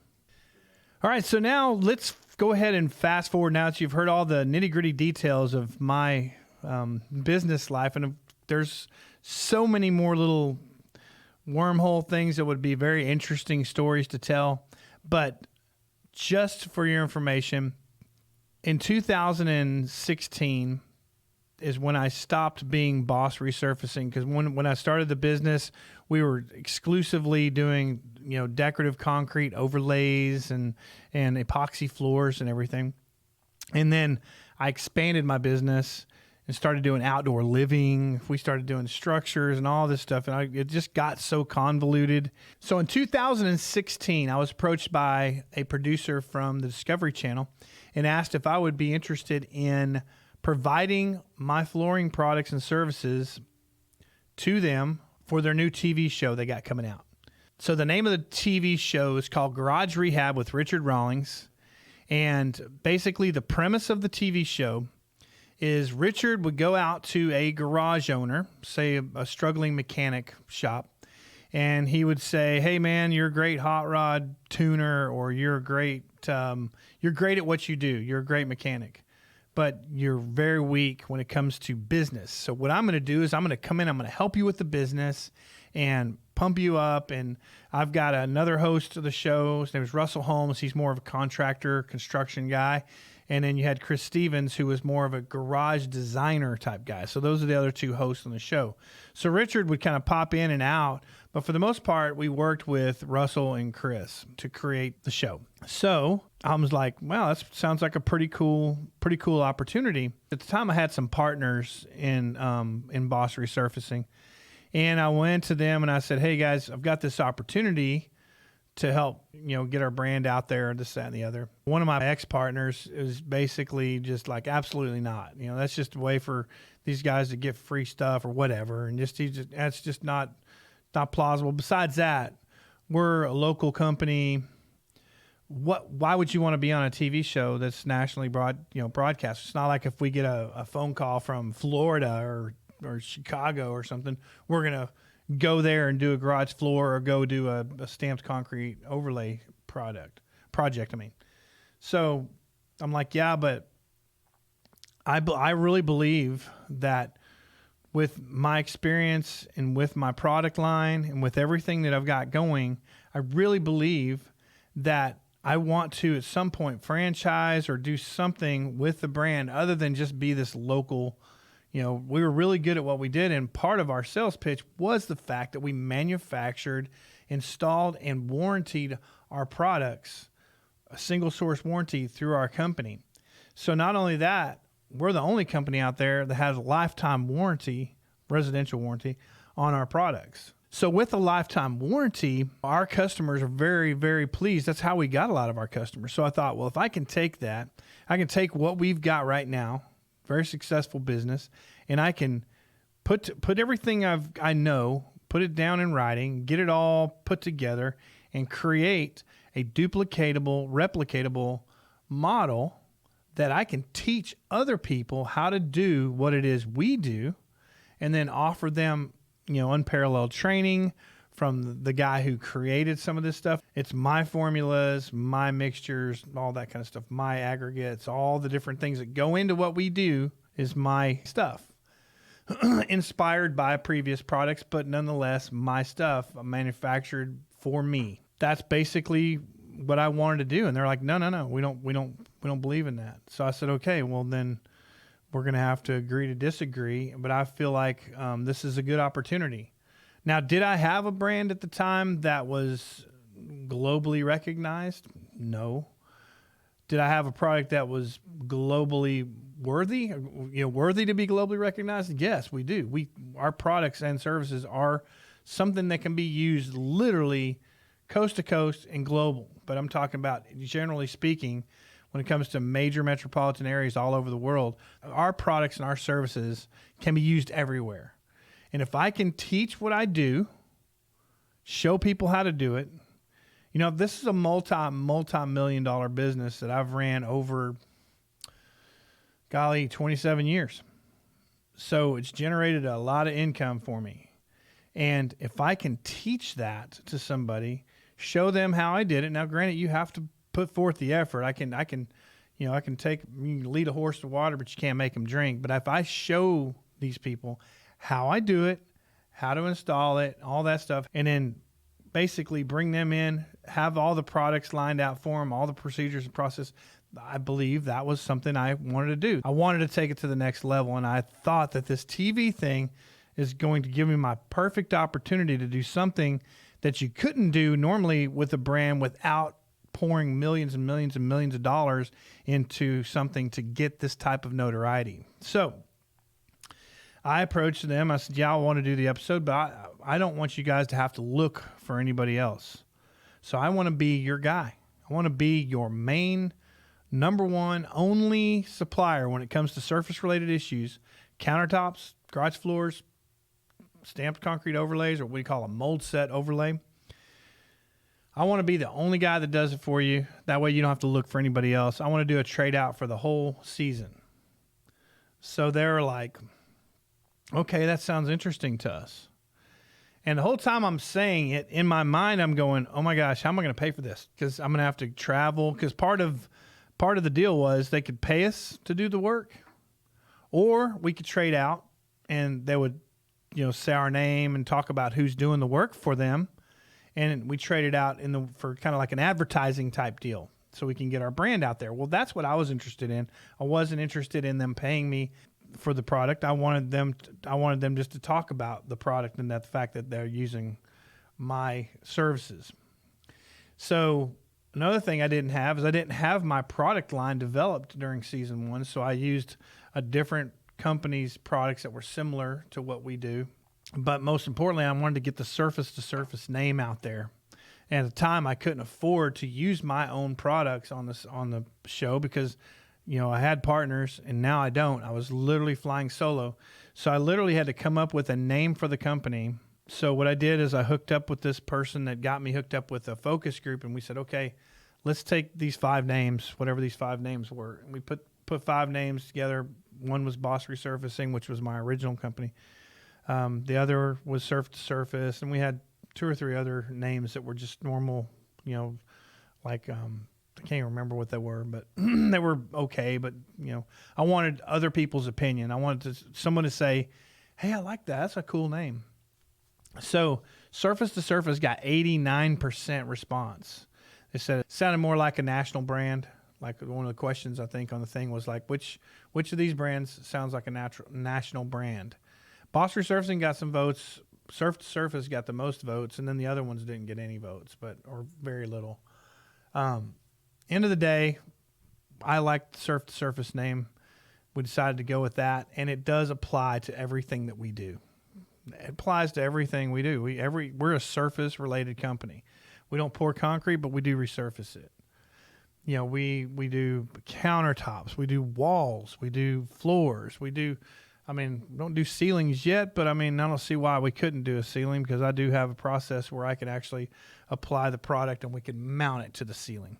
All right, so now let's go ahead and fast forward now that you've heard all the nitty-gritty details of my business life, and there's so many more little wormhole things that would be very interesting stories to tell. But just for your information, in 2016 is when I stopped being Boss Resurfacing, because when I started the business, we were exclusively doing decorative concrete overlays and epoxy floors and everything. And then I expanded my business and started doing outdoor living. We started doing structures and all this stuff, and it just got so convoluted. So in 2016, I was approached by a producer from the Discovery Channel and asked if I would be interested in providing my flooring products and services to them for their new TV show they got coming out. So the name of the TV show is called Garage Rehab with Richard Rawlings. And basically the premise of the TV show is Richard would go out to a garage owner, say a struggling mechanic shop, and he would say, "Hey man, you're a great hot rod tuner, or you're great at what you do. You're a great mechanic, but you're very weak when it comes to business. So what I'm going to do is I'm going to come in, I'm going to help you with the business and pump you up." And I've got another host of the show. His name is Russell Holmes. He's more of a contractor, construction guy. And then you had Chris Stevens, who was more of a garage designer type guy. So those are the other two hosts on the show. So Richard would kind of pop in and out, but for the most part, we worked with Russell and Chris to create the show. So I was like, wow, that sounds like a pretty cool opportunity. At the time, I had some partners in Boss Resurfacing, and I went to them and I said, "Hey guys, I've got this opportunity to help, get our brand out there, this, that, and the other." One of my ex-partners is basically just like, absolutely not. That's just a way for these guys to get free stuff or whatever. And that's just not plausible. Besides that, we're a local company. Why would you want to be on a TV show that's nationally broadcast? It's not like if we get a phone call from Florida or Chicago or something, we're going to go there and do a garage floor or go do a stamped concrete overlay project. So I'm like, yeah, but I really believe that with my experience and with my product line and with everything that I've got going, I really believe that I want to at some point franchise or do something with the brand other than just be this local. We were really good at what we did, and part of our sales pitch was the fact that we manufactured, installed, and warrantied our products, a single source warranty through our company. So not only that, we're the only company out there that has a lifetime warranty, residential warranty, on our products. So with a lifetime warranty, our customers are very, very pleased. That's how we got a lot of our customers. So I thought, well, if I can take that, I can take what we've got right now, very successful business, and I can put everything I know, put it down in writing, get it all put together, and create a duplicatable, replicatable model that I can teach other people how to do what it is we do, and then offer them, unparalleled training from the guy who created some of this stuff. It's my formulas, my mixtures, all that kind of stuff, my aggregates, all the different things that go into what we do is my stuff. Inspired by previous products, but nonetheless, my stuff manufactured for me. That's basically what I wanted to do. And they're like, no, we don't believe in that. So I said, okay, well then we're going to have to agree to disagree. But I feel like this is a good opportunity. Now, did I have a brand at the time that was globally recognized? No. Did I have a product that was globally worthy, worthy to be globally recognized? Yes, we do. Our products and services are something that can be used literally coast to coast and global. But I'm talking about, generally speaking, when it comes to major metropolitan areas all over the world, our products and our services can be used everywhere. And if I can teach what I do, show people how to do it, this is a multi-million dollar business that I've ran over, 27 years. So it's generated a lot of income for me. And if I can teach that to somebody, show them how I did it. Now, granted, you have to put forth the effort. I can lead a horse to water, but you can't make them drink. But if I show these people how I do it, how to install it, all that stuff, and then basically bring them in, have all the products lined out for them, all the procedures and process, I believe that was something I wanted to do. I wanted to take it to the next level, and I thought that this TV thing is going to give me my perfect opportunity to do something that you couldn't do normally with a brand without pouring millions and millions and millions of dollars into something to get this type of notoriety. So I approached them. I said, I want to do the episode, but I don't want you guys to have to look for anybody else. So I want to be your guy. I want to be your main, number one, only supplier when it comes to surface-related issues, countertops, garage floors, stamped concrete overlays, or what we call a mold set overlay. I want to be the only guy that does it for you. That way you don't have to look for anybody else. I want to do a trade out for the whole season. So they're like, okay, that sounds interesting to us. And the whole time I'm saying it, in my mind, I'm going, oh my gosh, how am I going to pay for this? Because I'm going to have to travel. Because part of the deal was they could pay us to do the work, or we could trade out and they would, say our name and talk about who's doing the work for them. And we traded out for kind of like an advertising type deal so we can get our brand out there. Well, that's what I was interested in. I wasn't interested in them paying me for the product. I wanted them just to talk about the product and the fact that they're using my services. So another thing I didn't have is I didn't have my product line developed during season 1. So I used a different company's products that were similar to what we do. But most importantly, I wanted to get the Surface to Surface name out there. And at the time, I couldn't afford to use my own products on the show because I had partners, and now I don't. I was literally flying solo. So I literally had to come up with a name for the company. So what I did is I hooked up with this person that got me hooked up with a focus group, and we said, okay, let's take these 5 names, whatever these 5 names were. And we put 5 names together. One was Boss Resurfacing, which was my original company. The other was Surf to Surface, and we had 2 or 3 other names that were just normal, like I can't remember what they were, but they were okay. But I wanted other people's opinion. I wanted someone to say, "Hey, I like that. That's a cool name." So Surface to Surface got 89% response. They said it sounded more like a national brand. Like one of the questions I think on the thing was like, which of these brands sounds like a national brand? Boss Resurfacing got some votes. Surf to Surface got the most votes, and then the other ones didn't get any votes, or very little. End of the day, I liked the Surf to Surface name. We decided to go with that, and it does apply to everything that we do. It applies to everything we do. We're a surface-related company. We don't pour concrete, but we do resurface it. We do countertops, we do walls, we do floors, we don't do ceilings yet, but I don't see why we couldn't do a ceiling, because I do have a process where I can actually apply the product and we can mount it to the ceiling.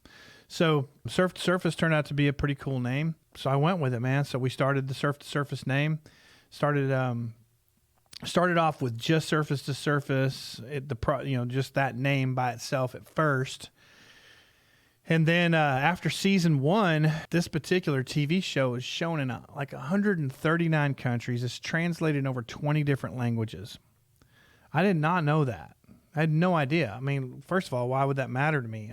So Surf to Surface turned out to be a pretty cool name. So I went with it, man. So we started the Surf to Surface name, started Started off with just Surface to Surface, just that name by itself at first. And then after season 1, this particular TV show is shown in like 139 countries. It's translated in over 20 different languages. I did not know that. I had no idea. I mean, first of all, why would that matter to me?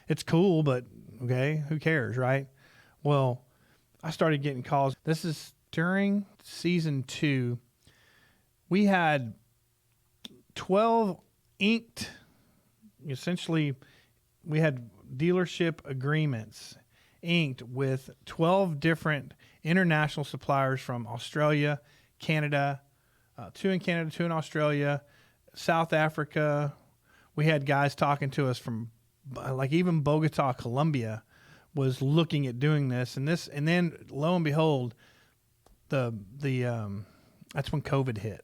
It's cool, but okay, who cares, right? Well, I started getting calls. This is during season 2. We had 12 inked, essentially, we had dealership agreements inked with 12 different international suppliers from Australia, Canada, 2 in Canada, 2 in Australia, South Africa. We had guys talking to us from, like, even Bogota, Colombia was looking at doing this. And then lo and behold, that's when COVID hit.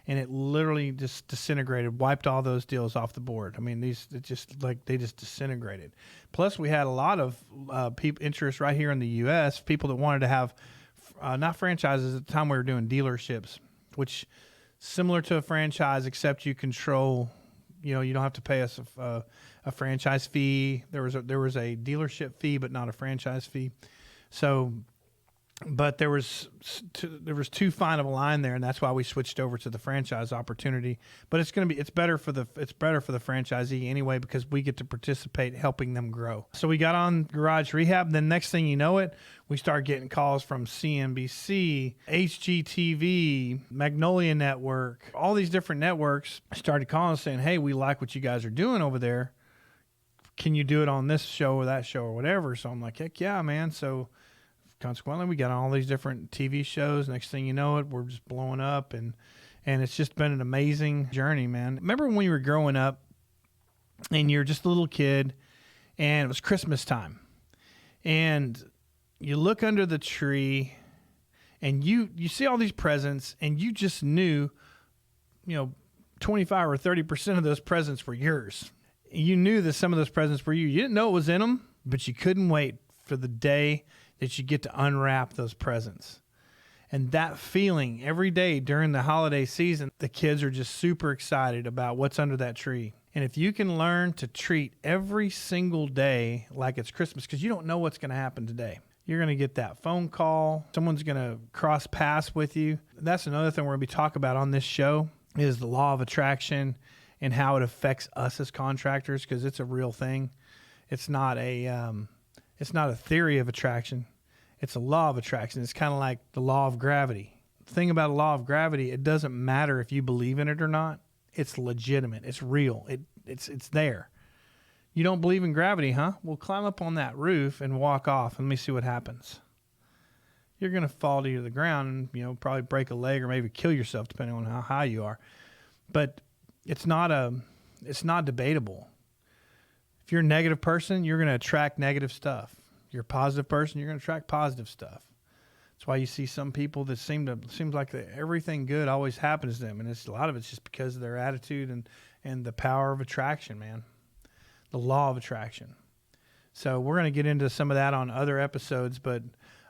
And it literally just disintegrated, wiped all those deals off the board. I mean, they just disintegrated. Plus, we had a lot of interest right here in the U.S., people that wanted to have, not franchises at the time we were doing dealerships, which similar to a franchise, except you control, you don't have to pay us a franchise fee. There was a dealership fee, but not a franchise fee. So, but there was too fine of a line there, and that's why we switched over to the franchise opportunity. But it's better for the franchisee anyway, because we get to participate helping them grow. So we got on Garage Rehab. Then next thing you know it, we start getting calls from CNBC, HGTV, Magnolia Network, all these different networks started calling us saying, hey, we like what you guys are doing over there. Can you do it on this show or that show or whatever? So I'm like, heck yeah, man. So consequently, we got on all these different TV shows. Next thing you know it, we're just blowing up, and it's just been an amazing journey, man. Remember when you were growing up and you're just a little kid and it was Christmas time and you look under the tree and you see all these presents and you just knew, 25 or 30% of those presents were yours. You knew that some of those presents were you. You didn't know what was in them, but you couldn't wait for the day that you get to unwrap those presents. And that feeling every day during the holiday season, the kids are just super excited about what's under that tree. And if you can learn to treat every single day like it's Christmas, because you don't know what's going to happen today. You're going to get that phone call. Someone's going to cross paths with you. That's another thing we're going to be talking about on this show is the law of attraction and how it affects us as contractors, because it's a real thing. It's not a theory of attraction. It's a law of attraction. It's kind of like the law of gravity. The thing about a law of gravity, it doesn't matter if you believe in it or not. It's legitimate. It's real. It's there. You don't believe in gravity, huh? Well, climb up on that roof and walk off and let me see what happens. You're going to fall to the ground and, probably break a leg or maybe kill yourself depending on how high you are. But it's not debatable. If you're a negative person, you're going to attract negative stuff. If you're a positive person, you're going to attract positive stuff. That's why you see some people that seems like everything good always happens to them, and a lot of it's just because of their attitude and the power of attraction, man. The law of attraction. So we're going to get into some of that on other episodes, but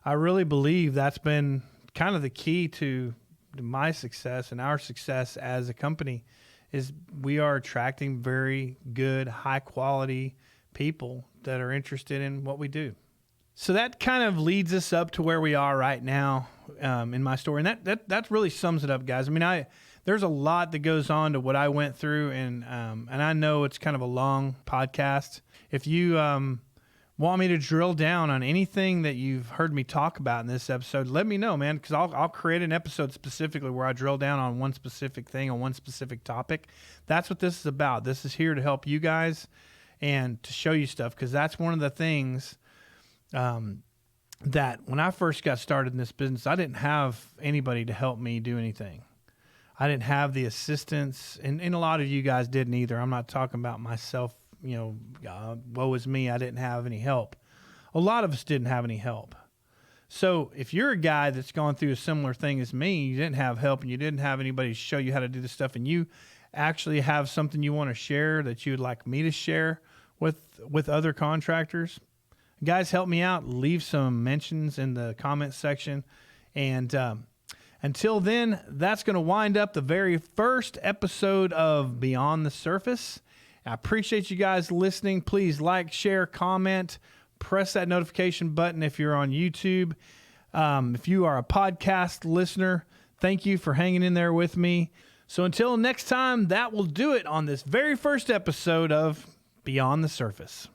I really believe that's been kind of the key to my success and our success as a company is we are attracting very good, high quality people that are interested in what we do. So that kind of leads us up to where we are right now in my story. And that really sums it up, guys. I mean, there's a lot that goes on to what I went through, and I know it's kind of a long podcast. If you want me to drill down on anything that you've heard me talk about in this episode, let me know, man, because I'll create an episode specifically where I drill down on one specific thing, on one specific topic. That's what this is about. This is here to help you guys and to show you stuff, because that's one of the things that when I first got started in this business, I didn't have anybody to help me do anything. I didn't have the assistance, and a lot of you guys didn't either. I'm not talking about myself, woe is me, I didn't have any help. A lot of us didn't have any help. So if you're a guy that's gone through a similar thing as me, you didn't have help and you didn't have anybody to show you how to do this stuff, and you actually have something you want to share that you would like me to share with other contractors, guys, help me out. Leave some mentions in the comments section. And Until then, that's going to wind up the very first episode of Beyond the Surface. I appreciate you guys listening. Please like, share, comment, press that notification button if you're on YouTube. If you are a podcast listener, thank you for hanging in there with me. So until next time, that will do it on this very first episode of Beyond the Surface.